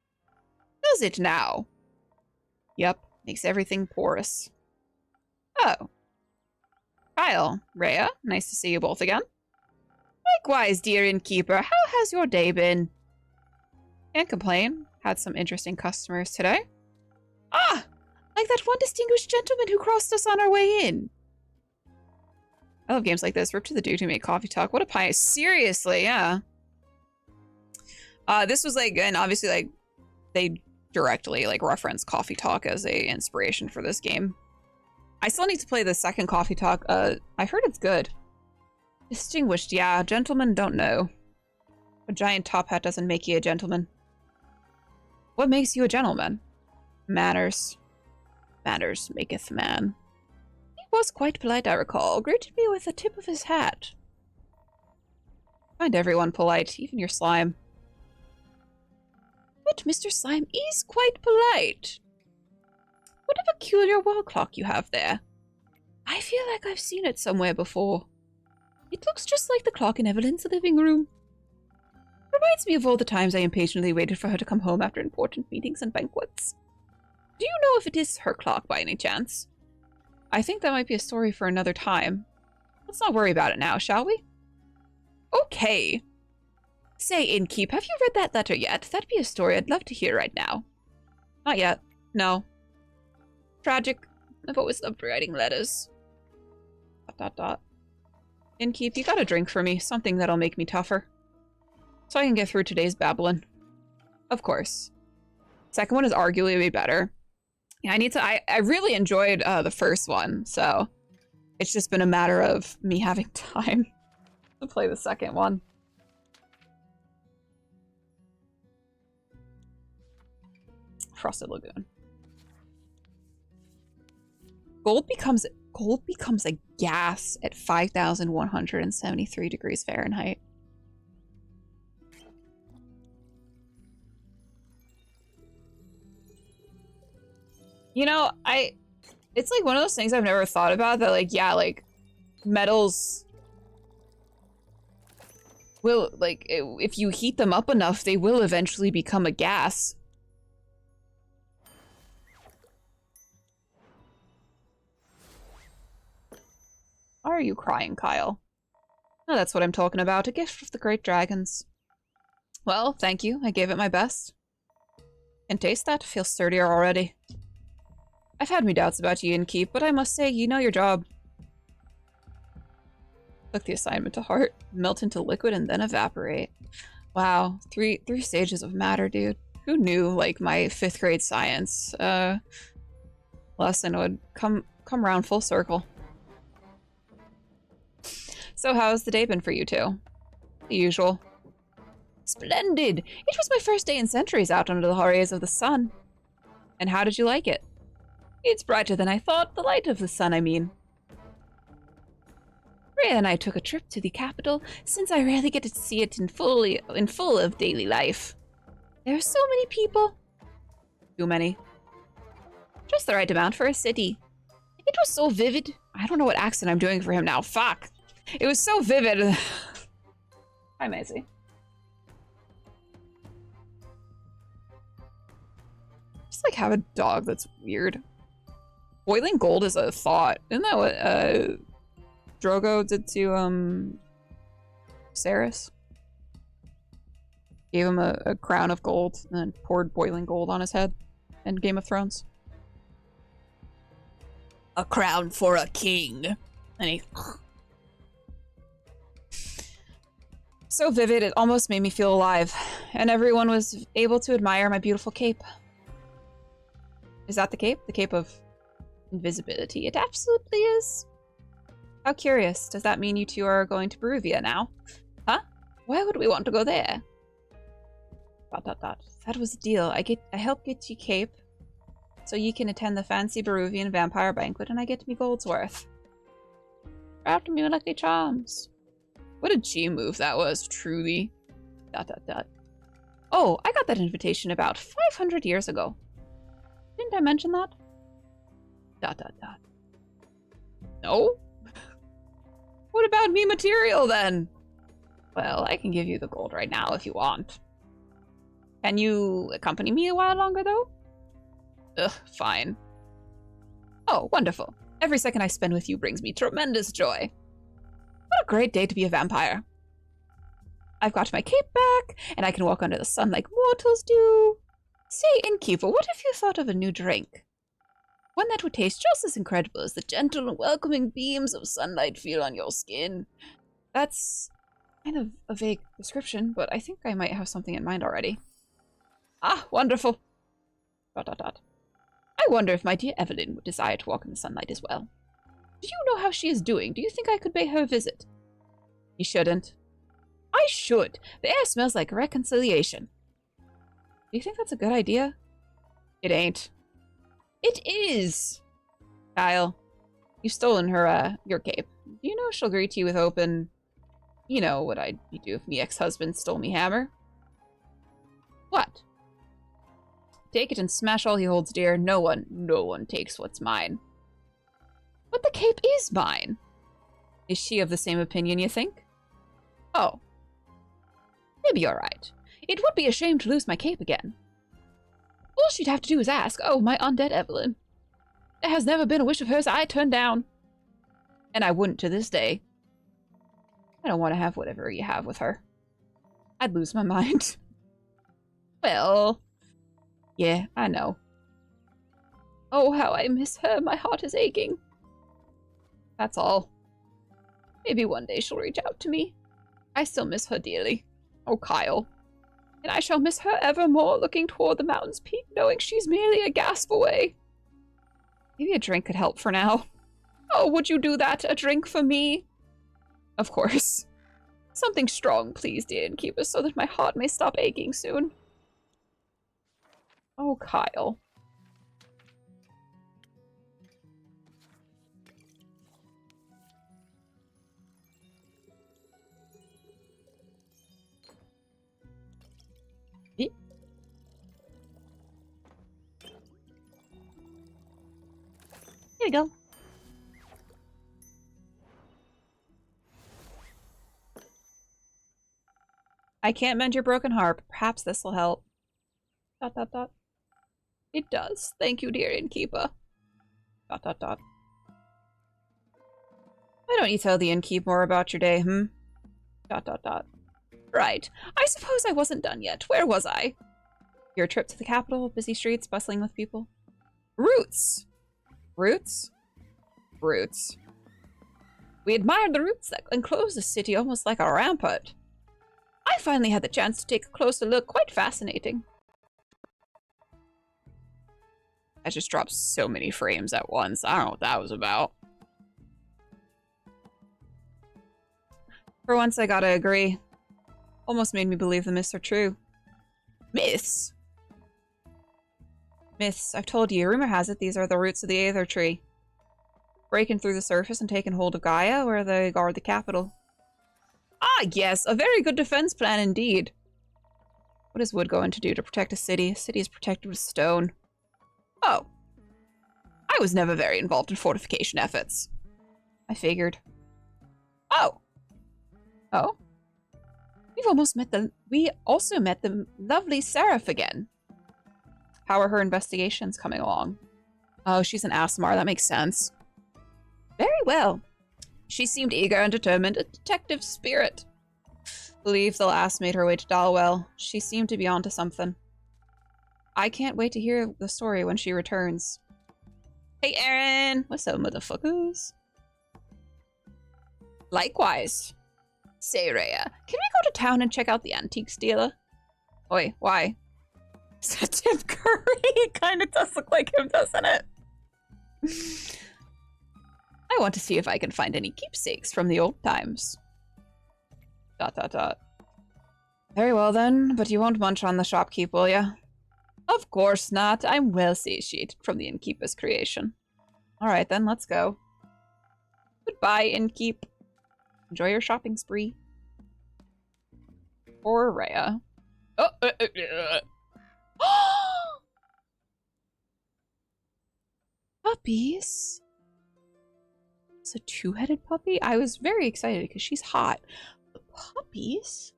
Does it now? Yep, makes everything porous. Oh. Kyle, Rhea, nice to see you both again. Likewise, dear innkeeper, how has your day been? Can't complain. Had some interesting customers today. Ah! Like that one distinguished gentleman who crossed us on our way in. I love games like this. Rip to the dude who made Coffee Talk. What a pie. Seriously, yeah. This was like, and obviously like, they directly like reference Coffee Talk as a inspiration for this game. I still need to play the second Coffee Talk. I heard it's good. Distinguished, yeah. Gentlemen don't know. A giant top hat doesn't make you a gentleman. What makes you a gentleman? Manners. Manners maketh man. He was quite polite, I recall. Greeted me with the tip of his hat. Find everyone polite, even your slime. But Mr. Slime is quite polite. What a peculiar wall clock you have there. I feel like I've seen it somewhere before. It looks just like the clock in Evelyn's living room. Reminds me of all the times I impatiently waited for her to come home after important meetings and banquets. Do you know if it is her clock by any chance? I think that might be a story for another time. Let's not worry about it now, shall we? Okay. Say, Innkeep, have you read that letter yet? That'd be a story I'd love to hear right now. Not yet. No. Tragic. I've always loved writing letters. ... Innkeep, you got a drink for me. Something that'll make me tougher. So I can get through today's babbling. Of course. Second one is arguably better. Yeah, I really enjoyed the first one, so it's just been a matter of me having time to play the second one. Frosted Lagoon. Gold becomes a gas at 5,173 degrees Fahrenheit. You know, it's like one of those things I've never thought about that, like, yeah, like, metals will, like, if you heat them up enough, they will eventually become a gas. Why are you crying, Kyle? Oh, that's what I'm talking about. A gift of the great dragons. Well, thank you. I gave it my best. Can taste that? Feels sturdier already. I've had me doubts about you, Innkeep, but I must say, you know your job. Took the assignment to heart. Melt into liquid and then evaporate. Wow. Three stages of matter, dude. Who knew, like, my 5th grade science lesson would come around full circle. So how's the day been for you two? The usual. Splendid! It was my first day in centuries out under the rays of the sun. And how did you like it? It's brighter than I thought. The light of the sun, I mean. Rhea and I took a trip to the capital, since I rarely get to see it in full of daily life. There are so many people. Too many. Just the right amount for a city. It was so vivid. I don't know what accent I'm doing for him now. Fuck. It was so vivid. Hi, Maisie. Just like have a dog that's weird. Boiling gold is a thought. Isn't that what Drogo did to Cerys? Gave him a crown of gold and then poured boiling gold on his head in Game of Thrones. A crown for a king. And he... So vivid, it almost made me feel alive. And everyone was able to admire my beautiful cape. Is that the cape? The cape of invisibility. It absolutely is. How curious. Does that mean you two are going to Beruvia now? Huh? Why would we want to go there? ... That was the deal. I helped get you cape. so you can attend the fancy Baruvian vampire banquet and I get me gold's worth. After me lucky charms. What a G move that was, truly. ... Oh, I got that invitation about 500 years ago. Didn't I mention that? ... No? What about me material then? Well, I can give you the gold right now if you want. Can you accompany me a while longer though? Ugh, fine. Oh, wonderful. Every second I spend with you brings me tremendous joy. What a great day to be a vampire. I've got my cape back, and I can walk under the sun like mortals do. Say, innkeeper, what if you thought of a new drink? One that would taste just as incredible as the gentle and welcoming beams of sunlight feel on your skin. That's kind of a vague description, but I think I might have something in mind already. Ah, wonderful. ... I wonder if my dear Evelyn would desire to walk in the sunlight as well. Do you know how she is doing? Do you think I could pay her a visit? You shouldn't. I should. The air smells like reconciliation. Do you think that's a good idea? It ain't. It is! Kyle, you've stolen her, your cape. Do you know she'll greet you with open... You know what I'd do if me ex-husband stole me hammer? What? Take it and smash all he holds dear. No one takes what's mine. But the cape is mine. Is she of the same opinion, you think? Oh. Maybe you're right. It would be a shame to lose my cape again. All she'd have to do is ask, oh, my undead Evelyn. There has never been a wish of hers I turned down. And I wouldn't to this day. I don't want to have whatever you have with her. I'd lose my mind. Well, yeah, I know. Oh, how I miss her. My heart is aching. That's all. Maybe one day she'll reach out to me. I still miss her dearly. Oh, Kyle. And I shall miss her evermore, looking toward the mountain's peak, knowing she's merely a gasp away. Maybe a drink could help for now. Oh, would you do that? A drink for me? Of course. Something strong, please, dear innkeeper, so that my heart may stop aching soon. Oh, Kyle. Here we go. I can't mend your broken heart. Perhaps this will help. ... It does. Thank you, dear innkeeper. ... Why don't you tell the innkeep more about your day, hmm? ... Right. I suppose I wasn't done yet. Where was I? Your trip to the capital, busy streets, bustling with people. Roots! Roots? Roots. We admired the roots that enclose the city almost like a rampart. I finally had the chance to take a closer look. Quite fascinating. I just dropped so many frames at once. I don't know what that was about. For once, I gotta agree. Almost made me believe the myths are true. Myths? Myths. I've told you. Rumor has it these are the roots of the Aether Tree. Breaking through the surface and taking hold of Gaia, where they guard the capital. Ah, yes. A very good defense plan indeed. What is wood going to do to protect a city? A city is protected with stone. Oh. I was never very involved in fortification efforts. I figured. Oh. Oh? We also met the lovely Seraph again. How are her investigations coming along? Oh, she's an Asmar. That makes sense. Very well. She seemed eager and determined, a detective spirit. Believe the last made her way to Dalwell. She seemed to be onto something. I can't wait to hear the story when she returns. Hey, Aaron! What's up, motherfuckers? Likewise. Say, Rhea, can we go to town and check out the antiques dealer? Oi, why? Is that Tim Curry? It kind of does look like him, doesn't it? I want to see if I can find any keepsakes from the old times. ... Very well then, but you won't munch on the shopkeep, will ya? Of course not. I'm well satiated from the innkeeper's creation. Alright then, let's go. Goodbye, innkeep. Enjoy your shopping spree. Or Rhea. Puppies? It's a two-headed puppy? I was very excited because she's hot. But puppies?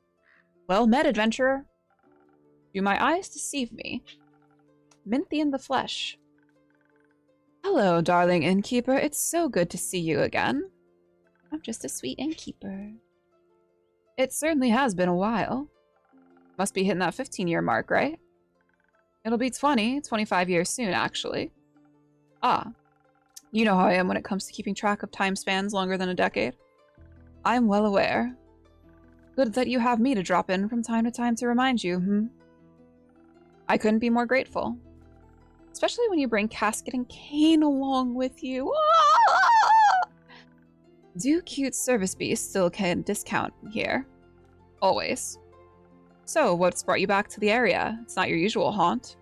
Well met, adventurer. Do my eyes deceive me? Mint thee in the flesh. Hello, darling innkeeper. It's so good to see you again. I'm just a sweet innkeeper. It certainly has been a while. Must be hitting that 15-year mark, right? It'll be 25 years soon, actually. Ah, you know how I am when it comes to keeping track of time spans longer than a decade. I am well aware. Good that you have me to drop in from time to time to remind you, I couldn't be more grateful. Especially when you bring Casket and Kane along with you. Ah! Do cute service beasts still can discount here? Always. So, what's brought you back to the area? It's not your usual haunt.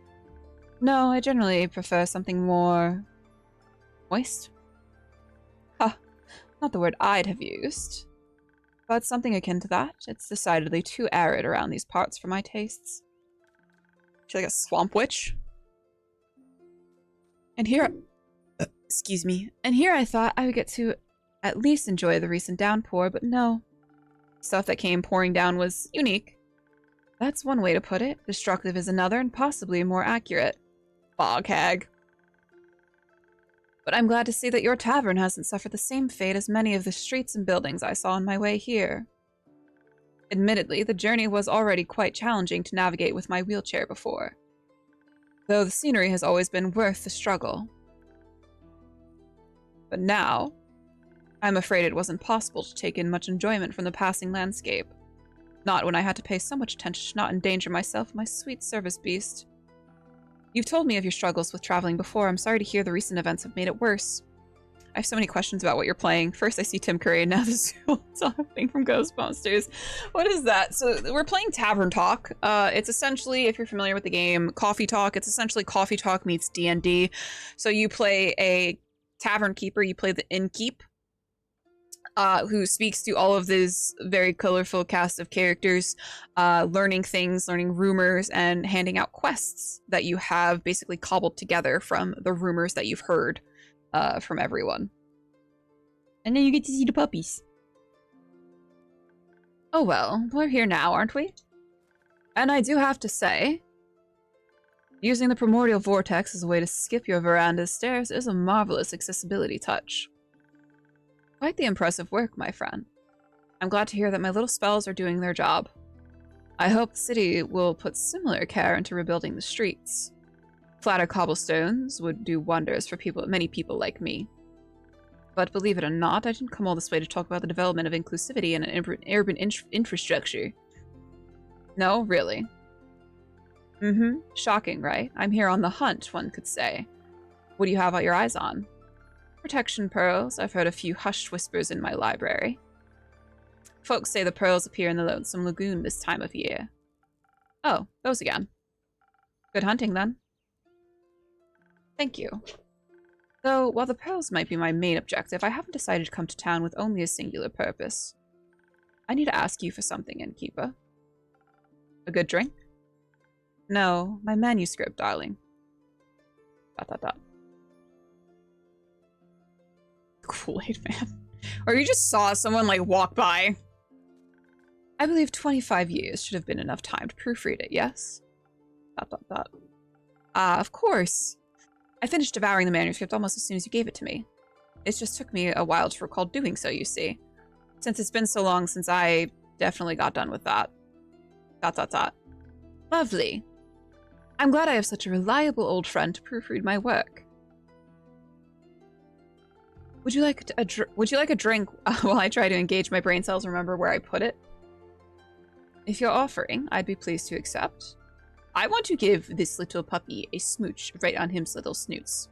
No, I generally prefer something more... moist? Huh, not the word I'd have used. But something akin to that. It's decidedly too arid around these parts for my tastes. She's like a swamp witch. And here... excuse me. And here I thought I would get to at least enjoy the recent downpour, but no. Stuff that came pouring down was unique. That's one way to put it. Destructive is another, and possibly more accurate. Bog hag. But I'm glad to see that your tavern hasn't suffered the same fate as many of the streets and buildings I saw on my way here. Admittedly, the journey was already quite challenging to navigate with my wheelchair before. Though the scenery has always been worth the struggle. But now, I'm afraid it wasn't possible to take in much enjoyment from the passing landscape. Not when I had to pay so much attention to not endanger myself and my sweet service beast. You've told me of your struggles with traveling before. I'm sorry to hear the recent events have made it worse. I have so many questions about what you're playing. First I see Tim Curry, and now this thing from Ghostbusters. What is that? So we're playing Tavern Talk. It's essentially, if you're familiar with the game, Coffee Talk. It's essentially Coffee Talk meets D&D. So you play a tavern keeper, you play the innkeep, who speaks to all of this very colorful cast of characters, learning things, learning rumors, and handing out quests that you have basically cobbled together from the rumors that you've heard from everyone. And then you get to see the puppies. Oh well, we're here now, aren't we? And I do have to say, using the primordial vortex as a way to skip your veranda's stairs is a marvelous accessibility touch. Quite the impressive work, my friend. I'm glad to hear that my little spells are doing their job. I hope the city will put similar care into rebuilding the streets. Flatter cobblestones would do wonders for many people like me. But believe it or not, I didn't come all this way to talk about the development of inclusivity and an urban infrastructure. No, really. Shocking, right? I'm here on the hunt, one could say. What do you have your eyes on? Protection pearls. I've heard a few hushed whispers in my library. Folks say the pearls appear in the Lonesome Lagoon this time of year. Oh, those again. Good hunting, then. Thank you. Though, while the pearls might be my main objective, I haven't decided to come to town with only a singular purpose. I need to ask you for something, innkeeper. A good drink? No, my manuscript, darling. ... Kool-Aid man. Or you just saw someone, like, walk by. I believe 25 years should have been enough time to proofread it, yes? ... Of course. I finished devouring the manuscript almost as soon as you gave it to me. It just took me a while to recall doing so, you see. Since it's been so long since I definitely got done with that. ... Lovely. I'm glad I have such a reliable old friend to proofread my work. Would you like a drink while I try to engage my brain cells and remember where I put it? If you're offering, I'd be pleased to accept. I want to give this little puppy a smooch right on him's little snoots.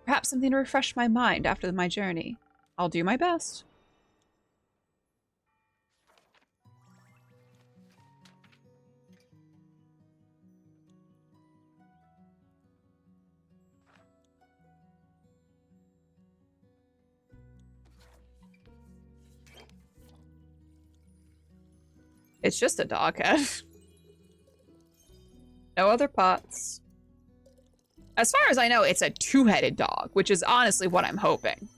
Perhaps something to refresh my mind after my journey. I'll do my best. It's just a dog head. No other pots. As far as I know, it's a two-headed dog, which is honestly what I'm hoping.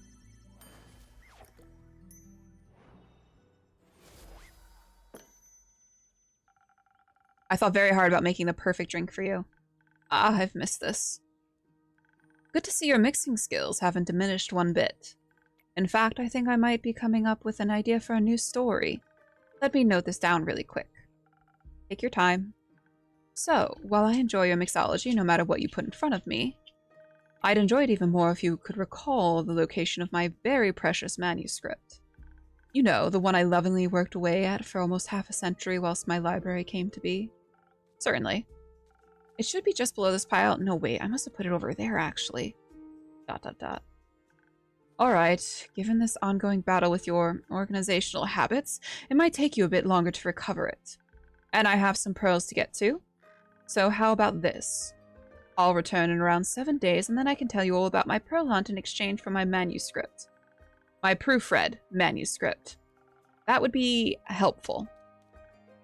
I thought very hard about making the perfect drink for you. Ah, I've missed this. Good to see your mixing skills haven't diminished one bit. In fact, I think I might be coming up with an idea for a new story. Let me note this down really quick. Take your time. So, while I enjoy your mixology no matter what you put in front of me, I'd enjoy it even more if you could recall the location of my very precious manuscript. You know, the one I lovingly worked away at for almost half a century whilst my library came to be. Certainly. It should be just below this pile. No, wait, I must have put it over there, actually. ... Alright, given this ongoing battle with your organizational habits, it might take you a bit longer to recover it. And I have some pearls to get to. So how about this? I'll return in around 7 days, and then I can tell you all about my pearl hunt in exchange for my manuscript. My proofread manuscript. That would be helpful.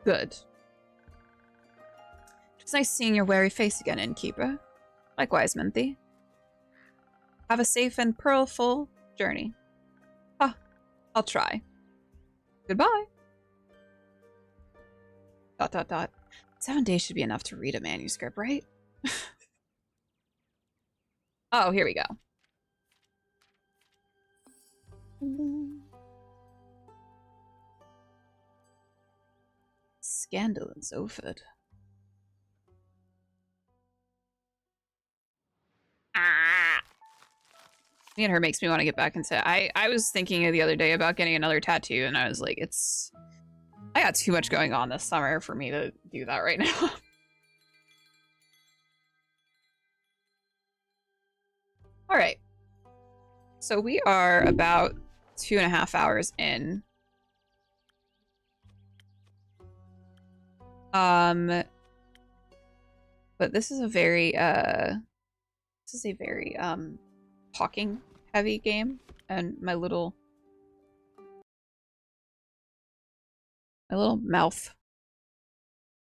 Good. It's nice seeing your wary face again, innkeeper. Likewise, Menthy. Have a safe and pearl-full journey. I'll try. Goodbye. ... 7 days should be enough to read a manuscript, right? Oh, here we go. Scandal in Zoford. Me and her makes me want to get back into... I was thinking the other day about getting another tattoo, and I was like, I got too much going on this summer for me to do that right now. All right. So we are about 2.5 hours in. But this is a very talking heavy game, and my little mouth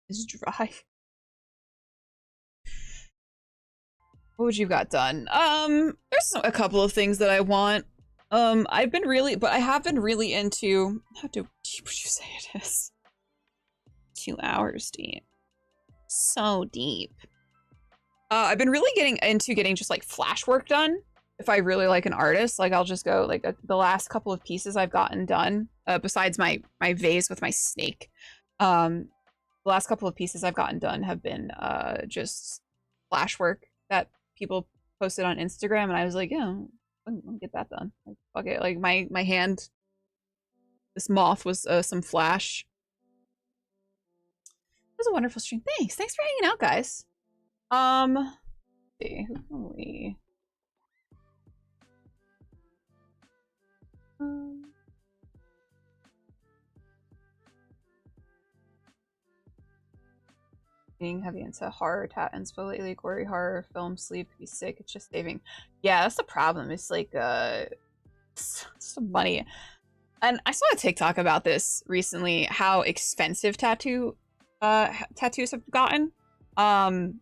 is dry. What would you got done? There's a couple of things that I want. I have been really into, how deep would you say it is? 2 hours deep. So deep. I've been really getting into getting just like flash work done. If I really like an artist, like I'll just go like the last couple of pieces I've gotten done, besides my vase with my snake. The last couple of pieces I've gotten done have been just flash work that people posted on Instagram, and I was like, yeah, let me get that done. Like, fuck it. Like my hand, this moth was some flash. It was a wonderful stream. Thanks for hanging out, guys. Let's see, who can we? Being heavy into horror inspo lately, gory horror, film, sleep, be sick, it's just saving. Yeah, that's the problem. It's like some money. And I saw a TikTok about this recently, how expensive tattoos have gotten. And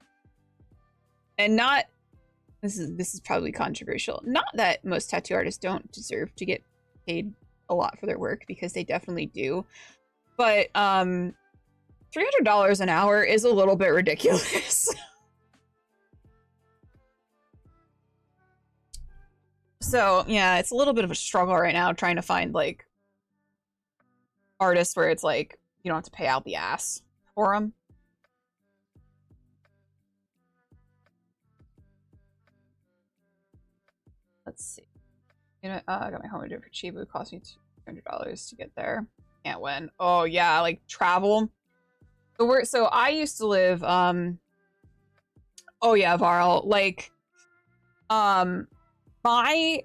not, this is probably controversial. Not that most tattoo artists don't deserve to get paid a lot for their work, because they definitely do. But $300 an hour is a little bit ridiculous. So yeah, it's a little bit of a struggle right now trying to find like artists where it's like you don't have to pay out the ass for them. Let's see. You know, I got my home to do it for cheap. It would cost me $200 to get there. Can't win. Oh yeah, like travel. So I used to live. Oh yeah, Varl. Like, my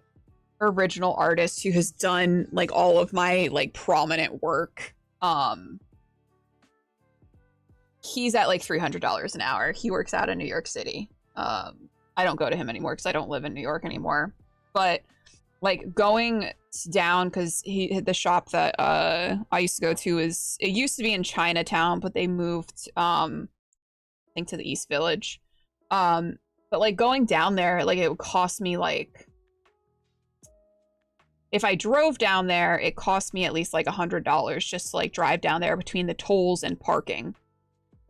original artist who has done like all of my like prominent work. He's at like $300 an hour. He works out in New York City. I don't go to him anymore because I don't live in New York anymore. But like going down, because the shop that I used to go to it used to be in Chinatown, but they moved I think to the East Village. But like going down there, like it would cost me like, if I drove down there, it cost me at least like $100 just to like drive down there between the tolls and parking.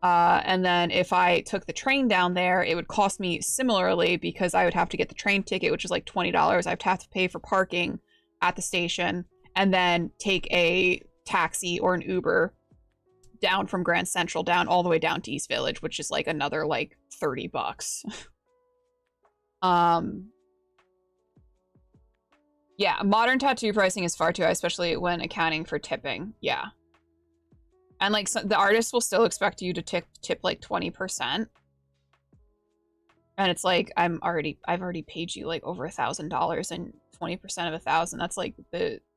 And then if I took the train down there, it would cost me similarly, because I would have to get the train ticket, which is like $20. I'd have to pay for parking at the station, and then take a taxi or an Uber down from Grand Central down all the way down to East Village, which is like another like $30. Yeah, modern tattoo pricing is far too high, especially when accounting for tipping. Yeah. And like the artist will still expect you to tip like 20%. And it's like, I've already paid you like over $1,000, and 20% of $1,000, that's like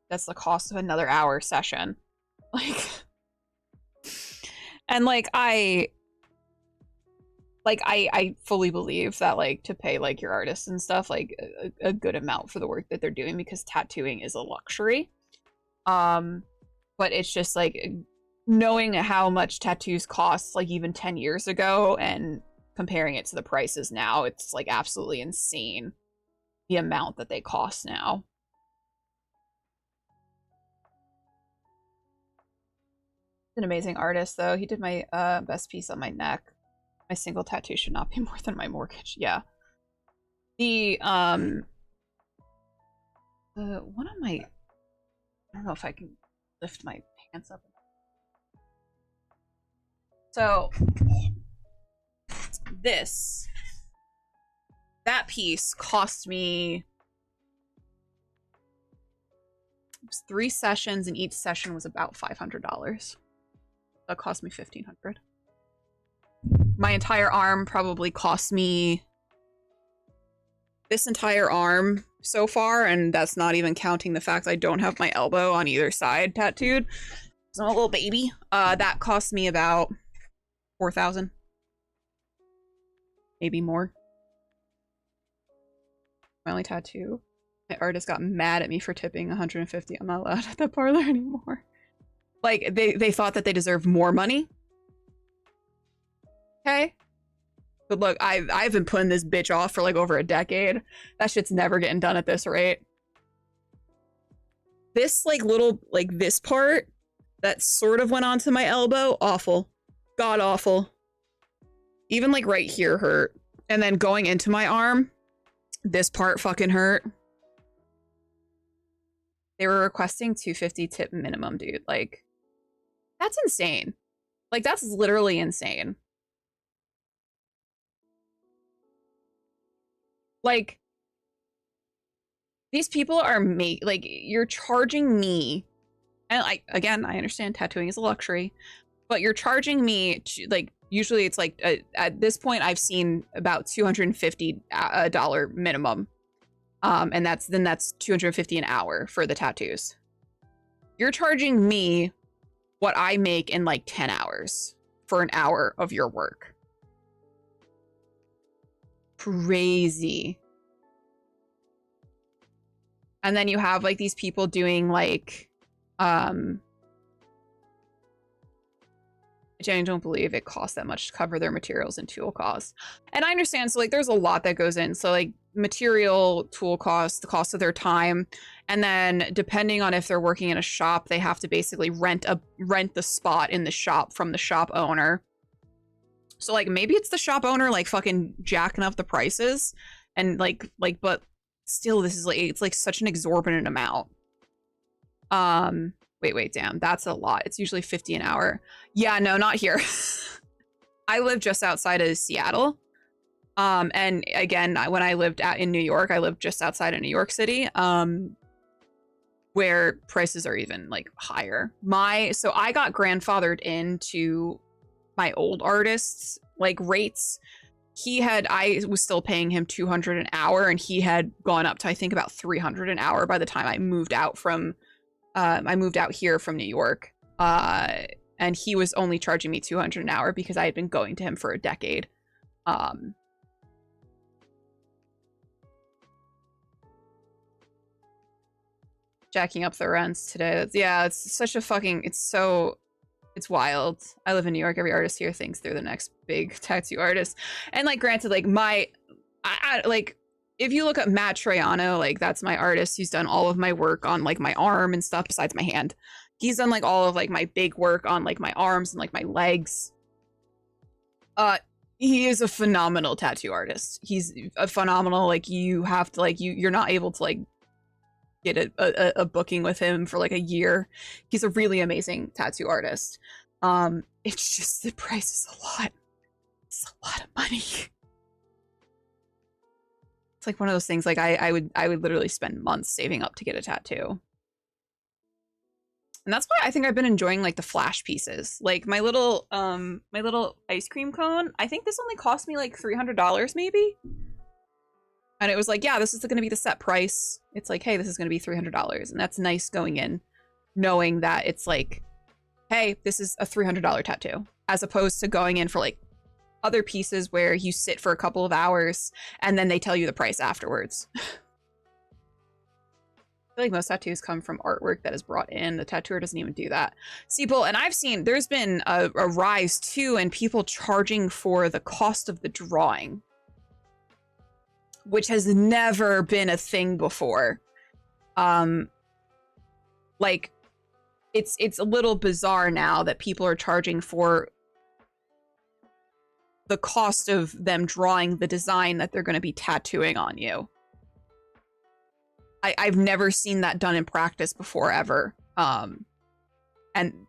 that's the cost of another hour session. Like, and like I fully believe that like to pay like your artists and stuff like a good amount for the work that they're doing, because tattooing is a luxury. But it's just like knowing how much tattoos cost like even 10 years ago and comparing it to the prices now, it's like absolutely insane the amount that they cost now. He's an amazing artist though. He did my best piece on my neck. My single tattoo should not be more than my mortgage. Yeah. The one of my, I don't know if I can lift my pants up. So that piece cost me, it was 3 sessions, and each session was about $500. That cost me $1,500. My entire arm probably cost me, this entire arm so far, and that's not even counting the fact I don't have my elbow on either side tattooed. So I'm a little baby. That cost me about $4,000. Maybe more. My only tattoo. My artist got mad at me for tipping $150. I'm not allowed at the parlor anymore. Like, they thought that they deserved more money. Okay? But look, I've been putting this bitch off for like over a decade. That shit's never getting done at this rate. This like little, like this part that sort of went onto my elbow, awful. God awful. Even like right here hurt. And then going into my arm, this part fucking hurt. They were requesting $250 tip minimum, dude. Like, that's insane. Like, that's literally insane. Like, these people are like, you're charging me, and like, again, I understand tattooing is a luxury, but you're charging me to, like, usually it's like, at this point, I've seen about $250 minimum. And that's $250 an hour for the tattoos. You're charging me what I make in like 10 hours for an hour of your work. Crazy. And then you have like these people doing like, which I don't believe it costs that much to cover their materials and tool costs. And I understand, so like there's a lot that goes in. So like material, tool costs, the cost of their time, and then depending on if they're working in a shop, they have to basically rent the spot in the shop from the shop owner. So like maybe it's the shop owner like fucking jacking up the prices, and like but still this is like, it's like such an exorbitant amount. Wait, damn, that's a lot. It's usually $50 an hour. Yeah, no, not here. I live just outside of Seattle. And again, when I lived in New York, I lived just outside of New York City, where prices are even like higher. So I got grandfathered into my old artists like rates. I was still paying him $200 an hour, and he had gone up to, I think, about $300 an hour by the time I moved out here from New York. And he was only charging me $200 an hour because I had been going to him for a decade. jacking up the rents today. Yeah, it's such a fucking, it's wild. I live in New York. Every artist here thinks they're the next big tattoo artist. And like, granted, like like, if you look at Matt Troiano, like that's my artist who's done all of my work on like my arm and stuff besides my hand. He's done like all of like my big work on like my arms and like my legs. He is a phenomenal tattoo artist. He's a phenomenal, like you have to like, you're not able to like get a booking with him for like a year. He's a really amazing tattoo artist. It's just the price is a lot. It's a lot of money. It's like one of those things like I would literally spend months saving up to get a tattoo. And that's why I think I've been enjoying like the flash pieces. Like my little ice cream cone, I think this only cost me like $300 maybe. And it was like, yeah, this is going to be the set price. It's like, hey, this is going to be $300. And that's nice going in knowing that it's like, hey, this is a $300 tattoo, as opposed to going in for like other pieces where you sit for a couple of hours and then they tell you the price afterwards. I feel like most tattoos come from artwork that is brought in. The tattooer doesn't even do that. Seeple, and I've seen there's been a rise too in people charging for the cost of the drawing, which has never been a thing before. Like it's a little bizarre now that people are charging for the cost of them drawing the design that they're going to be tattooing on you. I've never seen that done in practice before ever. And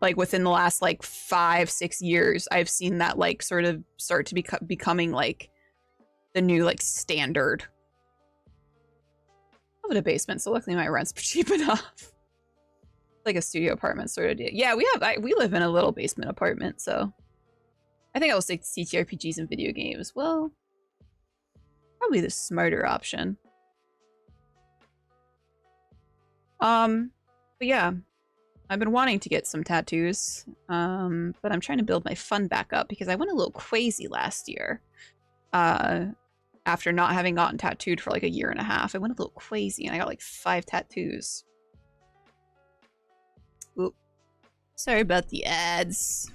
like within the last like 5-6 years, I've seen that like sort of start to becoming like the new like standard. I live in a basement, so luckily my rent's cheap enough. Like a studio apartment sort of deal. Yeah, we live in a little basement apartment, so I think I will stick to CTRPGs and video games. Well, probably the smarter option. But yeah, I've been wanting to get some tattoos, but I'm trying to build my fun back up because I went a little crazy last year. After not having gotten tattooed for like 1.5 years, I went a little crazy and I got like 5 tattoos. Oop. Sorry about the ads.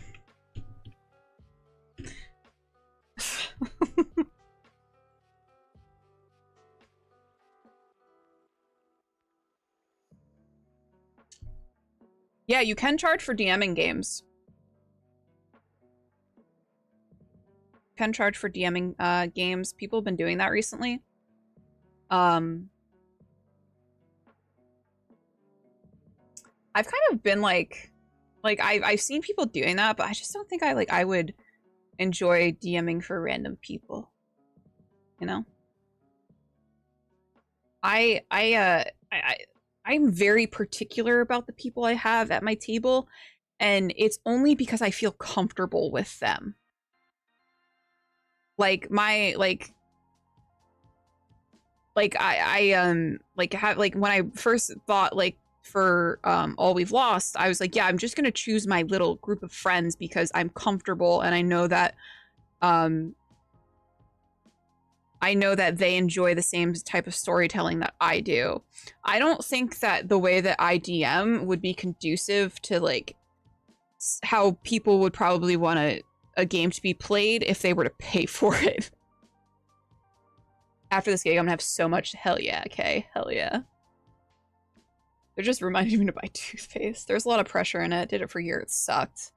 Yeah, you can charge for DMing games. You can charge for DMing games. People have been doing that recently. I've kind of been like I've seen people doing that, but I just don't think I would enjoy DMing for random people. You know? I'm very particular about the people I have at my table, and it's only because I feel comfortable with them. Like my when I first thought like for All We've Lost, I was like, yeah, I'm just gonna choose my little group of friends because I'm comfortable and I know that they enjoy the same type of storytelling that I do. I don't think that the way that I DM would be conducive to like how people would probably want a game to be played if they were to pay for it. After this gig, I'm gonna have so much hell yeah, okay? Hell yeah. They're just reminding me to buy toothpaste. There's a lot of pressure in it. Did it for a year, it sucked.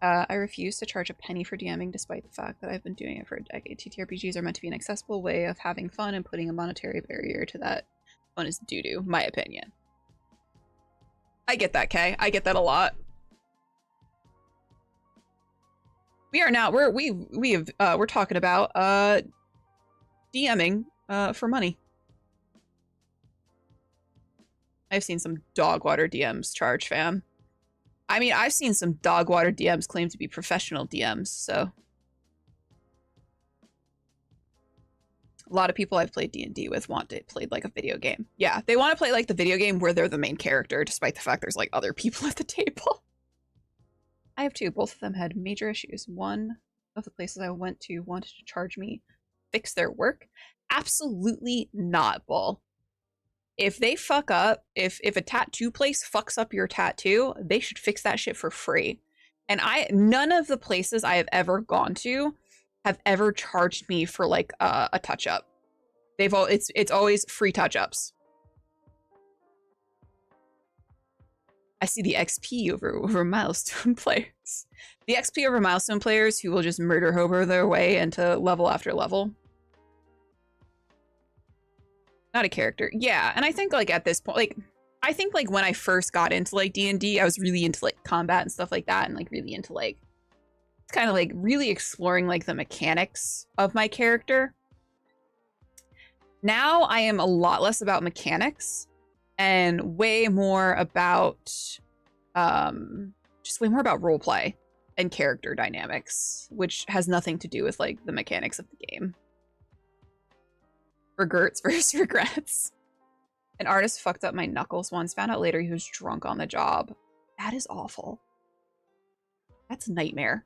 I refuse to charge a penny for DMing despite the fact that I've been doing it for a decade. TTRPGs are meant to be an accessible way of having fun, and putting a monetary barrier to that fun is doo-doo, my opinion. I get that, Kay. I get that a lot. We are now we're talking about DMing for money. I've seen some dog water DMs charge, fam. I mean, I've seen some dog water DMs claim to be professional DMs, so. A lot of people I've played D&D with want to play like a video game. Yeah, they want to play like the video game where they're the main character, despite the fact there's like other people at the table. I have 2. Both of them had major issues. One of the places I went to wanted to charge me fix their work. Absolutely not, Bull. If they fuck up, if a tattoo place fucks up your tattoo, they should fix that shit for free. And none of the places I have ever gone to have ever charged me for like a touch up. It's always free touch ups. I see the XP over milestone players. The XP over milestone players who will just murder hobo their way into level after level. Not a character. Yeah, and I think like at this point, like I think like when I first got into like D&D, I was really into like combat and stuff like that, and like really into like kind of like really exploring like the mechanics of my character. Now I am a lot less about mechanics and way more about just way more about roleplay and character dynamics, which has nothing to do with like the mechanics of the game. Regrets versus regrets. An artist fucked up my knuckles once, found out later he was drunk on the job. That is awful. That's a nightmare.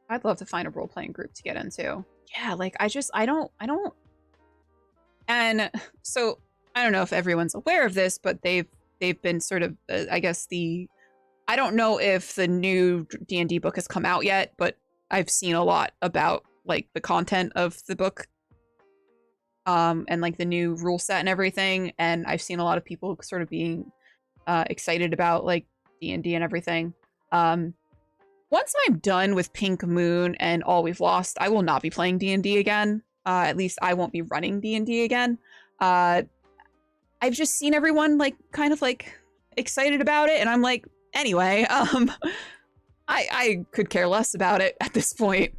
I'd love to find a role-playing group to get into. Yeah, like I don't. And so I don't know if everyone's aware of this, but they've been sort of, I guess I don't know if the new D&D book has come out yet, but I've seen a lot about like the content of the book, and like the new rule set and everything. And I've seen a lot of people sort of being excited about like D&D and everything. Once I'm done with Pink Moon and All We've Lost, I will not be playing D&D again. At least I won't be running D&D again. I've just seen everyone like kind of like excited about it, and I'm like, anyway, I could care less about it at this point.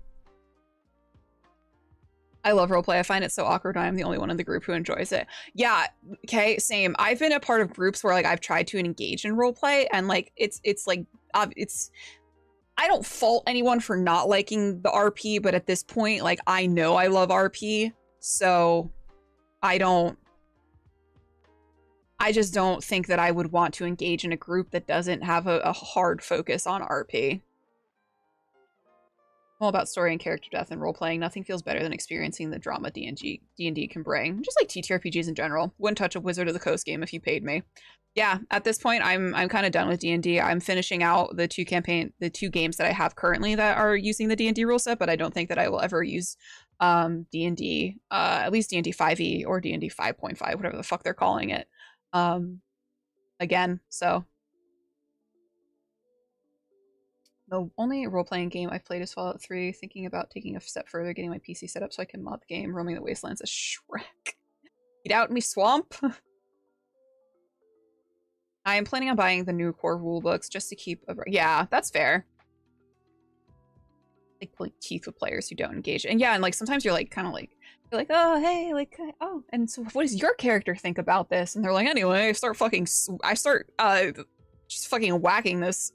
I love roleplay. I find it so awkward when I'm the only one in the group who enjoys it. Yeah, okay, same. I've been a part of groups where like I've tried to engage in roleplay, and like it's like it's I don't fault anyone for not liking the RP, but at this point, like I know I love RP, so I just don't think that I would want to engage in a group that doesn't have a hard focus on RP. All about story and character depth and role-playing. Nothing feels better than experiencing the drama D&D can bring. Just like TTRPGs in general. Wouldn't touch a Wizard of the Coast game if you paid me. Yeah, at this point, I'm kind of done with D&D. I'm finishing out the two games that I have currently that are using the D&D rule set, but I don't think that I will ever use D&D, at least D&D 5e or D&D 5.5, whatever the fuck they're calling it, again. So the only role-playing game I've played is Fallout 3, thinking about taking a step further, getting my PC set up so I can mod the game, roaming the wastelands as Shrek. Get out in me swamp! I am planning on buying the new core rule books just to keep yeah, that's fair. Like pulling teeth with players who don't engage. And yeah, and like sometimes you're like kind of like you're like, oh hey, like oh, and so what does your character think about this? And they're like, anyway, I start just fucking whacking this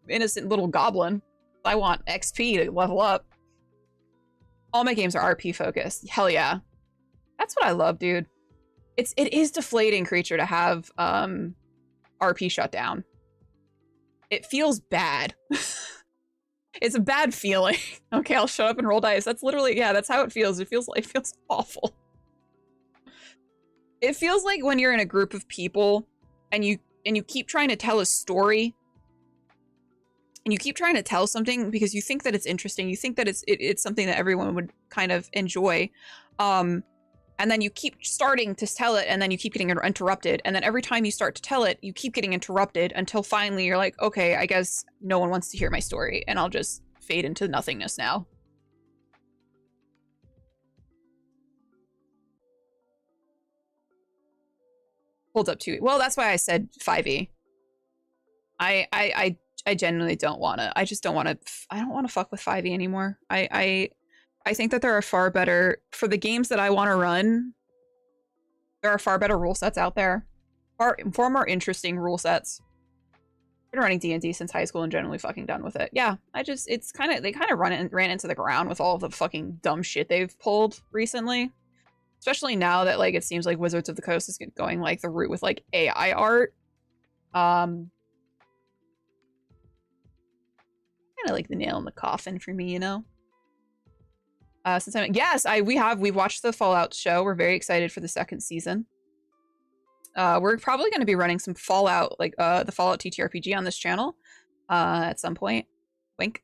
innocent little goblin. I want XP to level up. All my games are RP focused. Hell yeah. That's what I love, dude. It is deflating, creature, to have RP shut down. It feels bad. It's a bad feeling. Okay, I'll shut up and roll dice. That's literally, yeah, that's how it feels. It feels awful. It feels like when you're in a group of people and you keep trying to tell a story, and you keep trying to tell something because you think that it's interesting, you think that it's something that everyone would kind of enjoy, and then you keep starting to tell it, and then you keep getting interrupted, and then every time you start to tell it, you keep getting interrupted until finally you're like, okay, I guess no one wants to hear my story, and I'll just fade into nothingness now. Hold up to, well, that's why I said 5e. I genuinely don't want to. I just don't want to. I don't want to fuck with 5e anymore. I think that there are far better, for the games that I want to run, there are far better rule sets out there. Far more interesting rule sets. I've been running D&D since high school and generally fucking done with it. Yeah, it's kind of, they kind of ran into the ground with all of the fucking dumb shit they've pulled recently. Especially now that like it seems like Wizards of the Coast is going like the route with like AI art. kind of like the nail in the coffin for me, you know. Since I'm yes, we've watched the Fallout show. We're very excited for the second season. We're probably going to be running some Fallout, like the Fallout TTRPG on this channel, at some point. Wink.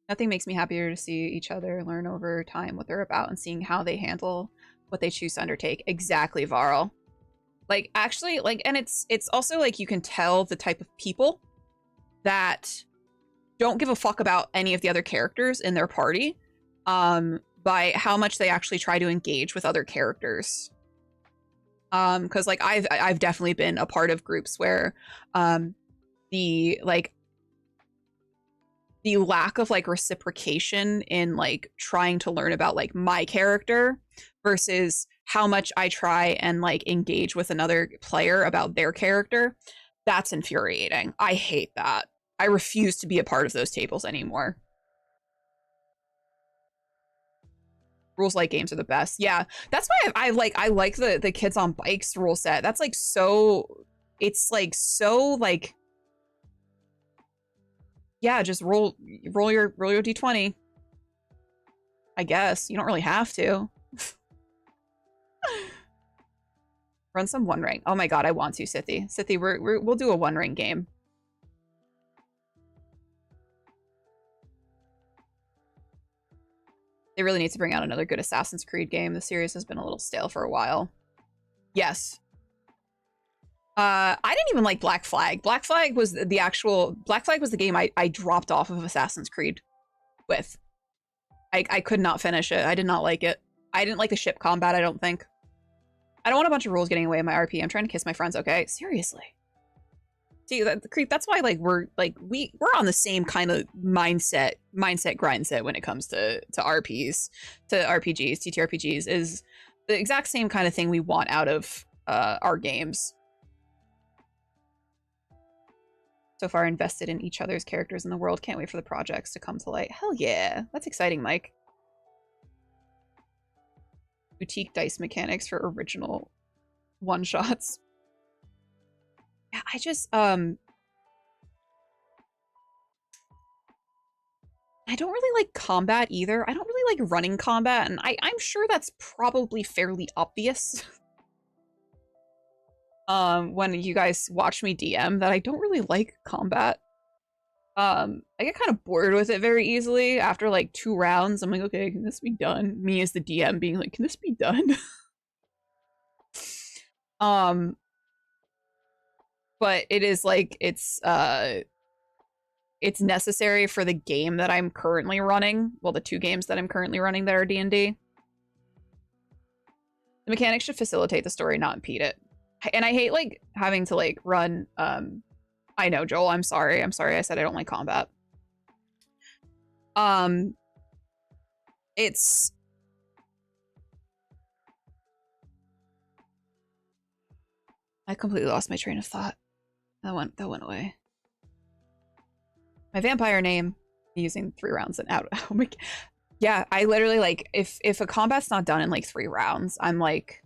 Nothing makes me happier to see each other learn over time what they're about and seeing how they handle what they choose to undertake. Exactly, Varl. Like, actually, like, and it's also like you can tell the type of people that don't give a fuck about any of the other characters in their party, by how much they actually try to engage with other characters. Because like I've definitely been a part of groups where the lack of like reciprocation in like trying to learn about like my character versus how much I try and like engage with another player about their character, that's infuriating. I hate that. I refuse to be a part of those tables anymore. Rules like games are the best. Yeah, that's why I like the kids on bikes rule set. That's like so, it's like so like, yeah, just roll your d20. I guess you don't really have to. Run some One Ring. Oh my god, I want to, Sithy. Sithy, we'll do a One Ring game. They really need to bring out another good Assassin's Creed game. The series has been a little stale for a while. Yes. I didn't even like Black Flag. Black Flag was the game I dropped off of Assassin's Creed with. I could not finish it. I did not like it. I didn't like the ship combat, I don't think. I don't want a bunch of rules getting away in my RP. I'm trying to kiss my friends, okay? Seriously. See, that's why like we're on the same kind of mindset grindset when it comes to RPs, to RPGs, TTRPGs, is the exact same kind of thing we want out of our games. So far invested in each other's characters in the world. Can't wait for the projects to come to light. Hell yeah. That's exciting, Mike. Boutique dice mechanics for original one-shots. Yeah, I just, I don't really like combat either. I don't really like running combat, and I'm sure that's probably fairly obvious. When you guys watch me DM, that I don't really like combat. I get kind of bored with it very easily. After like 2 rounds, I'm like, okay, can this be done? Me as the DM being like, can this be done? But it is like, it's necessary for the game that I'm currently running. Well, the 2 games that I'm currently running that are D&D. The mechanics should facilitate the story, not impede it. And I hate like having to like run, I know, Joel, I'm sorry I said I don't like combat. It's, I completely lost my train of thought. That went away. My vampire name, using 3 rounds and out. Oh my god. Yeah, I literally like, if a combat's not done in like 3 rounds, I'm like,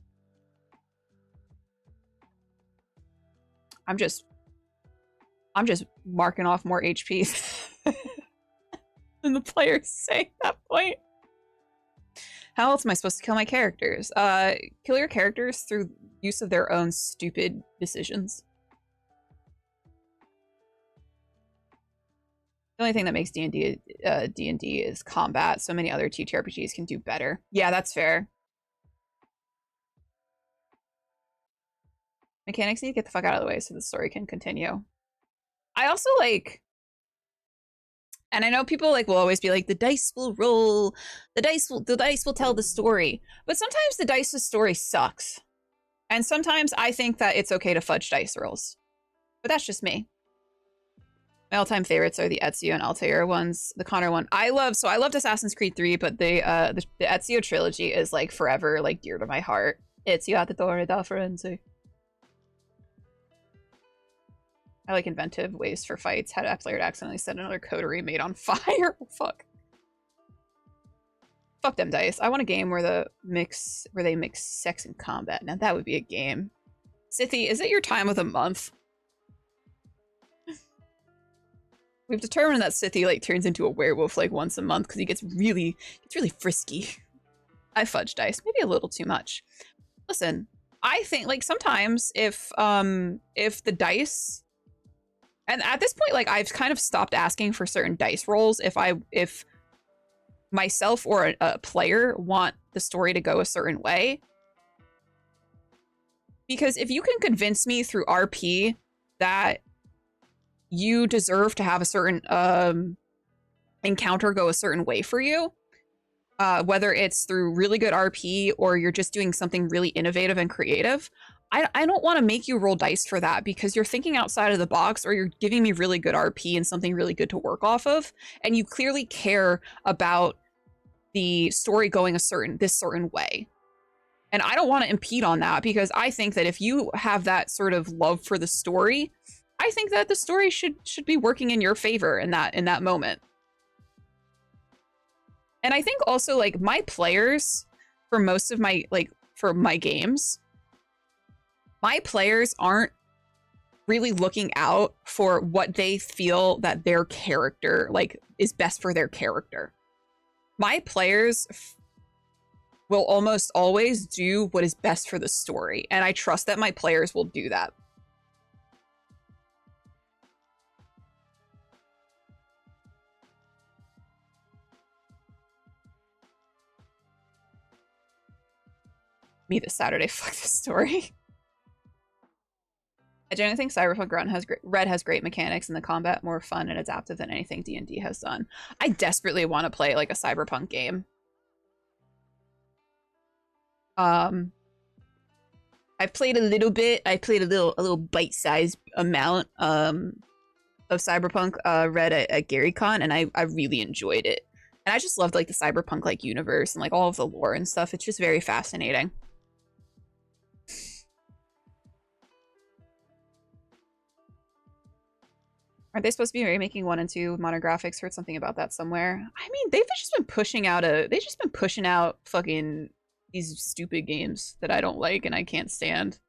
I'm just marking off more HPs than the players say at that point. How else am I supposed to kill my characters? Kill your characters through use of their own stupid decisions. The only thing that makes D&D is combat. So many other TTRPGs can do better. Yeah, that's fair. Mechanics need to get the fuck out of the way so the story can continue. I also like, and I know people like will always be like, the dice will roll, the dice will tell the story. But sometimes the dice's story sucks. And sometimes I think that it's okay to fudge dice rolls. But that's just me. My all-time favorites are the Ezio and Altair ones. The Connor one, I loved Assassin's Creed 3, but the Ezio trilogy is like forever like dear to my heart. Ezio at the Torre da Firenze. I like inventive ways for fights. Had a player to accidentally set another coterie made on fire. Fuck. Fuck them dice. I want a game where they mix sex and combat. Now that would be a game. Sithy, is it your time of the month? we've determined that Sithy like turns into a werewolf like once a month because he gets really frisky. I fudge dice, maybe a little too much. Listen, I think like sometimes if the dice, and at this point like I've kind of stopped asking for certain dice rolls if myself or a player want the story to go a certain way. Because if you can convince me through RP that you deserve to have a certain encounter go a certain way for you, whether it's through really good RP or you're just doing something really innovative and creative, I don't want to make you roll dice for that because you're thinking outside of the box or you're giving me really good RP and something really good to work off of. And you clearly care about the story going this certain way. And I don't want to impede on that because I think that if you have that sort of love for the story, I think that the story should be working in your favor in that moment. And I think also like my players for most of my for my games, my players aren't really looking out for what they feel that their character like is best for their character. My players will almost always do what is best for the story, and I trust that my players will do that. Me this Saturday, fuck this story. I genuinely think Cyberpunk Red has great mechanics and the combat more fun and adaptive than anything D&D has done. I desperately want to play like a Cyberpunk game. I've played a little bit. I played a little bite-sized amount of Cyberpunk Red at GaryCon, and I really enjoyed it. And I just loved like the Cyberpunk like universe and like all of the lore and stuff. It's just very fascinating. Aren't they supposed to be remaking 1 and 2 modern graphics? Heard something about that somewhere. I mean, they've just been pushing out fucking these stupid games that I don't like and I can't stand.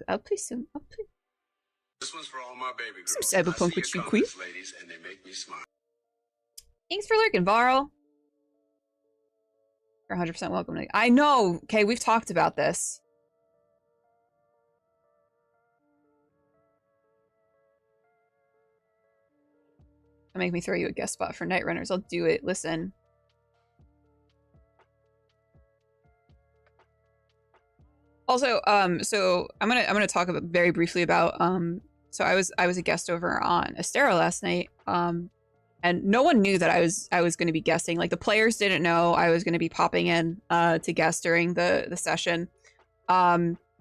I'll play some. This one's for all my baby girls. Some Cyberpunk with you, queen. Ladies, and they make me smile. Thanks for lurking, Varl. You're 100% welcome. I know. Okay, we've talked about this. Don't make me throw you a guest spot for Night Runners. I'll do it. Listen. Also, so I'm gonna talk about very briefly about so I was a guest over on Astera last night. And no one knew that I was gonna be guesting. Like the players didn't know I was gonna be popping in to guest during the session.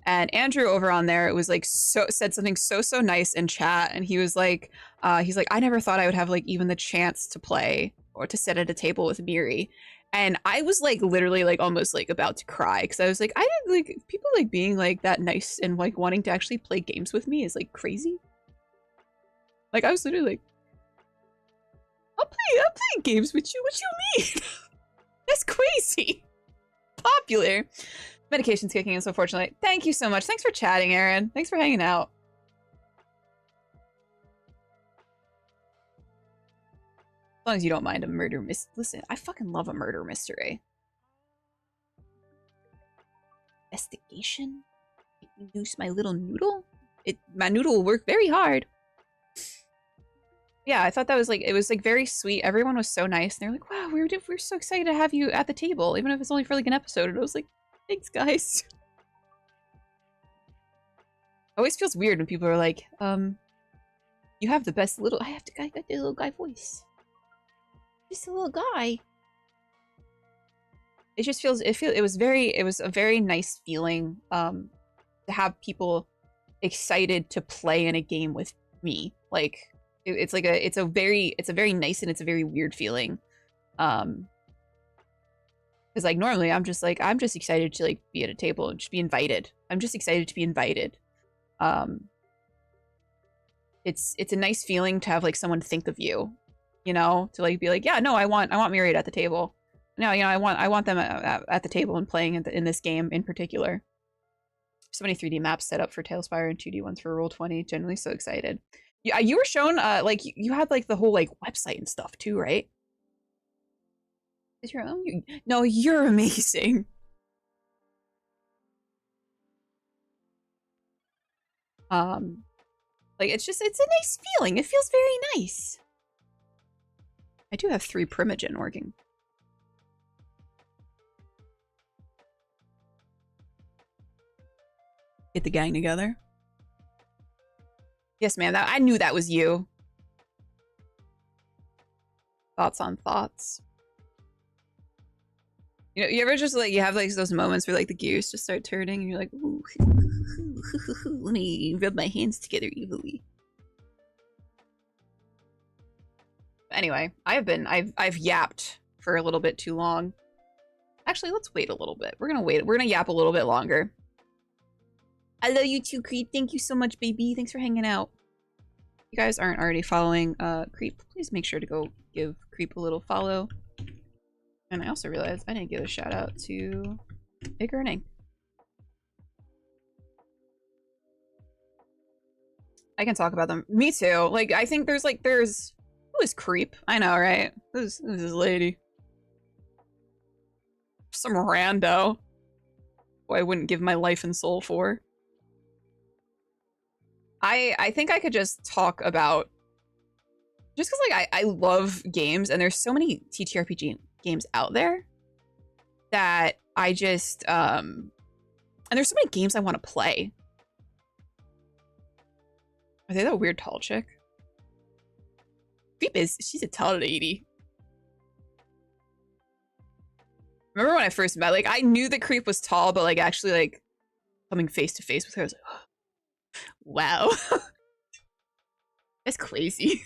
And Andrew over on there, it was like said something so nice in chat, and he was like, I never thought I would have like even the chance to play or to sit at a table with Miri. And I was like literally like almost like about to cry because I was like, I didn't like people like being like that nice and like wanting to actually play games with me is like crazy. Like I was literally like, I'll play games with you. What you mean? That's crazy. Popular. Medication's kicking in, so fortunately. Thank you so much. Thanks for chatting, Aaron. Thanks for hanging out. As long as you don't mind a murder mystery. Listen, I fucking love a murder mystery. Investigation? Use my little noodle? My noodle will work very hard. Yeah, I thought that was like, it was like very sweet. Everyone was so nice. And they're like, wow, we're so excited to have you at the table, even if it's only for like an episode. And I was like, thanks, guys. Always feels weird when people are like, you have the best little, I got the little guy voice. Just a little guy. It just feels, it was a very nice feeling, to have people excited to play in a game with me. Like, it's a very nice and it's a very weird feeling. Because like normally I'm just excited to like be at a table and just be invited. I'm just excited to be invited. It's a nice feeling to have like someone think of you, you know, to like be like, yeah, no, I want Myriad at the table. No, you know, I want them at the table and playing in this game in particular. So many 3D maps set up for Tailspire and 2D ones for Roll20. Generally so excited. Yeah, you were shown like you had like the whole like website and stuff too, right? Is your own? No, you're amazing. Like it's a nice feeling. It feels very nice. I do have 3 Primogen working. Get the gang together. Yes, man. I knew that was you. Thoughts on thoughts. You know, you ever just like you have like those moments where like the gears just start turning and you're like, ooh, let me rub my hands together evilly. Anyway, I've yapped for a little bit too long. Actually, let's wait a little bit. We're gonna wait. We're gonna yap a little bit longer. I love you too, Creep. Thank you so much, baby. Thanks for hanging out. If you guys aren't already following Creep, please make sure to go give Creep a little follow. And I also realized I didn't give a shout out to Big Earning. I can talk about them. Me too. Like, I think there's who is Creep? I know, right? Who's this lady? Some rando who I wouldn't give my life and soul for. I think I could just talk about, just because like I love games and there's so many TTRPG games out there that I just and there's so many games I want to play. Are they that weird tall chick? Creep she's a tall lady. Remember when I first met, like I knew that Creep was tall, but like actually like coming face to face with her, I was like, oh, wow. That's crazy.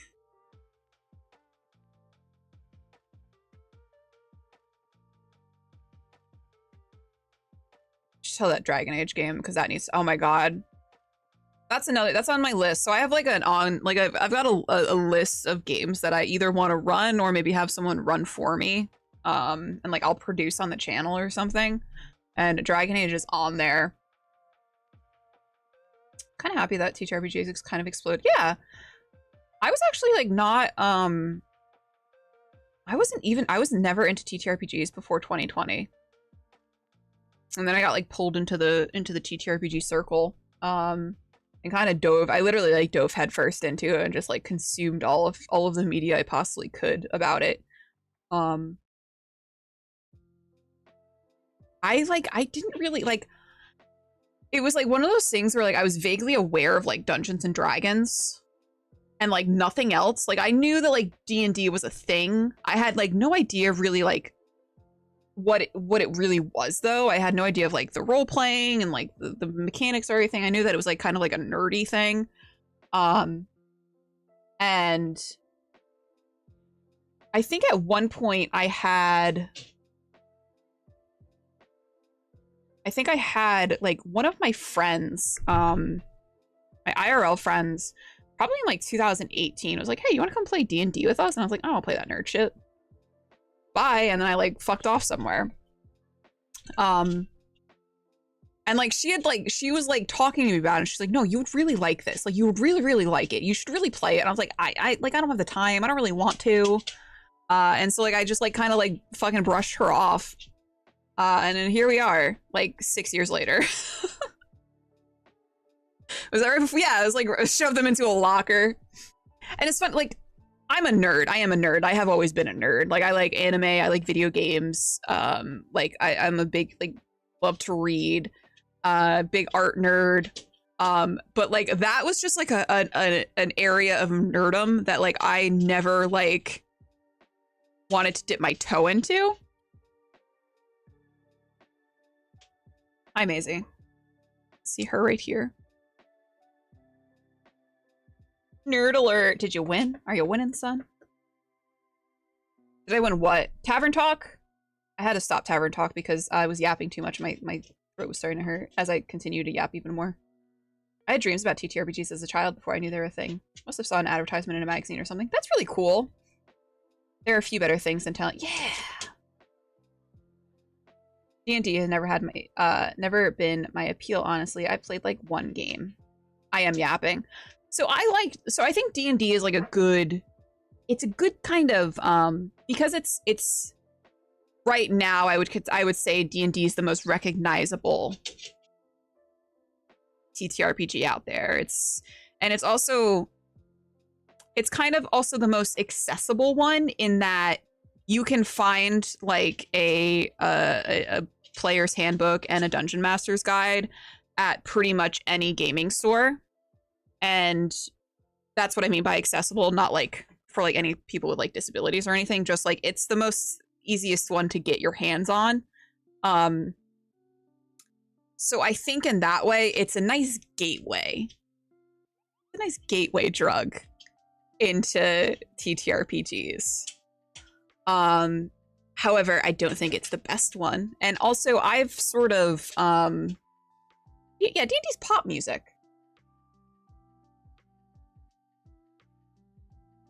Just tell that Dragon Age game because that needs. Oh my god, that's on my list. So I have like I've got a list of games that I either want to run or maybe have someone run for me. And like I'll produce on the channel or something. And Dragon Age is on there. Kind of happy that TTRPGs kind of exploded. Yeah, I was actually like not I was never into TTRPGs before 2020. And then I got like pulled into the TTRPG circle. And kind of I literally like dove headfirst into it and just like consumed all of the media I possibly could about it. I didn't really like, it was like one of those things where like I was vaguely aware of like Dungeons and Dragons and like nothing else. Like I knew that like D&D was a thing. I had like no idea really like what it really was though. I had no idea of like the role playing and like the mechanics or everything. I knew that it was like kind of like a nerdy thing. And I think at one point I had like one of my friends, my IRL friends, probably in like 2018, was like, hey, you want to come play D&D with us? And I was like, I don't play that nerd shit. Bye. And then I like fucked off somewhere. And like she was like talking to me about it. She's like, no, you would really like this. Like you would really, really like it. You should really play it. And I was like, I don't have the time. I don't really want to. And so like I just like kind of like fucking brushed her off. And then here we are, like 6 years later. Was that right before? Yeah, I was like shoved them into a locker. And it's fun, like I'm a nerd. I am a nerd. I have always been a nerd. Like I like anime, I like video games. Like I'm a big like love to read, big art nerd. But like that was just like an area of nerdom that like I never like wanted to dip my toe into. Hi, Maisie. See her right here. Nerd alert. Did you win? Are you winning, son? Did I win what? Tavern Talk? I had to stop Tavern Talk because I was yapping too much. My throat was starting to hurt as I continued to yap even more. I had dreams about TTRPGs as a child before I knew they were a thing. Must have saw an advertisement in a magazine or something. That's really cool. There are a few better things than talent. Yeah! D&D has never been my appeal, honestly. I played like one game. I am yapping. So I think D&D is like a good, it's a good kind of because it's right now I would say D&D is the most recognizable TTRPG out there. It's also it's kind of also the most accessible one in that you can find like a player's handbook and a dungeon master's guide at pretty much any gaming store. And that's what I mean by accessible, not like for like any people with like disabilities or anything, just like it's the most easiest one to get your hands on. So I think in that way, it's a nice gateway. It's a nice gateway drug into TTRPGs. However, I don't think it's the best one. And also I've sort of yeah, D&D's pop music.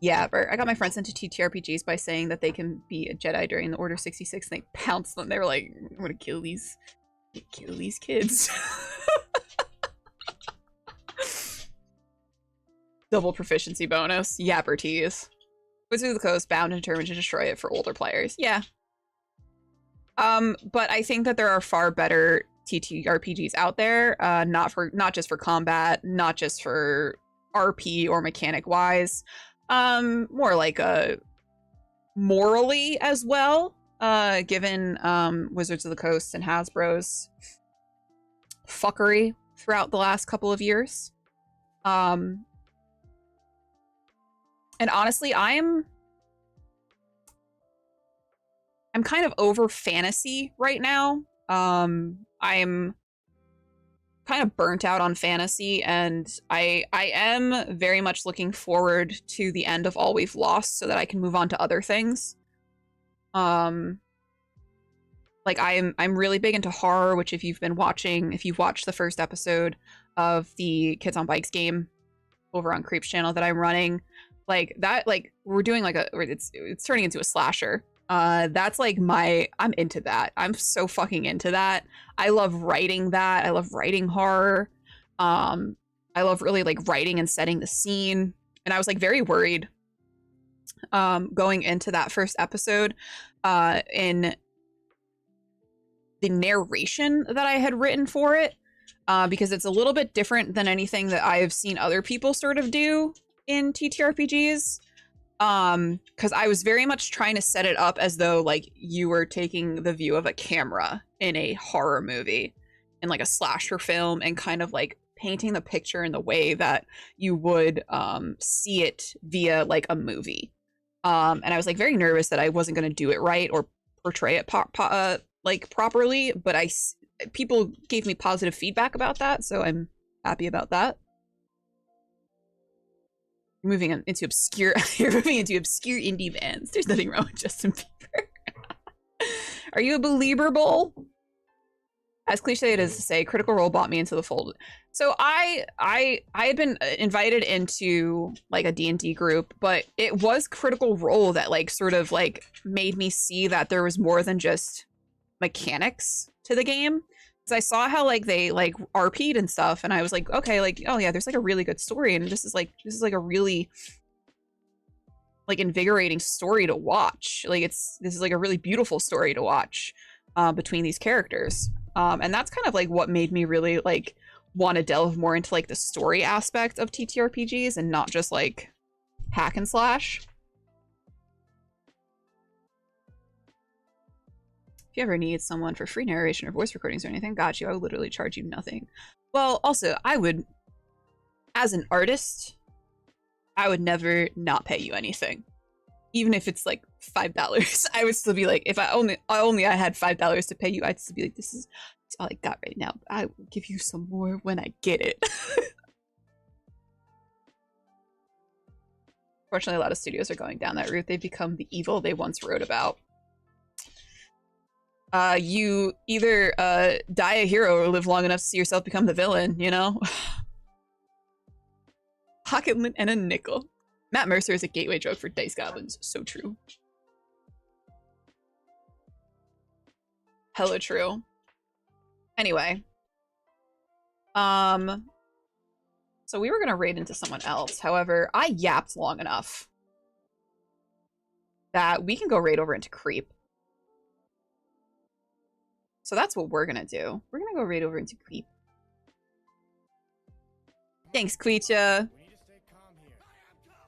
Yeah, Bert, I got my friends into TTRPGs by saying that they can be a Jedi during the Order 66 and they pounced them. They were like, I'm gonna kill these kids. Double proficiency bonus. Yappertees. Wizards of the Coast bound and determined to destroy it for older players. Yeah. But I think that there are far better TTRPGs out there, not just for combat, not just for RP or mechanic wise, more like morally as well, given Wizards of the Coast and Hasbro's fuckery throughout the last couple of years. And honestly, I'm kind of over fantasy right now. I'm kind of burnt out on fantasy, and I am very much looking forward to the end of All We've Lost so that I can move on to other things. Like I'm really big into horror, which if you've watched the first episode of the Kids on Bikes game over on Creeps channel that I'm running, like that, like we're doing like it's turning into a slasher. That's like I'm into that. I'm so fucking into that. I love writing that. I love writing horror. I love really like writing and setting the scene. And I was like very worried going into that first episode in the narration that I had written for it, because it's a little bit different than anything that I have seen other people sort of do in TTRPGs. Because I was very much trying to set it up as though like you were taking the view of a camera in a horror movie, in like a slasher film, and kind of like painting the picture in the way that you would see it via like a movie. And I was like very nervous that I wasn't going to do it right or portray it like properly, but people gave me positive feedback about that, so I'm happy about that. You're moving into obscure indie bands. There's nothing wrong with Justin Bieber. Are you a believer bull? As cliche it is to say, Critical Role brought me into the fold. So I had been invited into like a D&D group, but it was Critical Role that like sort of like made me see that there was more than just mechanics to the game. I saw how like they like RP'd and stuff, and I was like, okay, like, oh yeah, there's like a really good story, and this is like a really like invigorating story to watch. Like this is like a really beautiful story to watch between these characters, and that's kind of like what made me really like want to delve more into like the story aspect of TTRPGs and not just like hack and slash. If you ever need someone for free narration or voice recordings or anything, got you. I would literally charge you nothing. Well, also, I would, as an artist, I would never not pay you anything. Even if it's like $5. I would still be like, if I had $5 to pay you, I'd still be like, this is all I got right now. I will give you some more when I get it. Fortunately, a lot of studios are going down that route. They've become the evil they once wrote about. You either die a hero or live long enough to see yourself become the villain, you know? Pocket lint and a nickel. Matt Mercer is a gateway drug for dice goblins. So true. Hella true. Anyway. So we were gonna raid into someone else. However, I yapped long enough that we can go raid over into Creep. So that's what we're gonna do. We're gonna go raid over into Creep. Thanks, Queecha.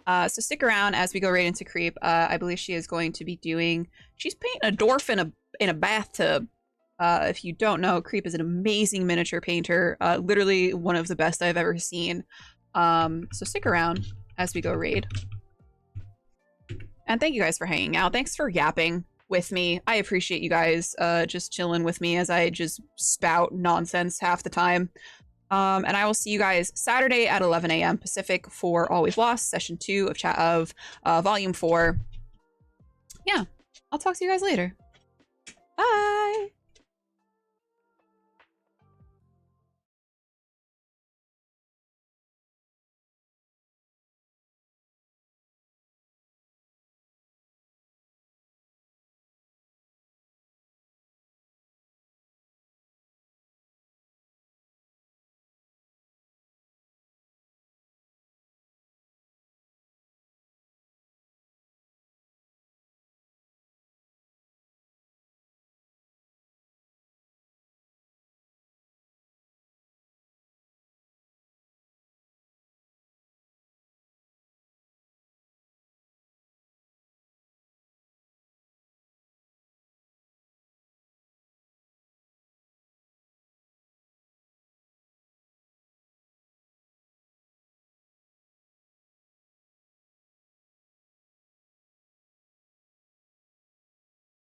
So stick around as we go right into Creep. I believe she is going to be doing... She's painting a dwarf in a bathtub. If you don't know, Creep is an amazing miniature painter. Literally one of the best I've ever seen. So stick around as we go raid. And thank you guys for hanging out. Thanks for yapping with me. I appreciate you guys just chilling with me as I just spout nonsense half the time. And I will see you guys Saturday at 11 a.m. Pacific for All We've Lost, Session 2 of Volume 4. Yeah, I'll talk to you guys later. Bye!